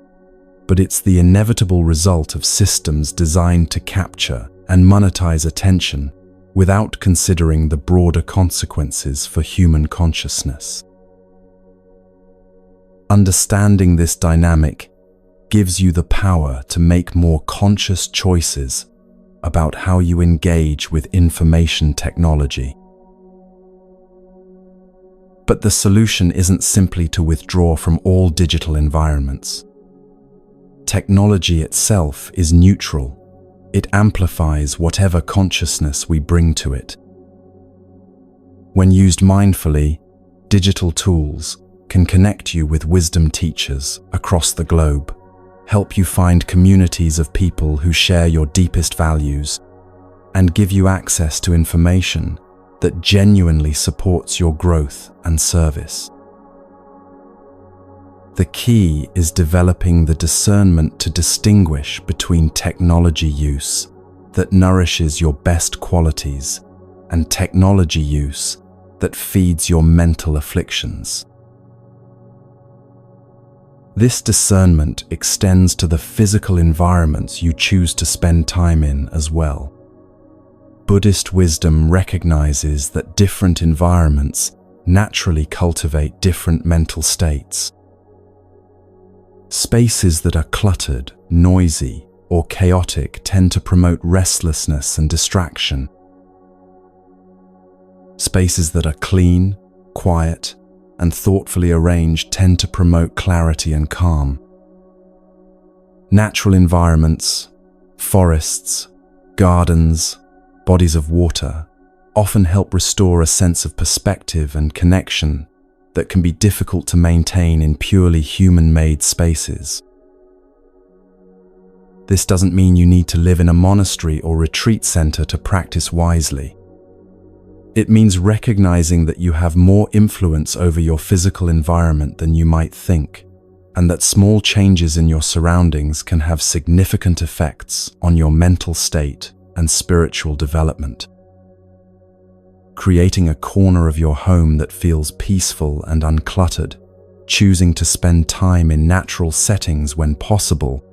but it's the inevitable result of systems designed to capture and monetize attention without considering the broader consequences for human consciousness. Understanding this dynamic gives you the power to make more conscious choices about how you engage with information technology. But the solution isn't simply to withdraw from all digital environments. Technology itself is neutral. It amplifies whatever consciousness we bring to it. When used mindfully, digital tools can connect you with wisdom teachers across the globe, help you find communities of people who share your deepest values, and give you access to information that genuinely supports your growth and service. The key is developing the discernment to distinguish between technology use that nourishes your best qualities and technology use that feeds your mental afflictions. This discernment extends to the physical environments you choose to spend time in as well. Buddhist wisdom recognizes that different environments naturally cultivate different mental states. Spaces that are cluttered, noisy, or chaotic tend to promote restlessness and distraction. Spaces that are clean, quiet, and thoughtfully arranged tend to promote clarity and calm. Natural environments, forests, gardens, bodies of water, often help restore a sense of perspective and connection that can be difficult to maintain in purely human-made spaces. This doesn't mean you need to live in a monastery or retreat center to practice wisely. It means recognizing that you have more influence over your physical environment than you might think, and that small changes in your surroundings can have significant effects on your mental state and spiritual development. Creating a corner of your home that feels peaceful and uncluttered, choosing to spend time in natural settings when possible,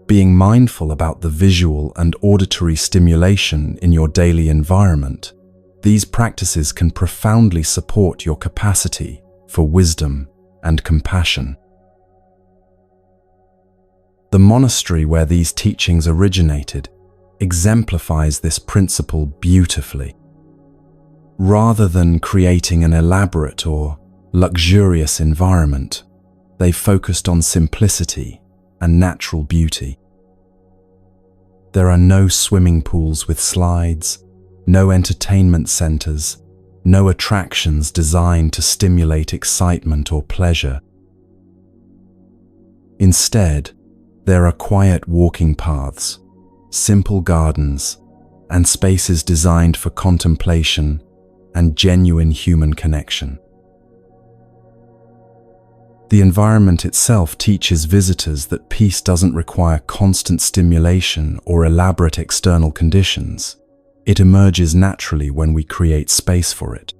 being mindful about the visual and auditory stimulation in your daily environment, these practices can profoundly support your capacity for wisdom and compassion. The monastery where these teachings originated exemplifies this principle beautifully. Rather than creating an elaborate or luxurious environment, they focused on simplicity and natural beauty. There are no swimming pools with slides, no entertainment centers, no attractions designed to stimulate excitement or pleasure. Instead, there are quiet walking paths, simple gardens, and spaces designed for contemplation and genuine human connection. The environment itself teaches visitors that peace doesn't require constant stimulation or elaborate external conditions. It emerges naturally when we create space for it.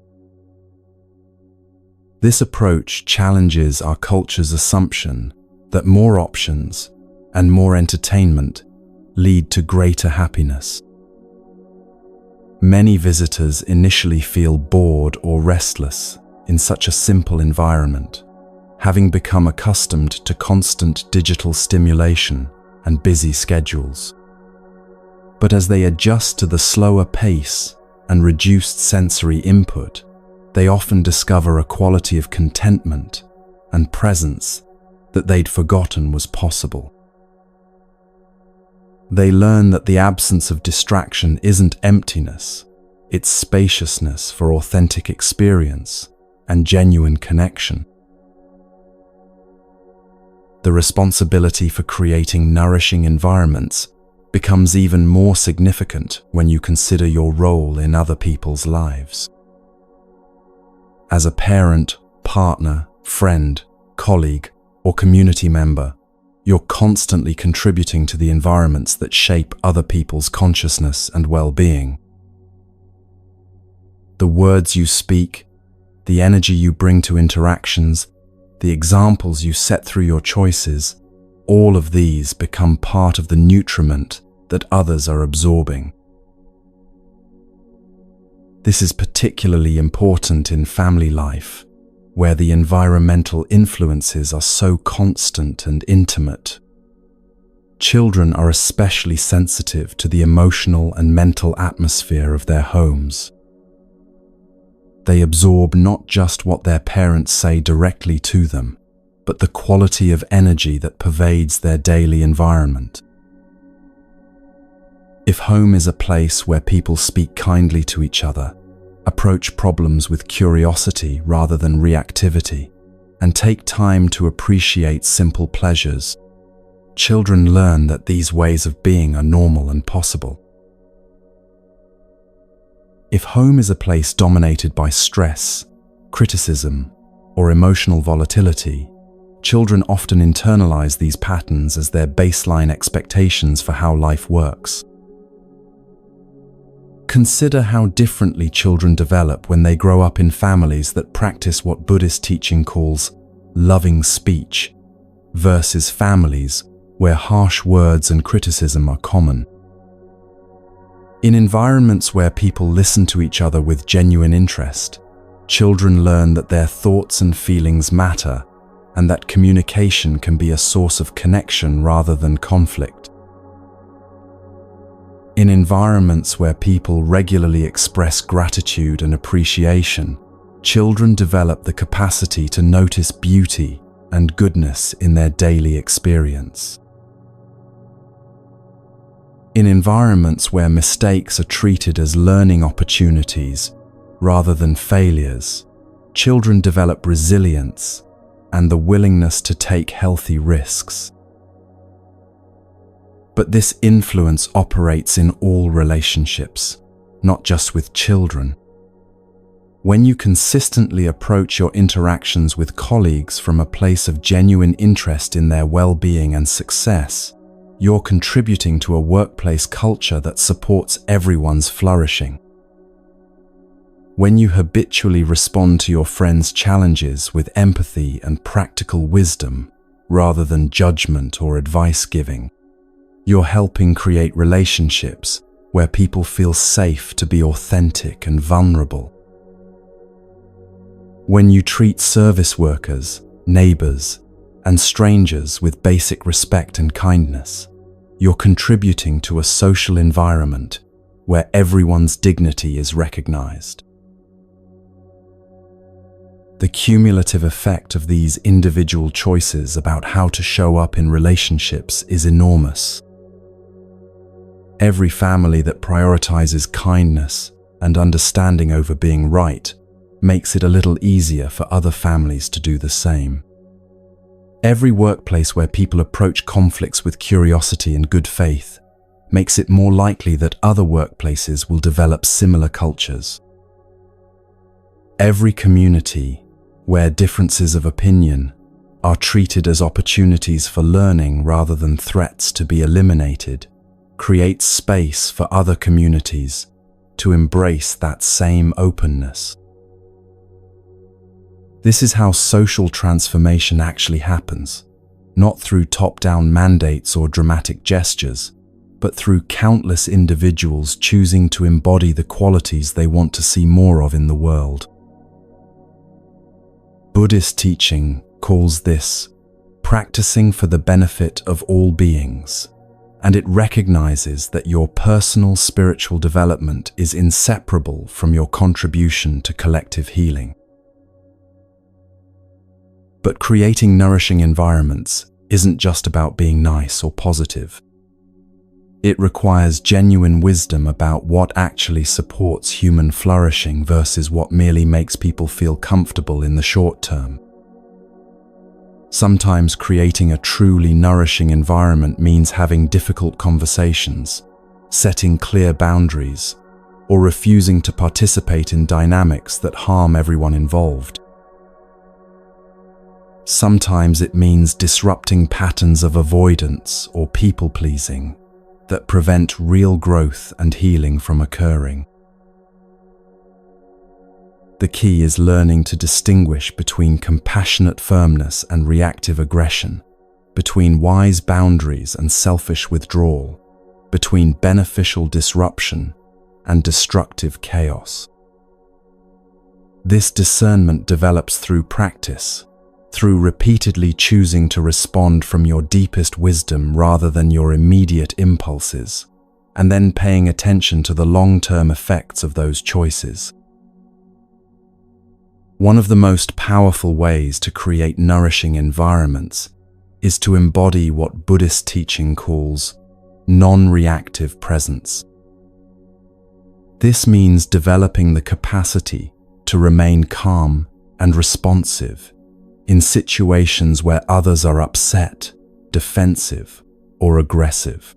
This approach challenges our culture's assumption that more options and more entertainment lead to greater happiness. Many visitors initially feel bored or restless in such a simple environment, having become accustomed to constant digital stimulation and busy schedules. But as they adjust to the slower pace and reduced sensory input, they often discover a quality of contentment and presence that they'd forgotten was possible. They learn that the absence of distraction isn't emptiness, it's spaciousness for authentic experience and genuine connection. The responsibility for creating nourishing environments becomes even more significant when you consider your role in other people's lives. As a parent, partner, friend, colleague, or community member, you're constantly contributing to the environments that shape other people's consciousness and well-being. The words you speak, the energy you bring to interactions, the examples you set through your choices, all of these become part of the nutriment that others are absorbing. This is particularly important in family life, where the environmental influences are so constant and intimate. Children are especially sensitive to the emotional and mental atmosphere of their homes. They absorb not just what their parents say directly to them, but the quality of energy that pervades their daily environment. If home is a place where people speak kindly to each other, approach problems with curiosity rather than reactivity, and take time to appreciate simple pleasures, children learn that these ways of being are normal and possible. If home is a place dominated by stress, criticism, or emotional volatility, children often internalize these patterns as their baseline expectations for how life works. Consider how differently children develop when they grow up in families that practice what Buddhist teaching calls loving speech, versus families where harsh words and criticism are common. In environments where people listen to each other with genuine interest, children learn that their thoughts and feelings matter, and that communication can be a source of connection rather than conflict. In environments where people regularly express gratitude and appreciation, children develop the capacity to notice beauty and goodness in their daily experience. In environments where mistakes are treated as learning opportunities rather than failures, children develop resilience and the willingness to take healthy risks. But this influence operates in all relationships, not just with children. When you consistently approach your interactions with colleagues from a place of genuine interest in their well-being and success, you're contributing to a workplace culture that supports everyone's flourishing. When you habitually respond to your friends' challenges with empathy and practical wisdom, rather than judgment or advice giving, you're helping create relationships where people feel safe to be authentic and vulnerable. When you treat service workers, neighbors, and strangers with basic respect and kindness, you're contributing to a social environment where everyone's dignity is recognized. The cumulative effect of these individual choices about how to show up in relationships is enormous. Every family that prioritizes kindness and understanding over being right makes it a little easier for other families to do the same. Every workplace where people approach conflicts with curiosity and good faith makes it more likely that other workplaces will develop similar cultures. Every community where differences of opinion are treated as opportunities for learning rather than threats to be eliminated creates space for other communities to embrace that same openness. This is how social transformation actually happens, not through top-down mandates or dramatic gestures, but through countless individuals choosing to embody the qualities they want to see more of in the world. Buddhist teaching calls this practicing for the benefit of all beings, and it recognizes that your personal spiritual development is inseparable from your contribution to collective healing. But creating nourishing environments isn't just about being nice or positive. It requires genuine wisdom about what actually supports human flourishing versus what merely makes people feel comfortable in the short term. Sometimes creating a truly nourishing environment means having difficult conversations, setting clear boundaries, or refusing to participate in dynamics that harm everyone involved. Sometimes it means disrupting patterns of avoidance or people-pleasing that prevent real growth and healing from occurring. The key is learning to distinguish between compassionate firmness and reactive aggression, between wise boundaries and selfish withdrawal, between beneficial disruption and destructive chaos. This discernment develops through practice, through repeatedly choosing to respond from your deepest wisdom rather than your immediate impulses, and then paying attention to the long-term effects of those choices. One of the most powerful ways to create nourishing environments is to embody what Buddhist teaching calls non-reactive presence. This means developing the capacity to remain calm and responsive in situations where others are upset, defensive, or aggressive.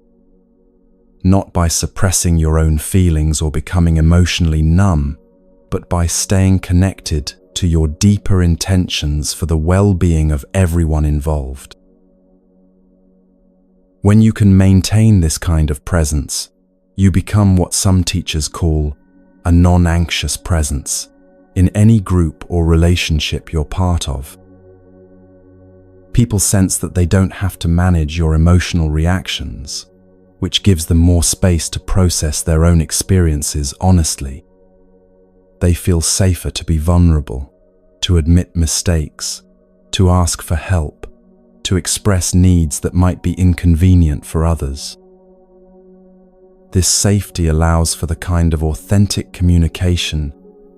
Not by suppressing your own feelings or becoming emotionally numb, but by staying connected to your deeper intentions for the well-being of everyone involved. When you can maintain this kind of presence, you become what some teachers call a non-anxious presence in any group or relationship you're part of. People sense that they don't have to manage your emotional reactions, which gives them more space to process their own experiences honestly. They feel safer to be vulnerable, to admit mistakes, to ask for help, to express needs that might be inconvenient for others. This safety allows for the kind of authentic communication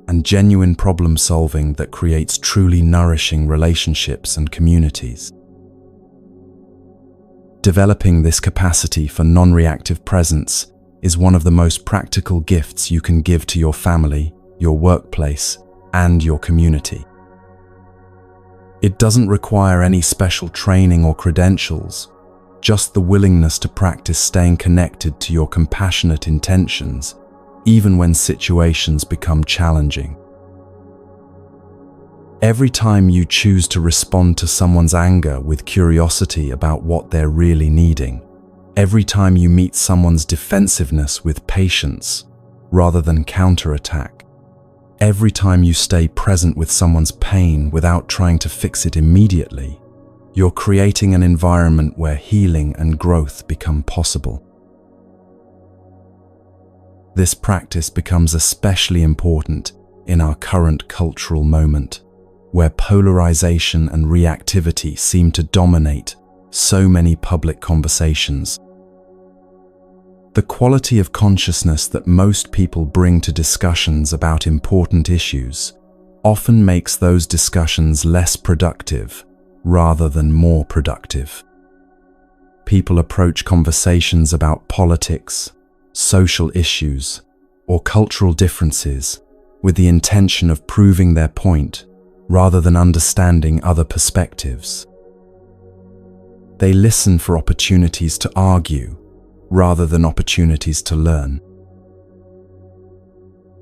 and genuine problem-solving that creates truly nourishing relationships and communities. Developing this capacity for non-reactive presence is one of the most practical gifts you can give to your family, your workplace, and your community. It doesn't require any special training or credentials, just the willingness to practice staying connected to your compassionate intentions, even when situations become challenging. Every time you choose to respond to someone's anger with curiosity about what they're really needing, every time you meet someone's defensiveness with patience rather than counterattack, every time you stay present with someone's pain without trying to fix it immediately, you're creating an environment where healing and growth become possible. This practice becomes especially important in our current cultural moment, where polarization and reactivity seem to dominate so many public conversations. The quality of consciousness that most people bring to discussions about important issues often makes those discussions less productive rather than more productive. People approach conversations about politics, social issues, or cultural differences with the intention of proving their point rather than understanding other perspectives. They listen for opportunities to argue rather than opportunities to learn.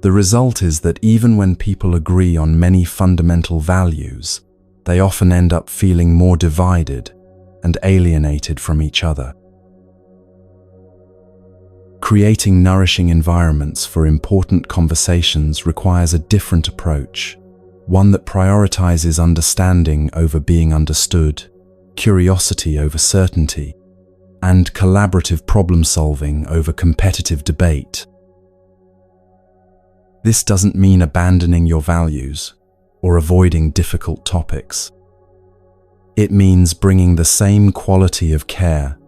The result is that even when people agree on many fundamental values, they often end up feeling more divided and alienated from each other. Creating nourishing environments for important conversations requires a different approach, one that prioritizes understanding over being understood, curiosity over certainty, and collaborative problem-solving over competitive debate. This doesn't mean abandoning your values or avoiding difficult topics. It means bringing the same quality of care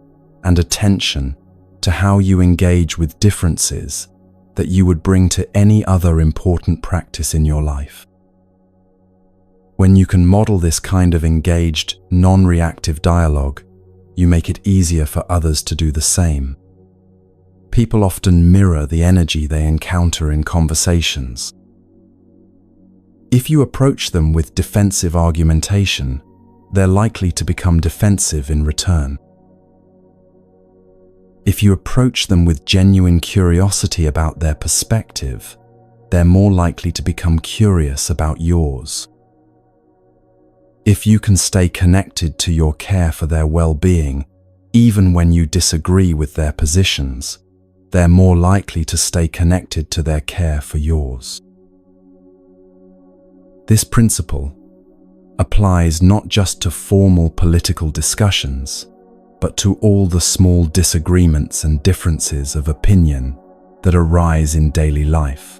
and attention to how you engage with differences that you would bring to any other important practice in your life. When you can model this kind of engaged, non-reactive dialogue, you make it easier for others to do the same. People often mirror the energy they encounter in conversations. If you approach them with defensive argumentation, they're likely to become defensive in return. If you approach them with genuine curiosity about their perspective, they're more likely to become curious about yours. If you can stay connected to your care for their well-being, even when you disagree with their positions, they're more likely to stay connected to their care for yours. This principle applies not just to formal political discussions, but to all the small disagreements and differences of opinion that arise in daily life.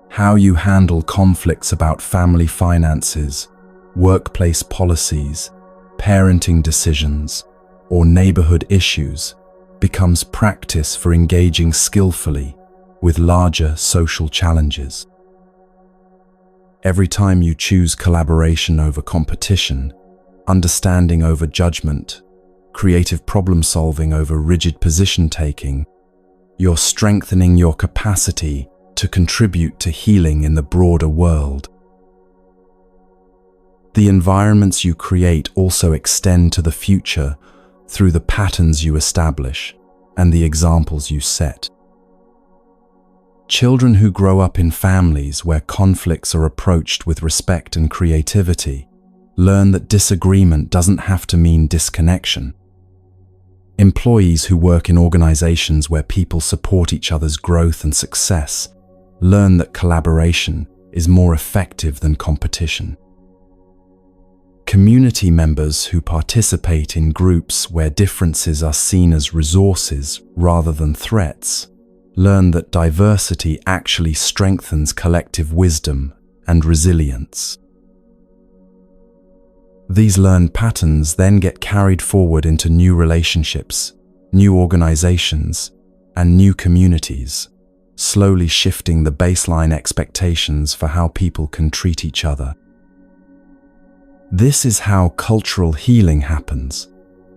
How you handle conflicts about family finances, workplace policies, parenting decisions, or neighborhood issues becomes practice for engaging skillfully with larger social challenges. Every time you choose collaboration over competition, understanding over judgment, creative problem-solving over rigid position-taking, you're strengthening your capacity to contribute to healing in the broader world. The environments you create also extend to the future through the patterns you establish and the examples you set. Children who grow up in families where conflicts are approached with respect and creativity learn that disagreement doesn't have to mean disconnection. Employees who work in organizations where people support each other's growth and success learn that collaboration is more effective than competition. Community members who participate in groups where differences are seen as resources rather than threats learn that diversity actually strengthens collective wisdom and resilience. These learned patterns then get carried forward into new relationships, new organizations, and new communities, slowly shifting the baseline expectations for how people can treat each other. This is how cultural healing happens,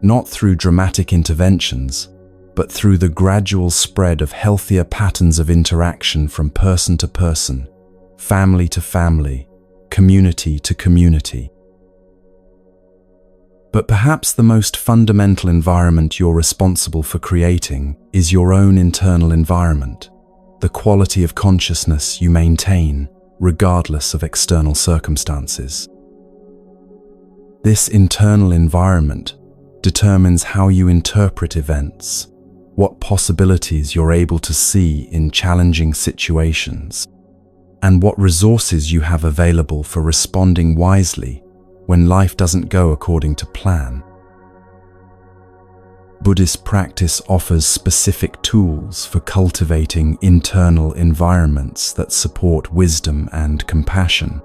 not through dramatic interventions, but through the gradual spread of healthier patterns of interaction from person to person, family to family, community to community. But perhaps the most fundamental environment you're responsible for creating is your own internal environment, the quality of consciousness you maintain, regardless of external circumstances. This internal environment determines how you interpret events, what possibilities you're able to see in challenging situations, and what resources you have available for responding wisely when life doesn't go according to plan. Buddhist practice offers specific tools for cultivating internal environments that support wisdom and compassion.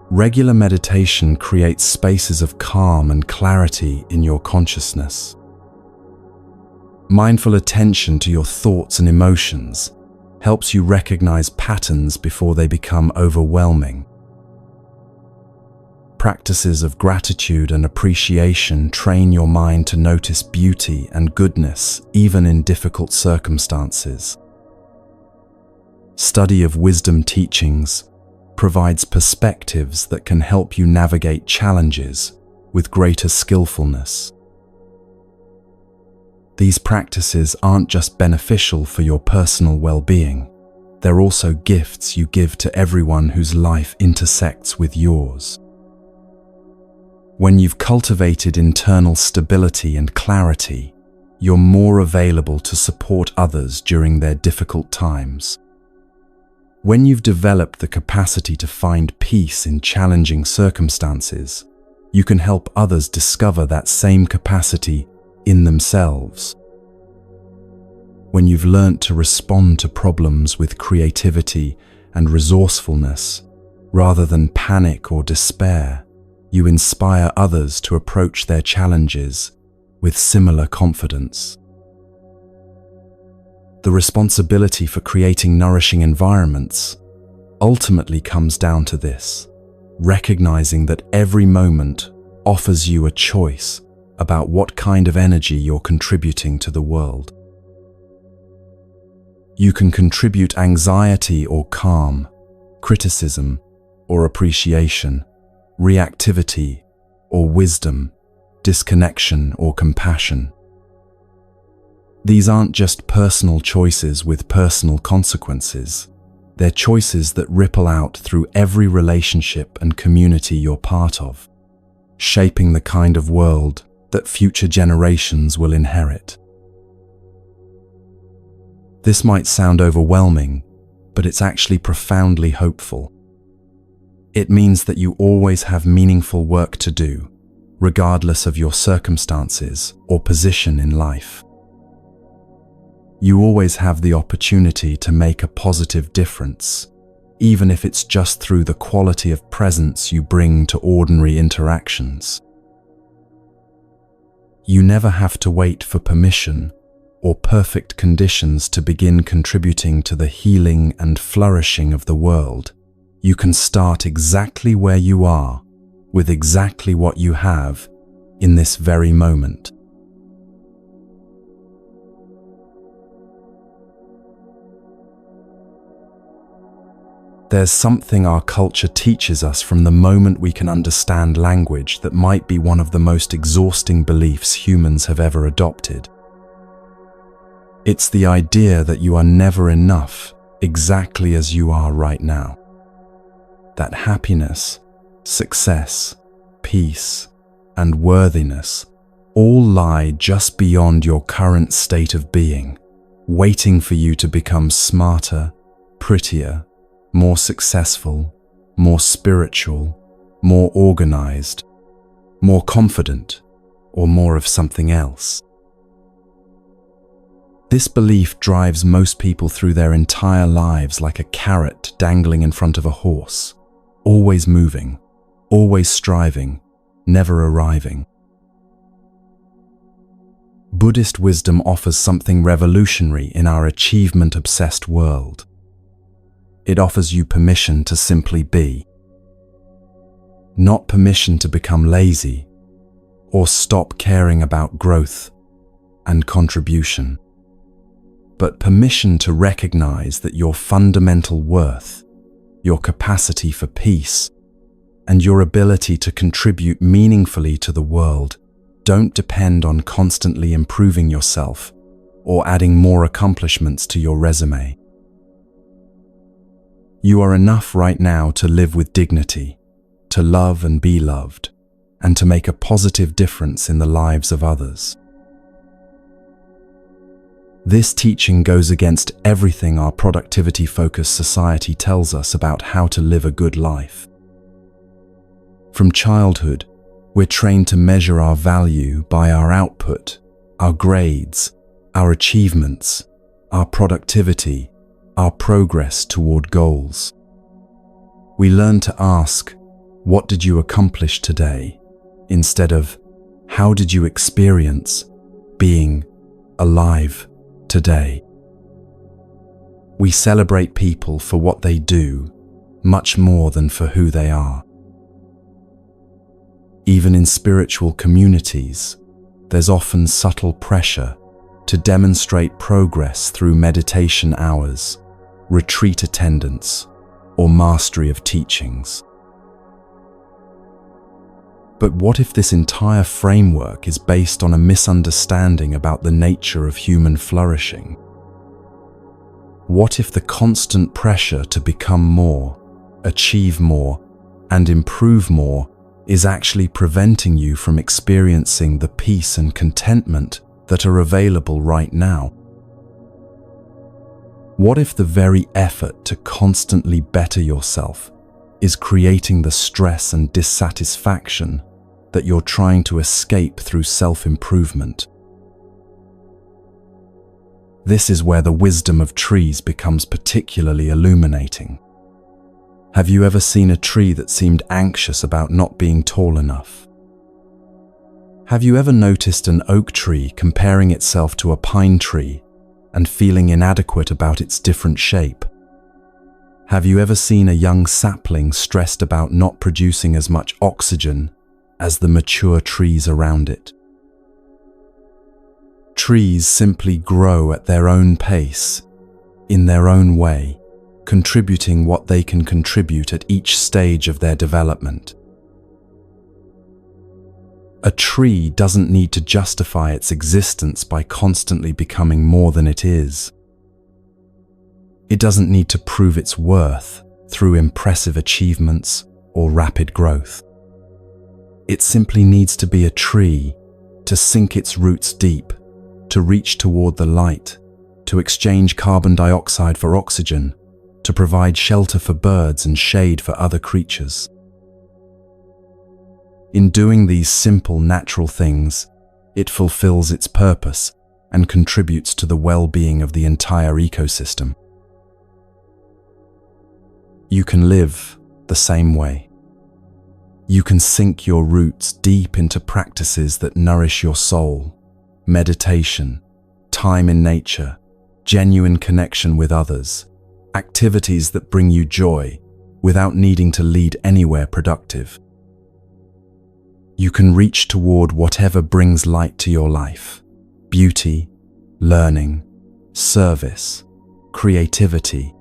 Regular meditation creates spaces of calm and clarity in your consciousness. Mindful attention to your thoughts and emotions helps you recognize patterns before they become overwhelming. Practices of gratitude and appreciation train your mind to notice beauty and goodness even in difficult circumstances. Study of wisdom teachings provides perspectives that can help you navigate challenges with greater skillfulness. These practices aren't just beneficial for your personal well-being, they're also gifts you give to everyone whose life intersects with yours. When you've cultivated internal stability and clarity, you're more available to support others during their difficult times. When you've developed the capacity to find peace in challenging circumstances, you can help others discover that same capacity in themselves. When you've learnt to respond to problems with creativity and resourcefulness, rather than panic or despair, you inspire others to approach their challenges with similar confidence. The responsibility for creating nourishing environments ultimately comes down to this: recognizing that every moment offers you a choice about what kind of energy you're contributing to the world. You can contribute anxiety or calm, criticism or appreciation, reactivity or wisdom, disconnection or compassion. These aren't just personal choices with personal consequences. They're choices that ripple out through every relationship and community you're part of, shaping the kind of world that future generations will inherit. This might sound overwhelming, but it's actually profoundly hopeful. It means that you always have meaningful work to do, regardless of your circumstances or position in life. You always have the opportunity to make a positive difference, even if it's just through the quality of presence you bring to ordinary interactions. You never have to wait for permission or perfect conditions to begin contributing to the healing and flourishing of the world. You can start exactly where you are, with exactly what you have, in this very moment. There's something our culture teaches us from the moment we can understand language that might be one of the most exhausting beliefs humans have ever adopted. It's the idea that you are never enough, exactly as you are right now. That happiness, success, peace, and worthiness all lie just beyond your current state of being, waiting for you to become smarter, prettier, more successful, more spiritual, more organized, more confident, or more of something else. This belief drives most people through their entire lives like a carrot dangling in front of a horse, always moving, always striving, never arriving. Buddhist wisdom offers something revolutionary in our achievement-obsessed world. It offers you permission to simply be. Not permission to become lazy or stop caring about growth and contribution, but permission to recognize that your fundamental worth, your capacity for peace, and your ability to contribute meaningfully to the world don't depend on constantly improving yourself or adding more accomplishments to your resume. You are enough right now to live with dignity, to love and be loved, and to make a positive difference in the lives of others. This teaching goes against everything our productivity-focused society tells us about how to live a good life. From childhood, we're trained to measure our value by our output, our grades, our achievements, our productivity, our progress toward goals. We learn to ask, "What did you accomplish today?" instead of, "How did you experience being alive today?" We celebrate people for what they do, much more than for who they are. Even in spiritual communities, there's often subtle pressure to demonstrate progress through meditation hours, retreat attendance, or mastery of teachings. But what if this entire framework is based on a misunderstanding about the nature of human flourishing? What if the constant pressure to become more, achieve more, and improve more is actually preventing you from experiencing the peace and contentment that are available right now? What if the very effort to constantly better yourself is creating the stress and dissatisfaction that you're trying to escape through self-improvement? This is where the wisdom of trees becomes particularly illuminating. Have you ever seen a tree that seemed anxious about not being tall enough? Have you ever noticed an oak tree comparing itself to a pine tree and feeling inadequate about its different shape? Have you ever seen a young sapling stressed about not producing as much oxygen as the mature trees around it? Trees simply grow at their own pace, in their own way, contributing what they can contribute at each stage of their development. A tree doesn't need to justify its existence by constantly becoming more than it is. It doesn't need to prove its worth through impressive achievements or rapid growth. It simply needs to be a tree, to sink its roots deep, to reach toward the light, to exchange carbon dioxide for oxygen, to provide shelter for birds and shade for other creatures. In doing these simple, natural things, it fulfills its purpose and contributes to the well-being of the entire ecosystem. You can live the same way. You can sink your roots deep into practices that nourish your soul, meditation, time in nature, genuine connection with others, activities that bring you joy without needing to lead anywhere productive. You can reach toward whatever brings light to your life: beauty, learning, service, creativity.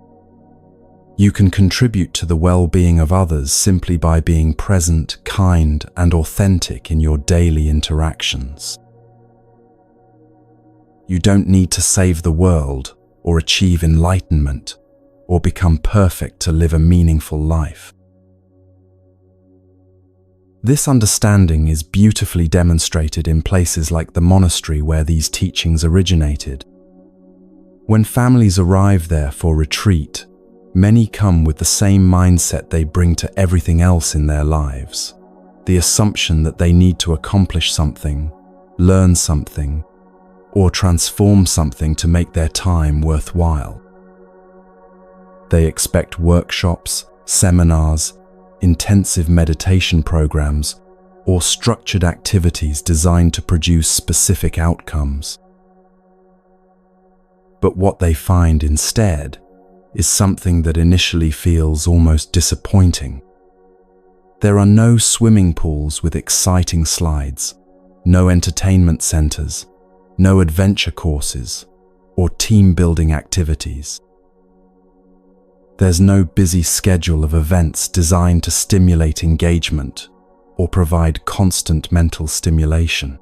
You can contribute to the well-being of others simply by being present, kind, and authentic in your daily interactions. You don't need to save the world or achieve enlightenment or become perfect to live a meaningful life. This understanding is beautifully demonstrated in places like the monastery where these teachings originated. When families arrive there for retreat, many come with the same mindset they bring to everything else in their lives: the assumption that they need to accomplish something, learn something, or transform something to make their time worthwhile. They expect workshops, seminars, intensive meditation programs, or structured activities designed to produce specific outcomes. But what they find instead is something that initially feels almost disappointing. There are no swimming pools with exciting slides, no entertainment centers, no adventure courses, or team-building activities. There's no busy schedule of events designed to stimulate engagement or provide constant mental stimulation.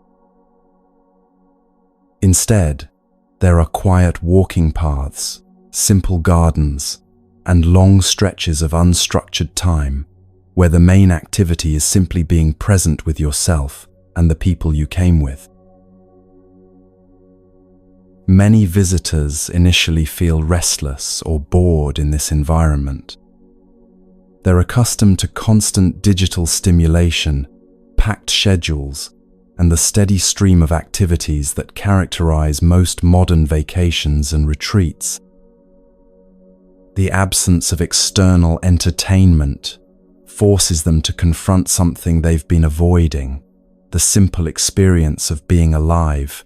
Instead, there are quiet walking paths, simple gardens, and long stretches of unstructured time where the main activity is simply being present with yourself and the people you came with. Many visitors initially feel restless or bored in this environment. They're accustomed to constant digital stimulation, packed schedules, and the steady stream of activities that characterize most modern vacations and retreats. The absence of external entertainment forces them to confront something they've been avoiding: the simple experience of being alive,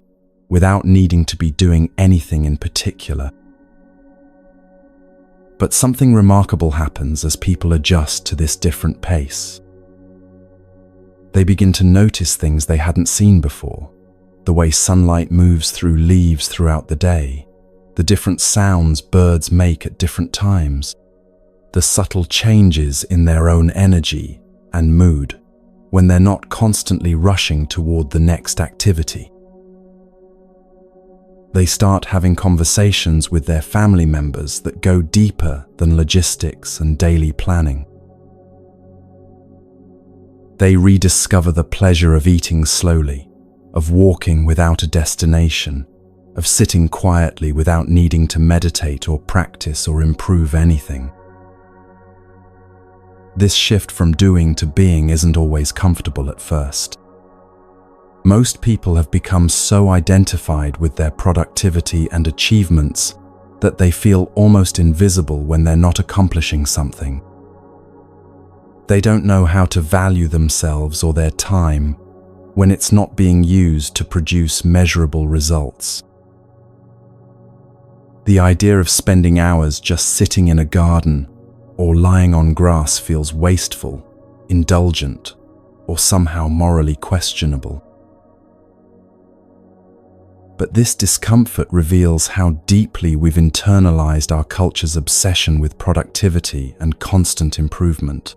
without needing to be doing anything in particular. But something remarkable happens as people adjust to this different pace. They begin to notice things they hadn't seen before: the way sunlight moves through leaves throughout the day, the different sounds birds make at different times, the subtle changes in their own energy and mood when they're not constantly rushing toward the next activity. They start having conversations with their family members that go deeper than logistics and daily planning. They rediscover the pleasure of eating slowly, of walking without a destination, of sitting quietly without needing to meditate or practice or improve anything. This shift from doing to being isn't always comfortable at first. Most people have become so identified with their productivity and achievements that they feel almost invisible when they're not accomplishing something. They don't know how to value themselves or their time when it's not being used to produce measurable results. The idea of spending hours just sitting in a garden or lying on grass feels wasteful, indulgent, or somehow morally questionable. But this discomfort reveals how deeply we've internalized our culture's obsession with productivity and constant improvement.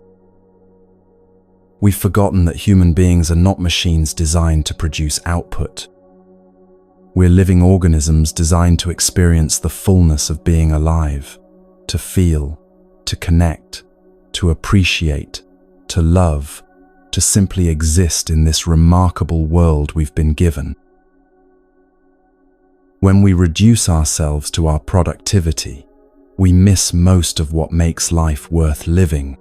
We've forgotten that human beings are not machines designed to produce output. We're living organisms designed to experience the fullness of being alive, to feel, to connect, to appreciate, to love, to simply exist in this remarkable world we've been given. When we reduce ourselves to our productivity, we miss most of what makes life worth living.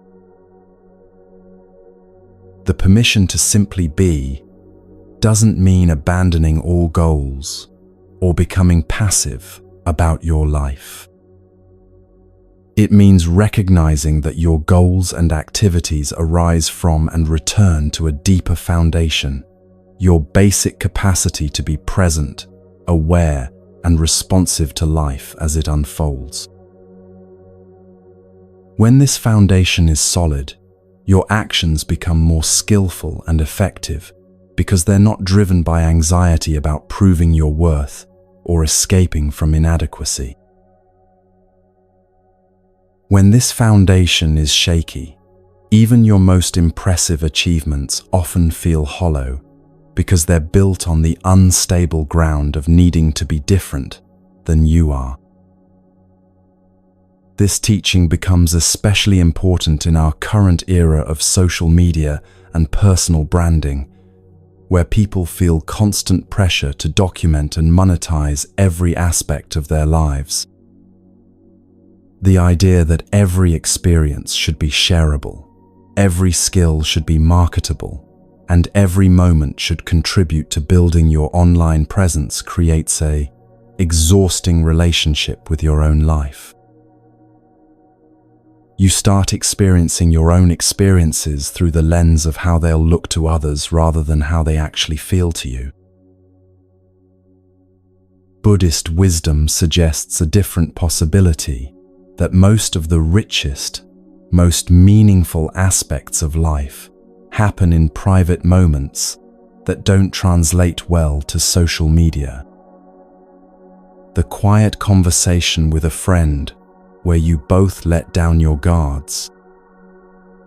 The permission to simply be doesn't mean abandoning all goals or becoming passive about your life. It means recognizing that your goals and activities arise from and return to a deeper foundation, your basic capacity to be present, aware, and responsive to life as it unfolds. When this foundation is solid, your actions become more skillful and effective because they're not driven by anxiety about proving your worth or escaping from inadequacy. When this foundation is shaky, even your most impressive achievements often feel hollow because they're built on the unstable ground of needing to be different than you are. This teaching becomes especially important in our current era of social media and personal branding, where people feel constant pressure to document and monetize every aspect of their lives. The idea that every experience should be shareable, every skill should be marketable, and every moment should contribute to building your online presence creates an exhausting relationship with your own life. You start experiencing your own experiences through the lens of how they'll look to others rather than how they actually feel to you. Buddhist wisdom suggests a different possibility, that most of the richest, most meaningful aspects of life happen in private moments that don't translate well to social media. The quiet conversation with a friend where you both let down your guards.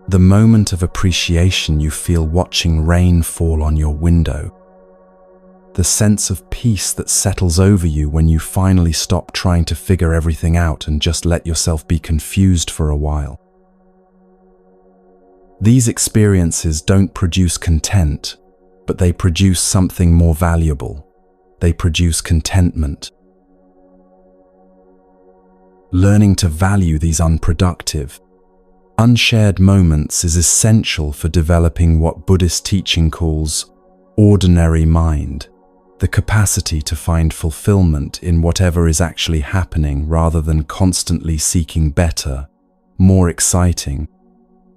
The moment of appreciation you feel watching rain fall on your window. The sense of peace that settles over you when you finally stop trying to figure everything out and just let yourself be confused for a while. These experiences don't produce content, but they produce something more valuable. They produce contentment. Learning to value these unproductive, unshared moments is essential for developing what Buddhist teaching calls ordinary mind, the capacity to find fulfillment in whatever is actually happening rather than constantly seeking better, more exciting,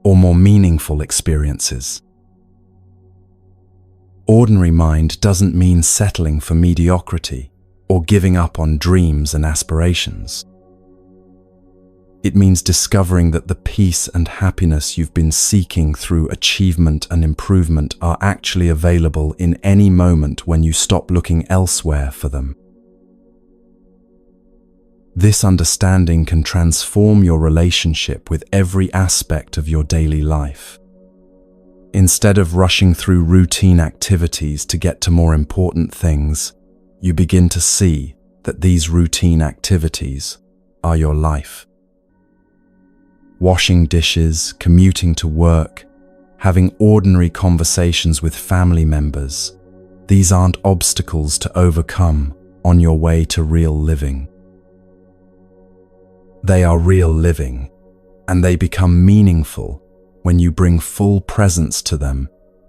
or more meaningful experiences. Ordinary mind doesn't mean settling for mediocrity or giving up on dreams and aspirations. It means discovering that the peace and happiness you've been seeking through achievement and improvement are actually available in any moment when you stop looking elsewhere for them. This understanding can transform your relationship with every aspect of your daily life. Instead of rushing through routine activities to get to more important things, you begin to see that these routine activities are your life. Washing dishes, commuting to work, having ordinary conversations with family members, these aren't obstacles to overcome on your way to real living. They are real living, and they become meaningful when you bring full presence to them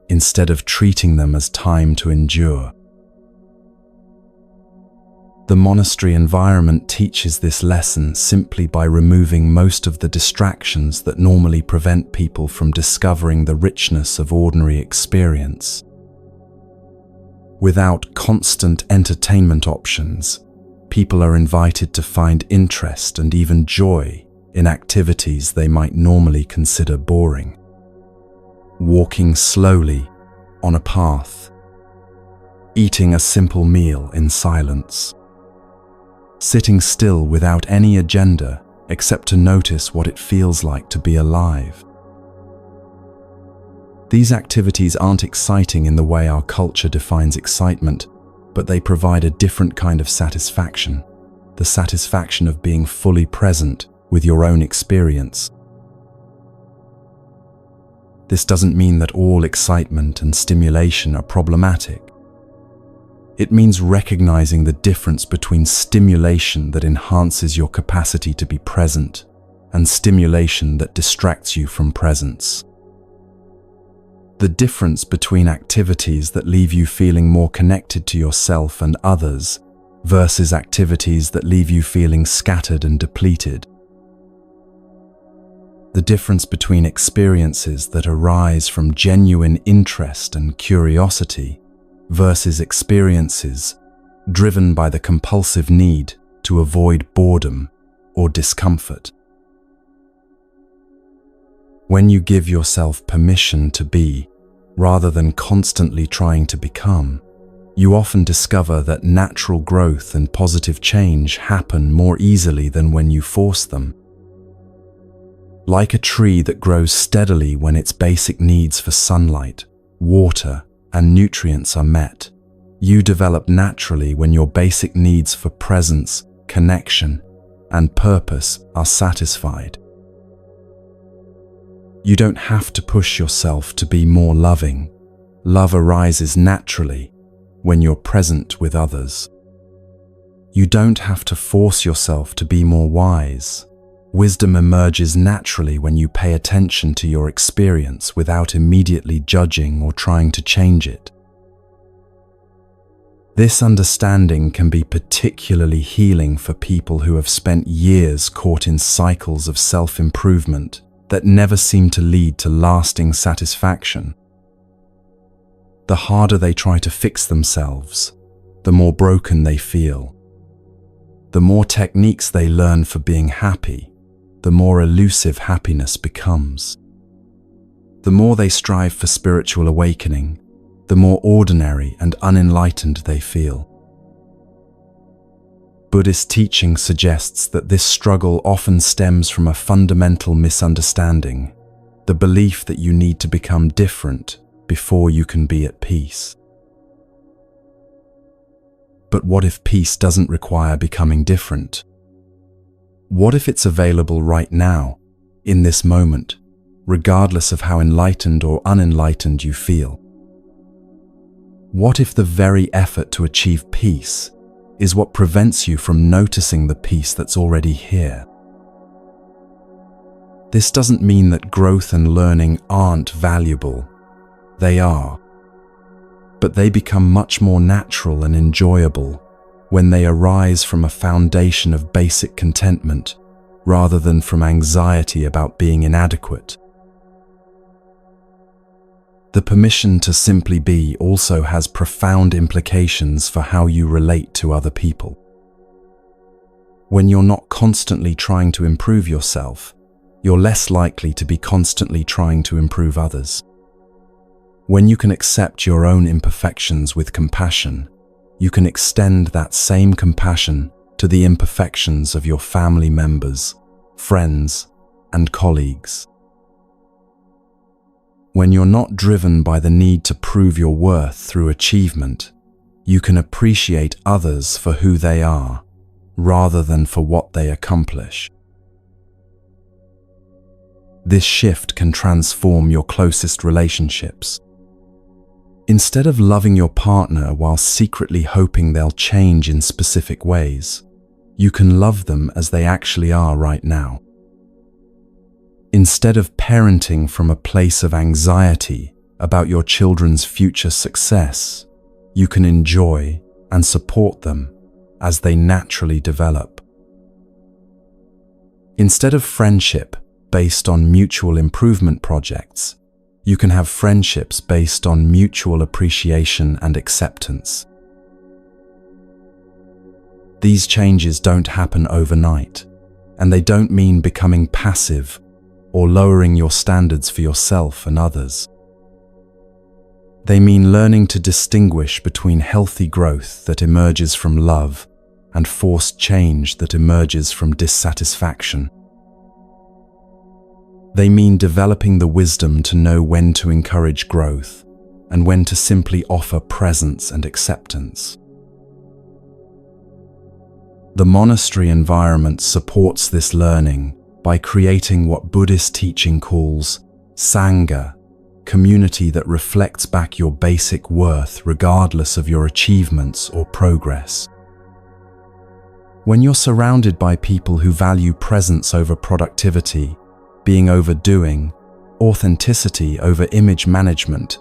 instead of treating them as time to endure. The monastery environment teaches this lesson simply by removing most of the distractions that normally prevent people from discovering the richness of ordinary experience. Without constant entertainment options, people are invited to find interest and even joy in activities they might normally consider boring. Walking slowly on a path, eating a simple meal in silence, sitting still without any agenda except to notice what it feels like to be alive. These activities aren't exciting in the way our culture defines excitement, but they provide a different kind of satisfaction, the satisfaction of being fully present with your own experience. This doesn't mean that all excitement and stimulation are problematic. It means recognizing the difference between stimulation that enhances your capacity to be present and stimulation that distracts you from presence. The difference between activities that leave you feeling more connected to yourself and others versus activities that leave you feeling scattered and depleted. The difference between experiences that arise from genuine interest and curiosity versus experiences driven by the compulsive need to avoid boredom or discomfort. When you give yourself permission to be, rather than constantly trying to become, you often discover that natural growth and positive change happen more easily than when you force them. Like a tree that grows steadily when its basic needs for sunlight, water, and nutrients are met, you develop naturally when your basic needs for presence, connection, and purpose are satisfied. You don't have to push yourself to be more loving. Love arises naturally when you're present with others. You don't have to force yourself to be more wise. Wisdom emerges naturally when you pay attention to your experience without immediately judging or trying to change it. This understanding can be particularly healing for people who have spent years caught in cycles of self-improvement that never seem to lead to lasting satisfaction. The harder they try to fix themselves, the more broken they feel. The more techniques they learn for being happy, the more elusive happiness becomes. The more they strive for spiritual awakening, the more ordinary and unenlightened they feel. Buddhist teaching suggests that this struggle often stems from a fundamental misunderstanding, the belief that you need to become different before you can be at peace. But what if peace doesn't require becoming different? What if it's available right now, in this moment, regardless of how enlightened or unenlightened you feel? What if the very effort to achieve peace is what prevents you from noticing the peace that's already here? This doesn't mean that growth and learning aren't valuable. They are. But they become much more natural and enjoyable when they arise from a foundation of basic contentment rather than from anxiety about being inadequate. The permission to simply be also has profound implications for how you relate to other people. When you're not constantly trying to improve yourself, you're less likely to be constantly trying to improve others. When you can accept your own imperfections with compassion, you can extend that same compassion to the imperfections of your family members, friends, and colleagues. When you're not driven by the need to prove your worth through achievement, you can appreciate others for who they are, rather than for what they accomplish. This shift can transform your closest relationships. Instead of loving your partner while secretly hoping they'll change in specific ways, you can love them as they actually are right now. Instead of parenting from a place of anxiety about your children's future success, you can enjoy and support them as they naturally develop. Instead of friendship based on mutual improvement projects, you can have friendships based on mutual appreciation and acceptance. These changes don't happen overnight, and they don't mean becoming passive or lowering your standards for yourself and others. They mean learning to distinguish between healthy growth that emerges from love and forced change that emerges from dissatisfaction. They mean developing the wisdom to know when to encourage growth and when to simply offer presence and acceptance. The monastery environment supports this learning by creating what Buddhist teaching calls Sangha, community that reflects back your basic worth regardless of your achievements or progress. When you're surrounded by people who value presence over productivity, being over doing, authenticity over image management,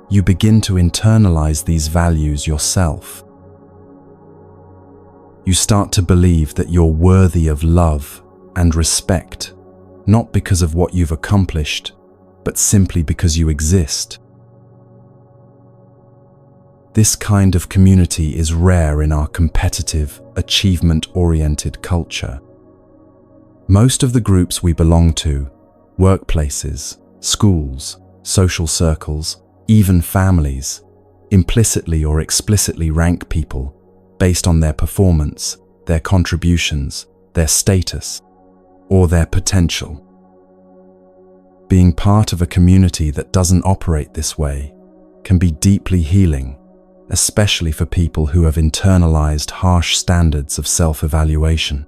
you begin to internalize these values yourself. You start to believe that you're worthy of love and respect, not because of what you've accomplished, but simply because you exist. This kind of community is rare in our competitive, achievement-oriented culture. Most of the groups we belong to, workplaces, schools, social circles, even families, implicitly or explicitly rank people based on their performance, their contributions, their status, or their potential. Being part of a community that doesn't operate this way can be deeply healing, especially for people who have internalized harsh standards of self-evaluation.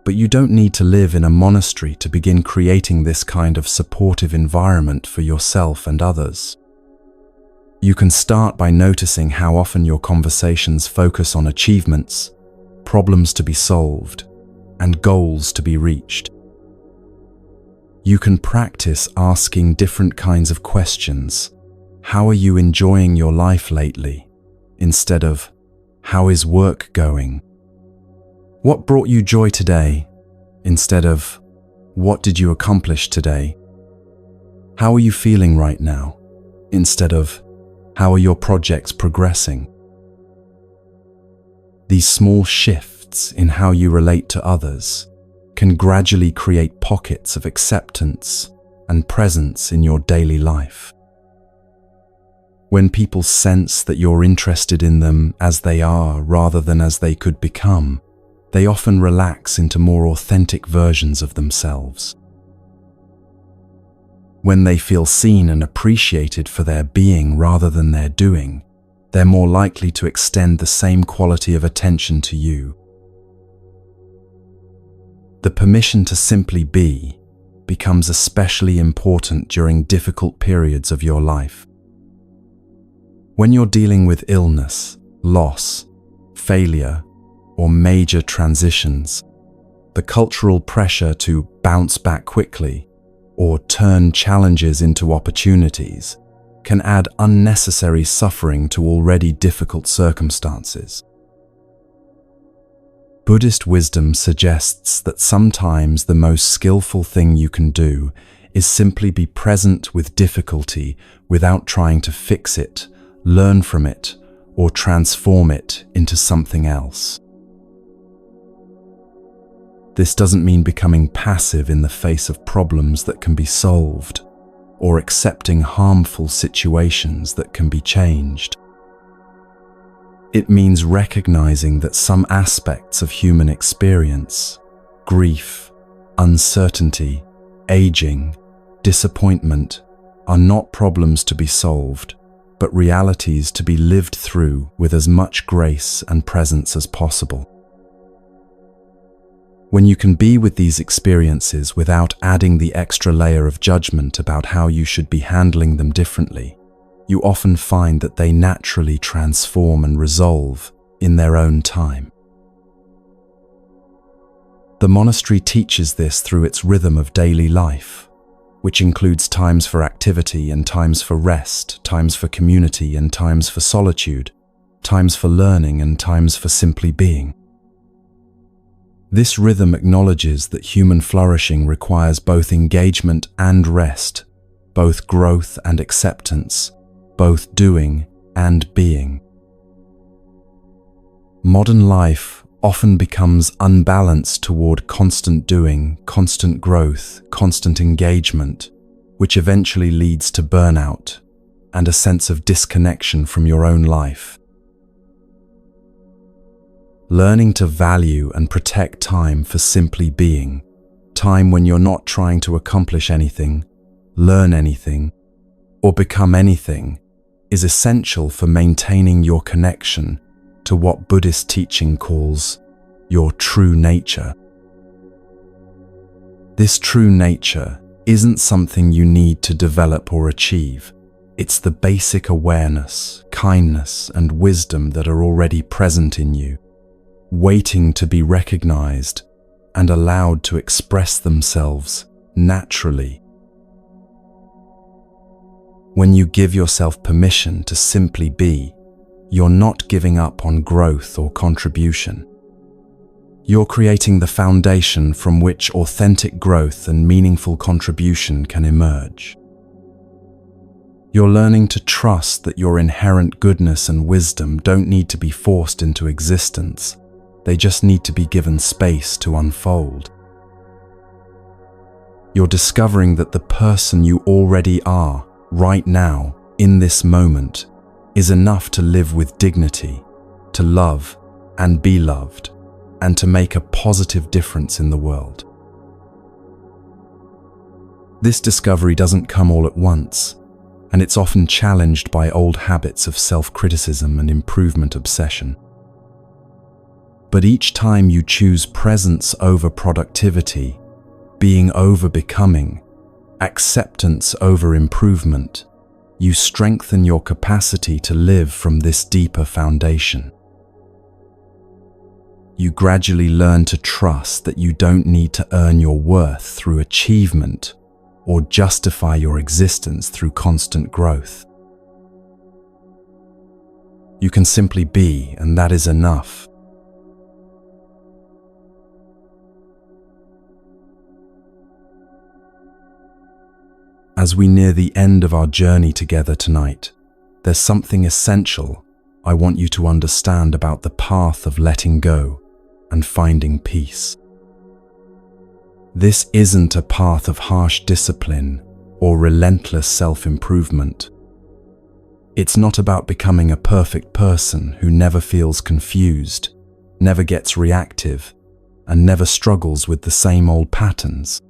But you don't need to live in a monastery to begin creating this kind of supportive environment for yourself and others. You can start by noticing how often your conversations focus on achievements, problems to be solved, and goals to be reached. You can practice asking different kinds of questions. How are you enjoying your life lately? Instead of, how is work going? What brought you joy today? Instead of, what did you accomplish today? How are you feeling right now? Instead of, how are your projects progressing? These small shifts in how you relate to others can gradually create pockets of acceptance and presence in your daily life. When people sense that you're interested in them as they are rather than as they could become, they often relax into more authentic versions of themselves. When they feel seen and appreciated for their being rather than their doing, they're more likely to extend the same quality of attention to you. The permission to simply be becomes especially important during difficult periods of your life. When you're dealing with illness, loss, failure, or major transitions, the cultural pressure to bounce back quickly or turn challenges into opportunities can add unnecessary suffering to already difficult circumstances. Buddhist wisdom suggests that sometimes the most skillful thing you can do is simply be present with difficulty without trying to fix it, learn from it, or transform it into something else. This doesn't mean becoming passive in the face of problems that can be solved, or accepting harmful situations that can be changed. It means recognizing that some aspects of human experience, grief, uncertainty, aging, disappointment, are not problems to be solved, but realities to be lived through with as much grace and presence as possible. When you can be with these experiences without adding the extra layer of judgment about how you should be handling them differently, you often find that they naturally transform and resolve in their own time. The monastery teaches this through its rhythm of daily life, which includes times for activity and times for rest, times for community and times for solitude, times for learning and times for simply being. This rhythm acknowledges that human flourishing requires both engagement and rest, both growth and acceptance, both doing and being. Modern life often becomes unbalanced toward constant doing, constant growth, constant engagement, which eventually leads to burnout and a sense of disconnection from your own life. Learning to value and protect time for simply being, time when you're not trying to accomplish anything, learn anything, or become anything, is essential for maintaining your connection to what Buddhist teaching calls your true nature. This true nature isn't something you need to develop or achieve. It's the basic awareness, kindness, and wisdom that are already present in you, waiting to be recognized and allowed to express themselves naturally. When you give yourself permission to simply be, you're not giving up on growth or contribution. You're creating the foundation from which authentic growth and meaningful contribution can emerge. You're learning to trust that your inherent goodness and wisdom don't need to be forced into existence. They just need to be given space to unfold. You're discovering that the person you already are, right now, in this moment, is enough to live with dignity, to love and be loved, and to make a positive difference in the world. This discovery doesn't come all at once, and it's often challenged by old habits of self-criticism and improvement obsession. But each time you choose presence over productivity, being over becoming, acceptance over improvement, you strengthen your capacity to live from this deeper foundation. You gradually learn to trust that you don't need to earn your worth through achievement or justify your existence through constant growth. You can simply be, and that is enough. As we near the end of our journey together tonight, there's something essential I want you to understand about the path of letting go and finding peace. This isn't a path of harsh discipline or relentless self-improvement. It's not about becoming a perfect person who never feels confused, never gets reactive, and never struggles with the same old patterns.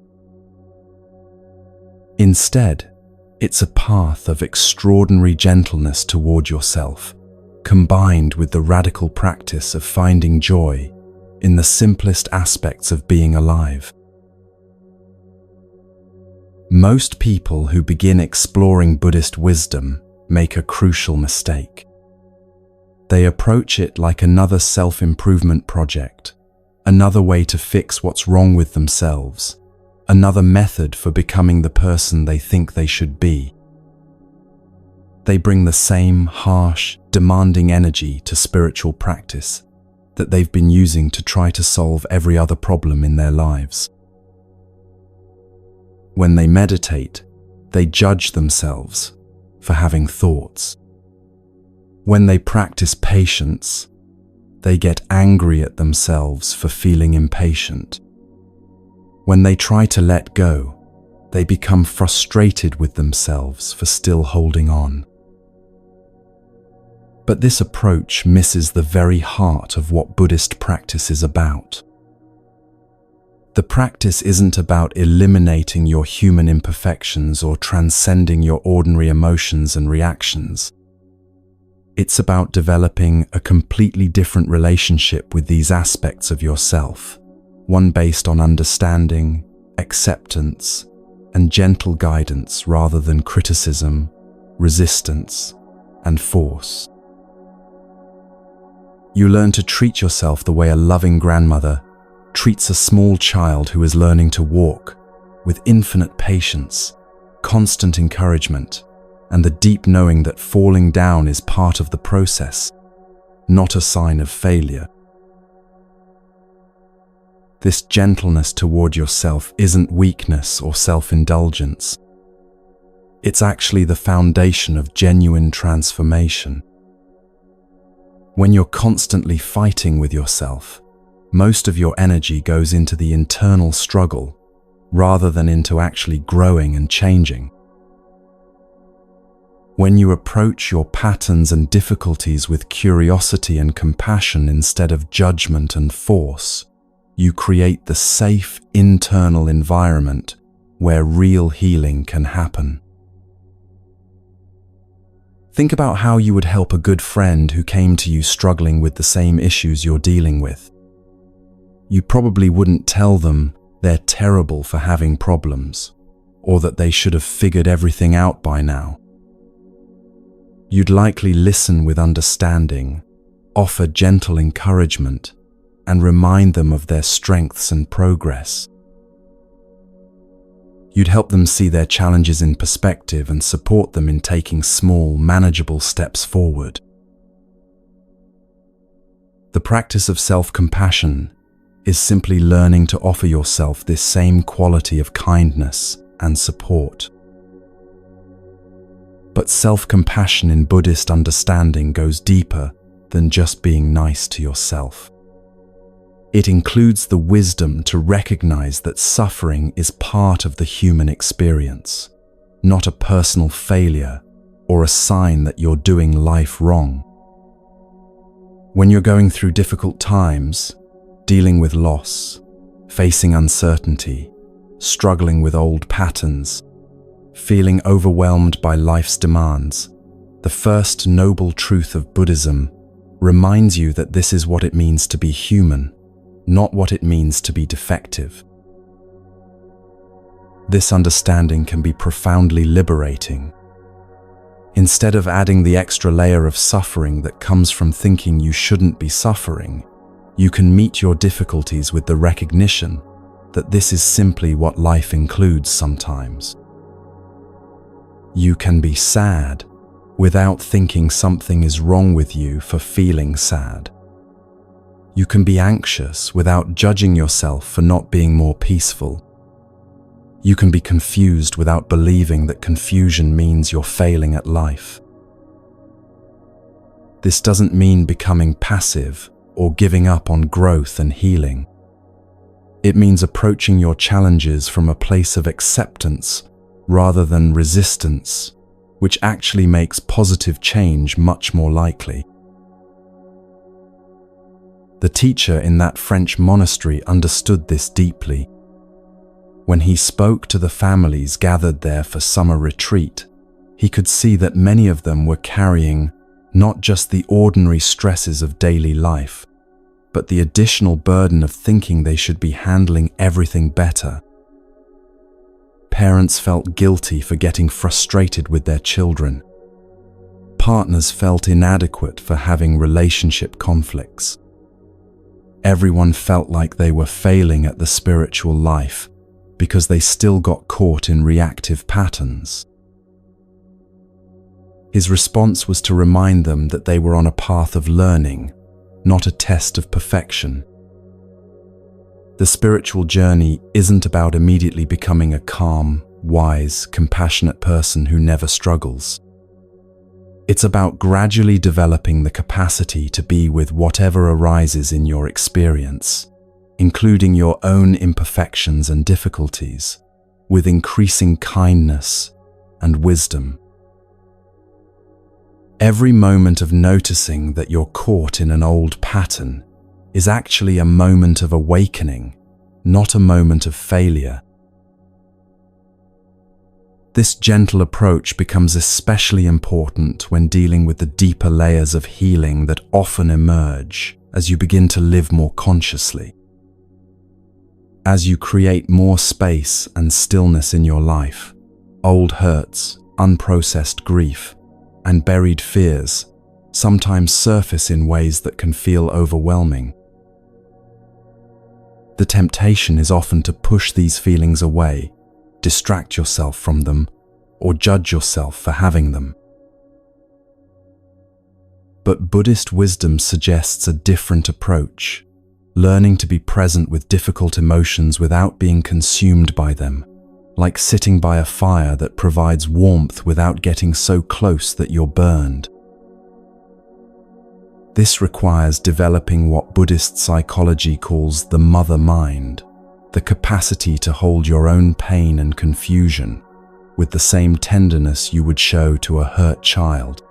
Instead, it's a path of extraordinary gentleness toward yourself, combined with the radical practice of finding joy in the simplest aspects of being alive. Most people who begin exploring Buddhist wisdom make a crucial mistake. They approach it like another self-improvement project, another way to fix what's wrong with themselves, another method for becoming the person they think they should be. They bring the same harsh, demanding energy to spiritual practice that they've been using to try to solve every other problem in their lives. When they meditate, they judge themselves for having thoughts. When they practice patience, they get angry at themselves for feeling impatient. When they try to let go, they become frustrated with themselves for still holding on. But this approach misses the very heart of what Buddhist practice is about. The practice isn't about eliminating your human imperfections or transcending your ordinary emotions and reactions. It's about developing a completely different relationship with these aspects of yourself, one based on understanding, acceptance, and gentle guidance rather than criticism, resistance, and force. You learn to treat yourself the way a loving grandmother treats a small child who is learning to walk, with infinite patience, constant encouragement, and the deep knowing that falling down is part of the process, not a sign of failure. This gentleness toward yourself isn't weakness or self-indulgence. It's actually the foundation of genuine transformation. When you're constantly fighting with yourself, most of your energy goes into the internal struggle rather than into actually growing and changing. When you approach your patterns and difficulties with curiosity and compassion instead of judgment and force, you create the safe internal environment where real healing can happen. Think about how you would help a good friend who came to you struggling with the same issues you're dealing with. You probably wouldn't tell them, they're terrible for having problems, or that they should have figured everything out by now. You'd likely listen with understanding, offer gentle encouragement, and remind them of their strengths and progress. You'd help them see their challenges in perspective and support them in taking small, manageable steps forward. The practice of self-compassion is simply learning to offer yourself this same quality of kindness and support. But self-compassion in Buddhist understanding goes deeper than just being nice to yourself. It includes the wisdom to recognize that suffering is part of the human experience, not a personal failure or a sign that you're doing life wrong. When you're going through difficult times, dealing with loss, facing uncertainty, struggling with old patterns, feeling overwhelmed by life's demands, the first noble truth of Buddhism reminds you that this is what it means to be human, not what it means to be defective. This understanding can be profoundly liberating. Instead of adding the extra layer of suffering that comes from thinking you shouldn't be suffering, you can meet your difficulties with the recognition that this is simply what life includes sometimes. You can be sad without thinking something is wrong with you for feeling sad. You can be anxious without judging yourself for not being more peaceful. You can be confused without believing that confusion means you're failing at life. This doesn't mean becoming passive or giving up on growth and healing. It means approaching your challenges from a place of acceptance rather than resistance, which actually makes positive change much more likely. The teacher in that French monastery understood this deeply. When he spoke to the families gathered there for summer retreat, he could see that many of them were carrying not just the ordinary stresses of daily life, but the additional burden of thinking they should be handling everything better. Parents felt guilty for getting frustrated with their children. Partners felt inadequate for having relationship conflicts. Everyone felt like they were failing at the spiritual life because they still got caught in reactive patterns. His response was to remind them that they were on a path of learning, not a test of perfection. The spiritual journey isn't about immediately becoming a calm, wise, compassionate person who never struggles. It's about gradually developing the capacity to be with whatever arises in your experience, including your own imperfections and difficulties, with increasing kindness and wisdom. Every moment of noticing that you're caught in an old pattern is actually a moment of awakening, not a moment of failure. This gentle approach becomes especially important when dealing with the deeper layers of healing that often emerge as you begin to live more consciously. As you create more space and stillness in your life, old hurts, unprocessed grief, and buried fears sometimes surface in ways that can feel overwhelming. The temptation is often to push these feelings away, distract yourself from them, or judge yourself for having them. But Buddhist wisdom suggests a different approach, learning to be present with difficult emotions without being consumed by them, like sitting by a fire that provides warmth without getting so close that you're burned. This requires developing what Buddhist psychology calls the mother mind, the capacity to hold your own pain and confusion with the same tenderness you would show to a hurt child.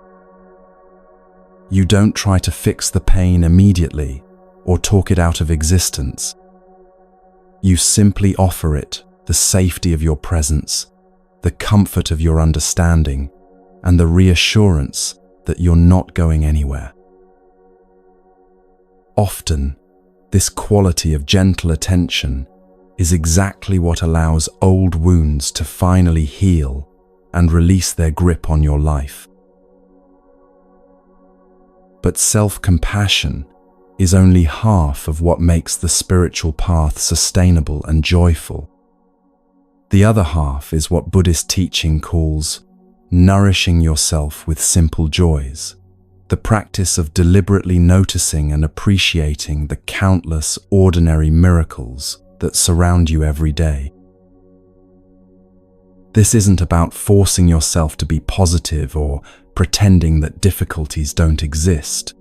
You don't try to fix the pain immediately or talk it out of existence. You simply offer it the safety of your presence, the comfort of your understanding, and the reassurance that you're not going anywhere. Often, this quality of gentle attention is exactly what allows old wounds to finally heal and release their grip on your life. But self-compassion is only half of what makes the spiritual path sustainable and joyful. The other half is what Buddhist teaching calls nourishing yourself with simple joys, the practice of deliberately noticing and appreciating the countless ordinary miracles that surround you every day. This isn't about forcing yourself to be positive or pretending that difficulties don't exist.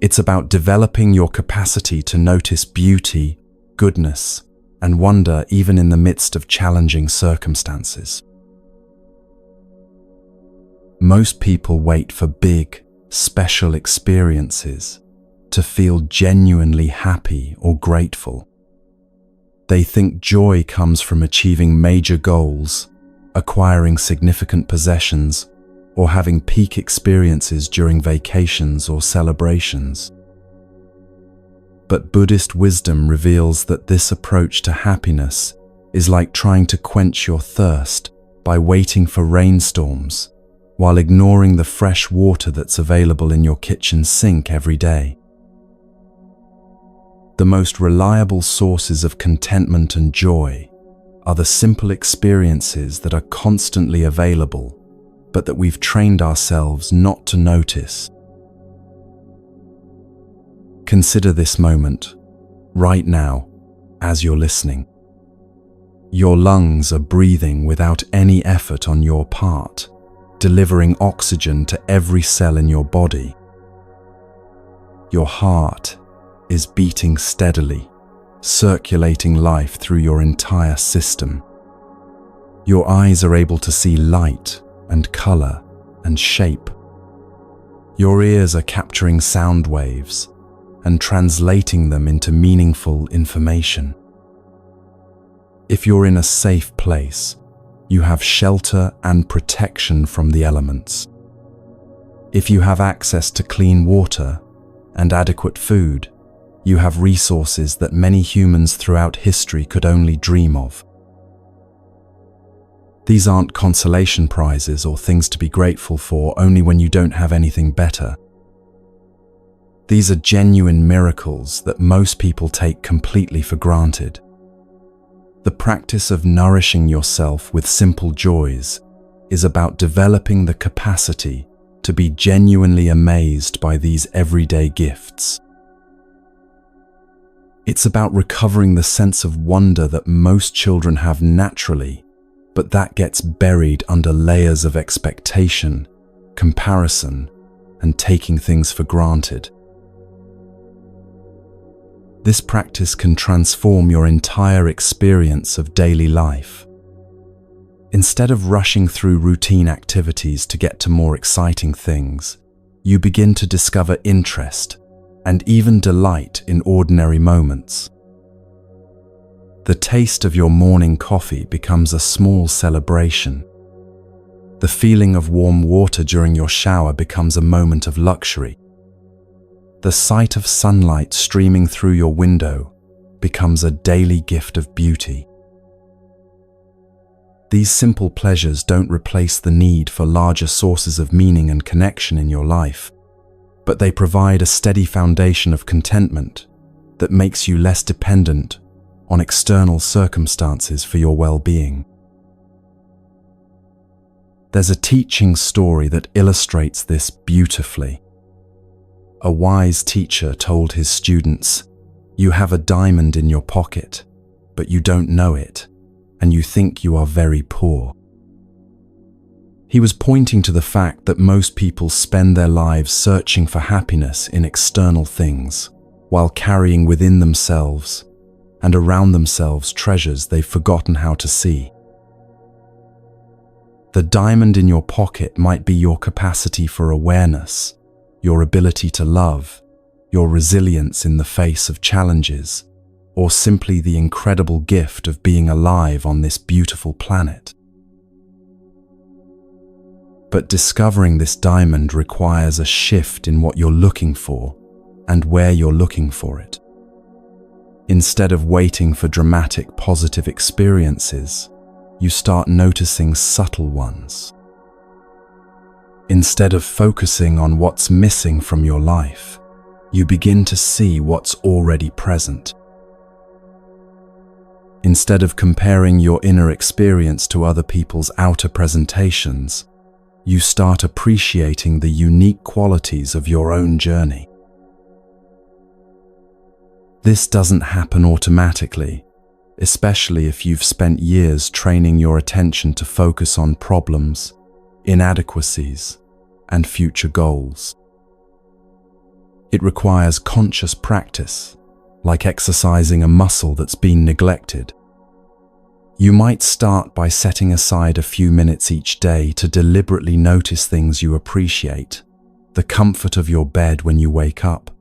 It's about developing your capacity to notice beauty, goodness, and wonder even in the midst of challenging circumstances. Most people wait for big, special experiences to feel genuinely happy or grateful. They think joy comes from achieving major goals, acquiring significant possessions, or having peak experiences during vacations or celebrations. But Buddhist wisdom reveals that this approach to happiness is like trying to quench your thirst by waiting for rainstorms while ignoring the fresh water that's available in your kitchen sink every day. The most reliable sources of contentment and joy are the simple experiences that are constantly available, but that we've trained ourselves not to notice. Consider this moment, right now, as you're listening. Your lungs are breathing without any effort on your part, delivering oxygen to every cell in your body. Your heart is beating steadily, circulating life through your entire system. Your eyes are able to see light and color and shape. Your ears are capturing sound waves and translating them into meaningful information. If you're in a safe place, you have shelter and protection from the elements. If you have access to clean water and adequate food, you have resources that many humans throughout history could only dream of. These aren't consolation prizes or things to be grateful for only when you don't have anything better. These are genuine miracles that most people take completely for granted. The practice of nourishing yourself with simple joys is about developing the capacity to be genuinely amazed by these everyday gifts. It's about recovering the sense of wonder that most children have naturally, but that gets buried under layers of expectation, comparison, and taking things for granted. This practice can transform your entire experience of daily life. Instead of rushing through routine activities to get to more exciting things, you begin to discover interest and even delight in ordinary moments. The taste of your morning coffee becomes a small celebration. The feeling of warm water during your shower becomes a moment of luxury. The sight of sunlight streaming through your window becomes a daily gift of beauty. These simple pleasures don't replace the need for larger sources of meaning and connection in your life, but they provide a steady foundation of contentment that makes you less dependent on external circumstances for your well-being. There's a teaching story that illustrates this beautifully. A wise teacher told his students, "You have a diamond in your pocket, but you don't know it, and you think you are very poor." He was pointing to the fact that most people spend their lives searching for happiness in external things, while carrying within themselves and around themselves treasures they've forgotten how to see. The diamond in your pocket might be your capacity for awareness, your ability to love, your resilience in the face of challenges, or simply the incredible gift of being alive on this beautiful planet. But discovering this diamond requires a shift in what you're looking for and where you're looking for it. Instead of waiting for dramatic positive experiences, you start noticing subtle ones. Instead of focusing on what's missing from your life, you begin to see what's already present. Instead of comparing your inner experience to other people's outer presentations, you start appreciating the unique qualities of your own journey. This doesn't happen automatically, especially if you've spent years training your attention to focus on problems, inadequacies, and future goals. It requires conscious practice, like exercising a muscle that's been neglected. You might start by setting aside a few minutes each day to deliberately notice things you appreciate: the comfort of your bed when you wake up,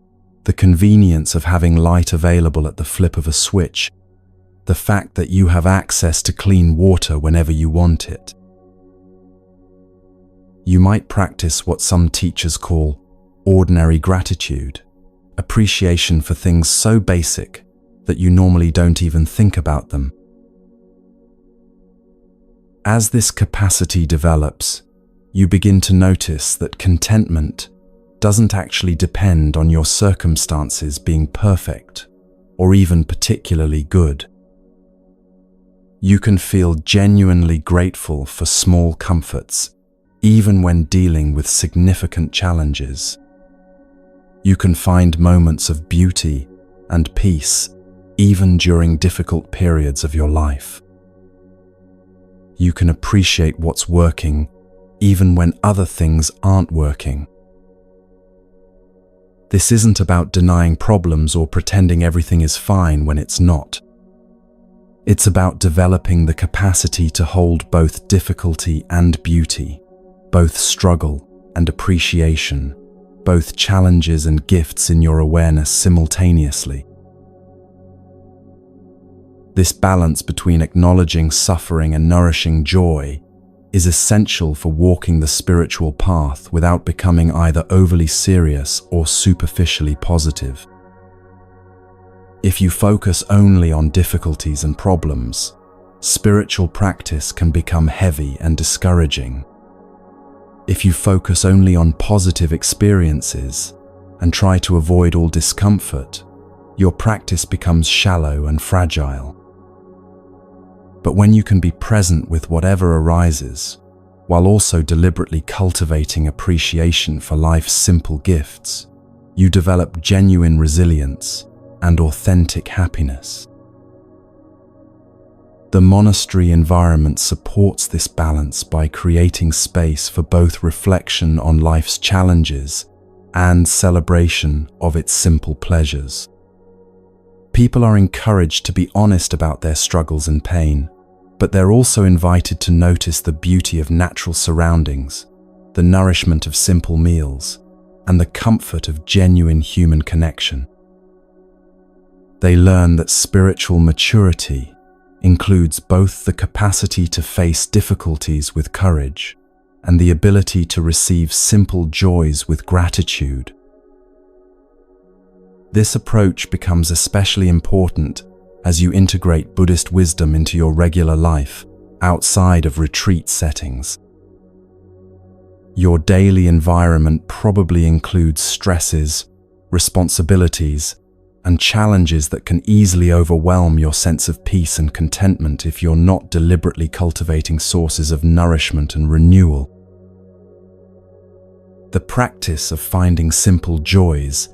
the convenience of having light available at the flip of a switch, the fact that you have access to clean water whenever you want it. You might practice what some teachers call ordinary gratitude, appreciation for things so basic that you normally don't even think about them. As this capacity develops, you begin to notice that contentment doesn't actually depend on your circumstances being perfect or even particularly good. You can feel genuinely grateful for small comforts, even when dealing with significant challenges. You can find moments of beauty and peace even during difficult periods of your life. You can appreciate what's working even when other things aren't working. This isn't about denying problems or pretending everything is fine when it's not. It's about developing the capacity to hold both difficulty and beauty, both struggle and appreciation, both challenges and gifts in your awareness simultaneously. This balance between acknowledging suffering and nourishing joy is essential for walking the spiritual path without becoming either overly serious or superficially positive. If you focus only on difficulties and problems, spiritual practice can become heavy and discouraging. If you focus only on positive experiences and try to avoid all discomfort, your practice becomes shallow and fragile. But when you can be present with whatever arises, while also deliberately cultivating appreciation for life's simple gifts, you develop genuine resilience and authentic happiness. The monastery environment supports this balance by creating space for both reflection on life's challenges and celebration of its simple pleasures. People are encouraged to be honest about their struggles and pain, but they're also invited to notice the beauty of natural surroundings, the nourishment of simple meals, and the comfort of genuine human connection. They learn that spiritual maturity includes both the capacity to face difficulties with courage and the ability to receive simple joys with gratitude. This approach becomes especially important as you integrate Buddhist wisdom into your regular life outside of retreat settings. Your daily environment probably includes stresses, responsibilities, and challenges that can easily overwhelm your sense of peace and contentment if you're not deliberately cultivating sources of nourishment and renewal. The practice of finding simple joys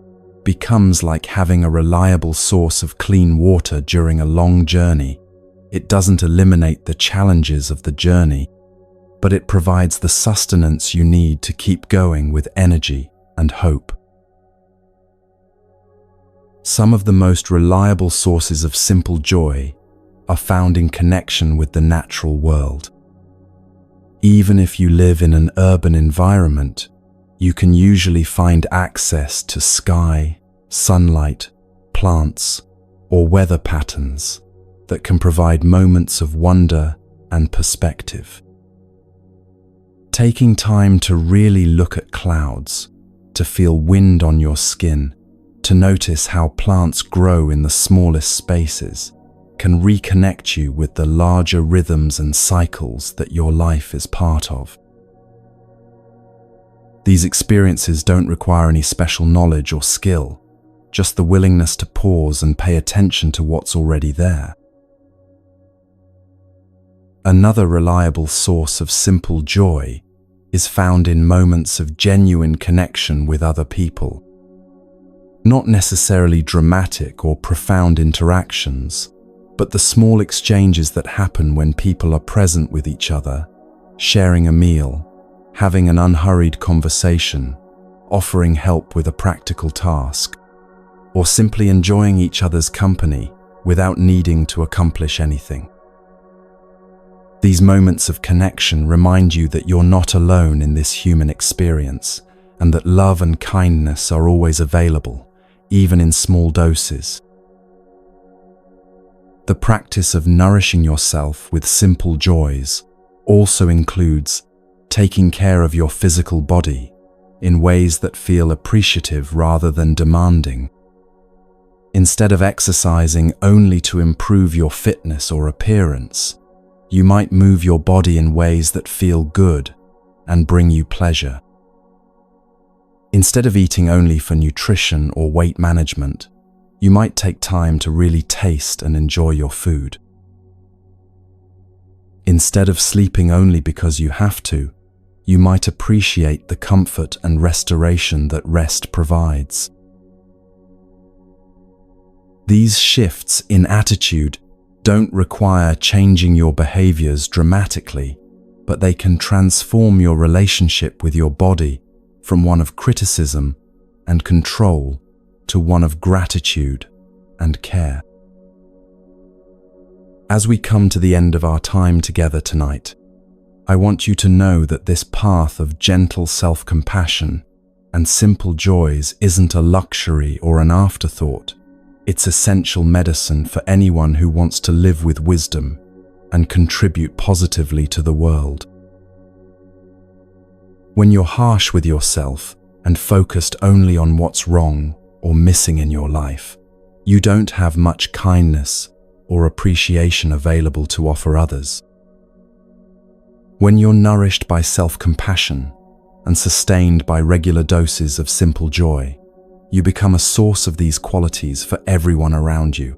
becomes like having a reliable source of clean water during a long journey. It doesn't eliminate the challenges of the journey, but it provides the sustenance you need to keep going with energy and hope. Some of the most reliable sources of simple joy are found in connection with the natural world. Even if you live in an urban environment, you can usually find access to sky, sunlight, plants, or weather patterns that can provide moments of wonder and perspective. Taking time to really look at clouds, to feel wind on your skin, To notice how plants grow in the smallest spaces can reconnect you with the larger rhythms and cycles that your life is part of. These experiences don't require any special knowledge or skill, just the willingness to pause and pay attention to what's already there. Another reliable source of simple joy is found in moments of genuine connection with other people. Not necessarily dramatic or profound interactions, but the small exchanges that happen when people are present with each other, sharing a meal, having an unhurried conversation, offering help with a practical task, or simply enjoying each other's company without needing to accomplish anything. These moments of connection remind you that you're not alone in this human experience, and that love and kindness are always available, even in small doses. The practice of nourishing yourself with simple joys also includes taking care of your physical body in ways that feel appreciative rather than demanding. Instead of exercising only to improve your fitness or appearance, you might move your body in ways that feel good and bring you pleasure. Instead of eating only for nutrition or weight management, you might take time to really taste and enjoy your food. Instead of sleeping only because you have to, you might appreciate the comfort and restoration that rest provides. These shifts in attitude don't require changing your behaviors dramatically, but they can transform your relationship with your body from one of criticism and control to one of gratitude and care. As we come to the end of our time together tonight, I want you to know that this path of gentle self-compassion and simple joys isn't a luxury or an afterthought. It's essential medicine for anyone who wants to live with wisdom and contribute positively to the world. When you're harsh with yourself and focused only on what's wrong or missing in your life, you don't have much kindness or appreciation available to offer others. When you're nourished by self-compassion and sustained by regular doses of simple joy, you become a source of these qualities for everyone around you.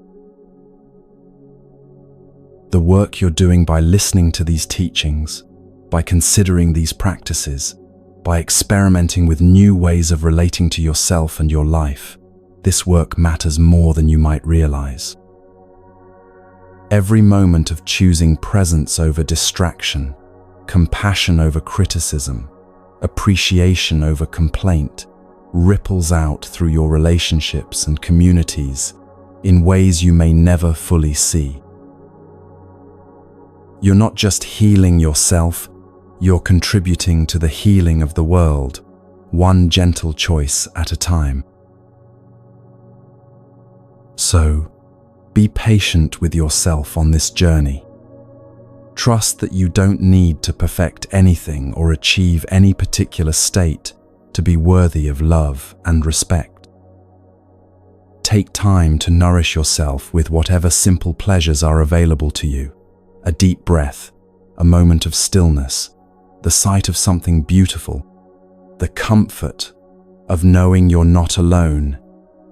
The work you're doing by listening to these teachings, by considering these practices, by experimenting with new ways of relating to yourself and your life, this work matters more than you might realize. Every moment of choosing presence over distraction, compassion over criticism, appreciation over complaint, ripples out through your relationships and communities in ways you may never fully see. You're not just healing yourself, you're contributing to the healing of the world, one gentle choice at a time. So, be patient with yourself on this journey. Trust that you don't need to perfect anything or achieve any particular state to be worthy of love and respect. Take time to nourish yourself with whatever simple pleasures are available to you. A deep breath, a moment of stillness, the sight of something beautiful, the comfort of knowing you're not alone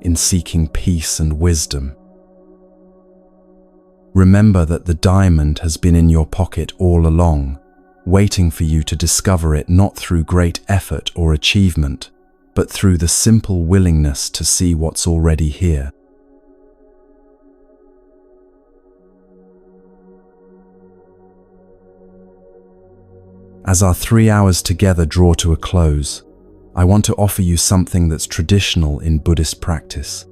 in seeking peace and wisdom. Remember that the diamond has been in your pocket all along, waiting for you to discover it not through great effort or achievement, but through the simple willingness to see what's already here. As our 3 hours together draw to a close, I want to offer you something that's traditional in Buddhist practice,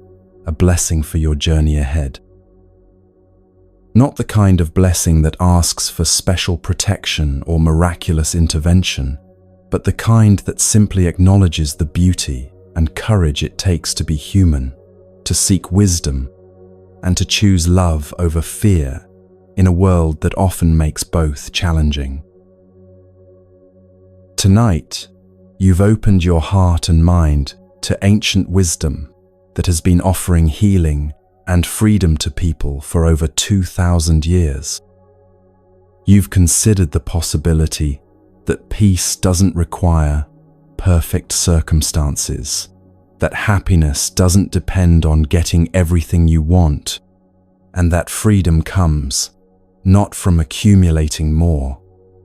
a blessing for your journey ahead. Not the kind of blessing that asks for special protection or miraculous intervention, but the kind that simply acknowledges the beauty and courage it takes to be human, to seek wisdom, and to choose love over fear in a world that often makes both challenging. Tonight, you've opened your heart and mind to ancient wisdom that has been offering healing and freedom to people for over 2,000 years. You've considered the possibility that peace doesn't require perfect circumstances, that happiness doesn't depend on getting everything you want, and that freedom comes not from accumulating more,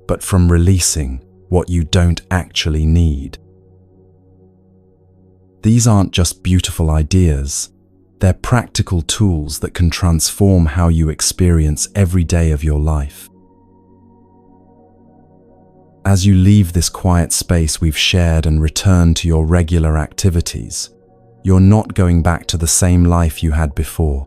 but from releasing what you don't actually need. These aren't just beautiful ideas, they're practical tools that can transform how you experience every day of your life. As you leave this quiet space we've shared and return to your regular activities, you're not going back to the same life you had before.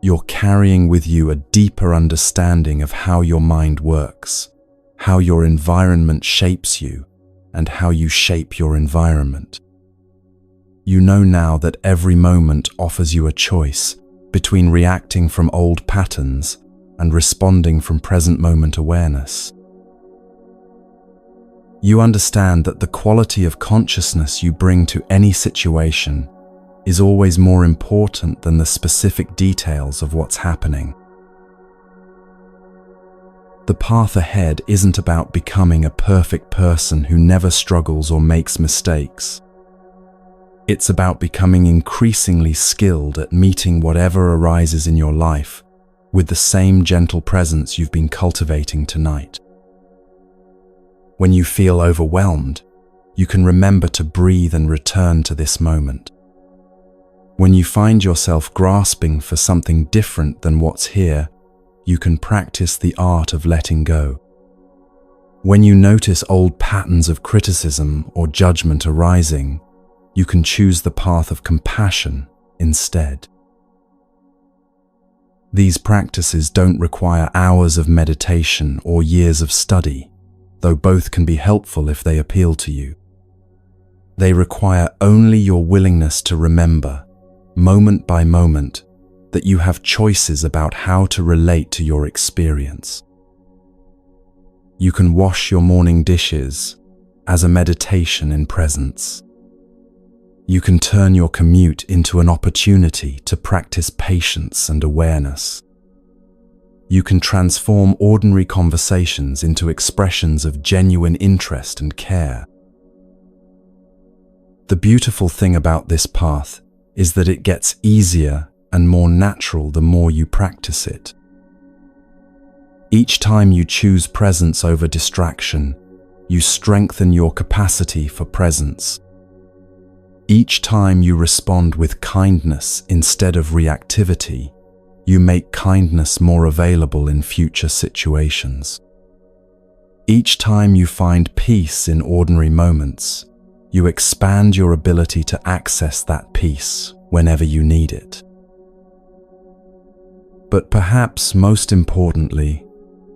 You're carrying with you a deeper understanding of how your mind works, how your environment shapes you, and how you shape your environment. You know now that every moment offers you a choice between reacting from old patterns and responding from present moment awareness. You understand that the quality of consciousness you bring to any situation is always more important than the specific details of what's happening. The path ahead isn't about becoming a perfect person who never struggles or makes mistakes. It's about becoming increasingly skilled at meeting whatever arises in your life with the same gentle presence you've been cultivating tonight. When you feel overwhelmed, you can remember to breathe and return to this moment. When you find yourself grasping for something different than what's here, you can practice the art of letting go. When you notice old patterns of criticism or judgment arising, you can choose the path of compassion instead. These practices don't require hours of meditation or years of study, though both can be helpful if they appeal to you. They require only your willingness to remember, moment by moment, that you have choices about how to relate to your experience. You can wash your morning dishes as a meditation in presence. You can turn your commute into an opportunity to practice patience and awareness. You can transform ordinary conversations into expressions of genuine interest and care. The beautiful thing about this path is that it gets easier and more natural the more you practice it. Each time you choose presence over distraction, you strengthen your capacity for presence. Each time you respond with kindness instead of reactivity, you make kindness more available in future situations. Each time you find peace in ordinary moments, you expand your ability to access that peace whenever you need it. But perhaps most importantly,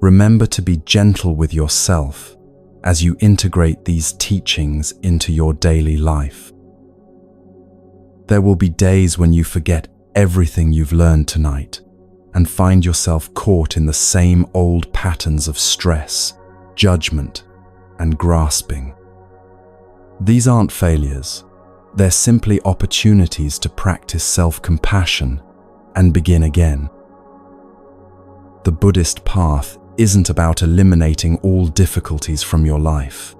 remember to be gentle with yourself as you integrate these teachings into your daily life. There will be days when you forget everything you've learned tonight and find yourself caught in the same old patterns of stress, judgment, and grasping. These aren't failures. They're simply opportunities to practice self-compassion and begin again. The Buddhist path isn't about eliminating all difficulties from your life.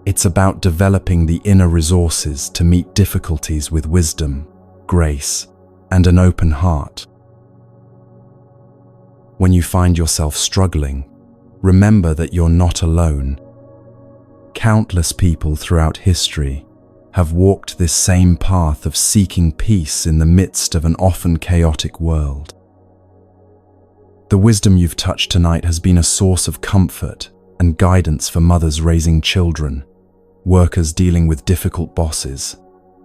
It's about developing the inner resources to meet difficulties with wisdom, grace, and an open heart. When you find yourself struggling, remember that you're not alone. Countless people throughout history have walked this same path of seeking peace in the midst of an often chaotic world. The wisdom you've touched tonight has been a source of comfort and guidance for mothers raising children, workers dealing with difficult bosses,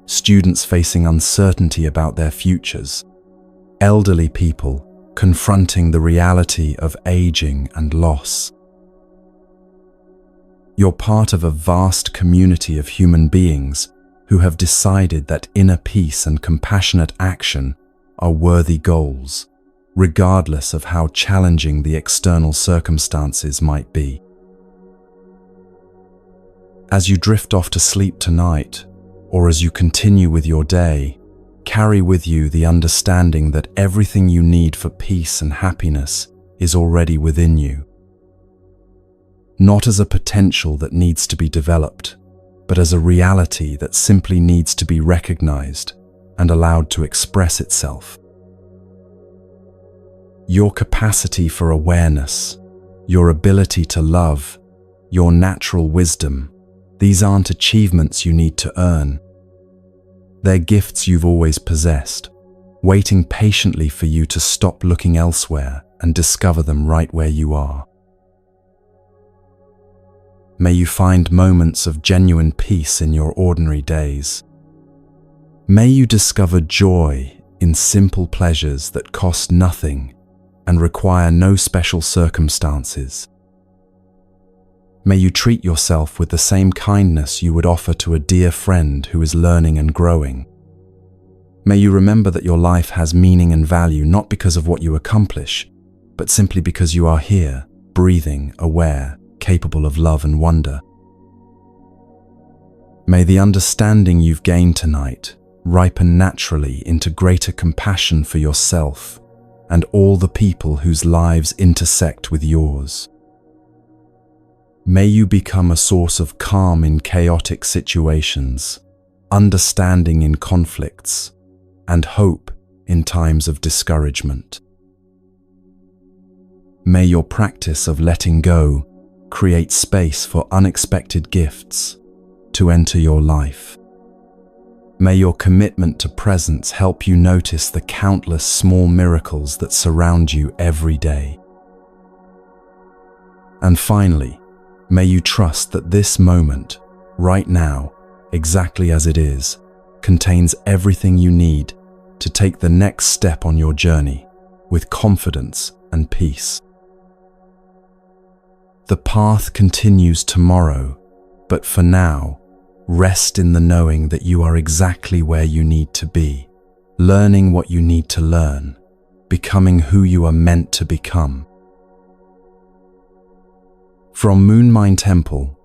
students facing uncertainty about their futures, elderly people confronting the reality of aging and loss. You're part of a vast community of human beings who have decided that inner peace and compassionate action are worthy goals, regardless of how challenging the external circumstances might be. As you drift off to sleep tonight, or as you continue with your day, carry with you the understanding that everything you need for peace and happiness is already within you. Not as a potential that needs to be developed, but as a reality that simply needs to be recognized and allowed to express itself. Your capacity for awareness, your ability to love, your natural wisdom, these aren't achievements you need to earn. They're gifts you've always possessed, waiting patiently for you to stop looking elsewhere and discover them right where you are. May you find moments of genuine peace in your ordinary days. May you discover joy in simple pleasures that cost nothing and require no special circumstances. May you treat yourself with the same kindness you would offer to a dear friend who is learning and growing. May you remember that your life has meaning and value not because of what you accomplish, but simply because you are here, breathing, aware, capable of love and wonder. May the understanding you've gained tonight ripen naturally into greater compassion for yourself and all the people whose lives intersect with yours. May you become a source of calm in chaotic situations, understanding in conflicts, and hope in times of discouragement. May your practice of letting go create space for unexpected gifts to enter your life. May your commitment to presence help you notice the countless small miracles that surround you every day. And finally, may you trust that this moment, right now, exactly as it is, contains everything you need to take the next step on your journey with confidence and peace. The path continues tomorrow, but for now, rest in the knowing that you are exactly where you need to be, learning what you need to learn, becoming who you are meant to become. From Moon Mind Temple,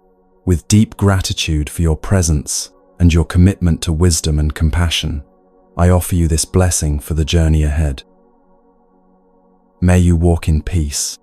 with deep gratitude for your presence and your commitment to wisdom and compassion, I offer you this blessing for the journey ahead. May you walk in peace,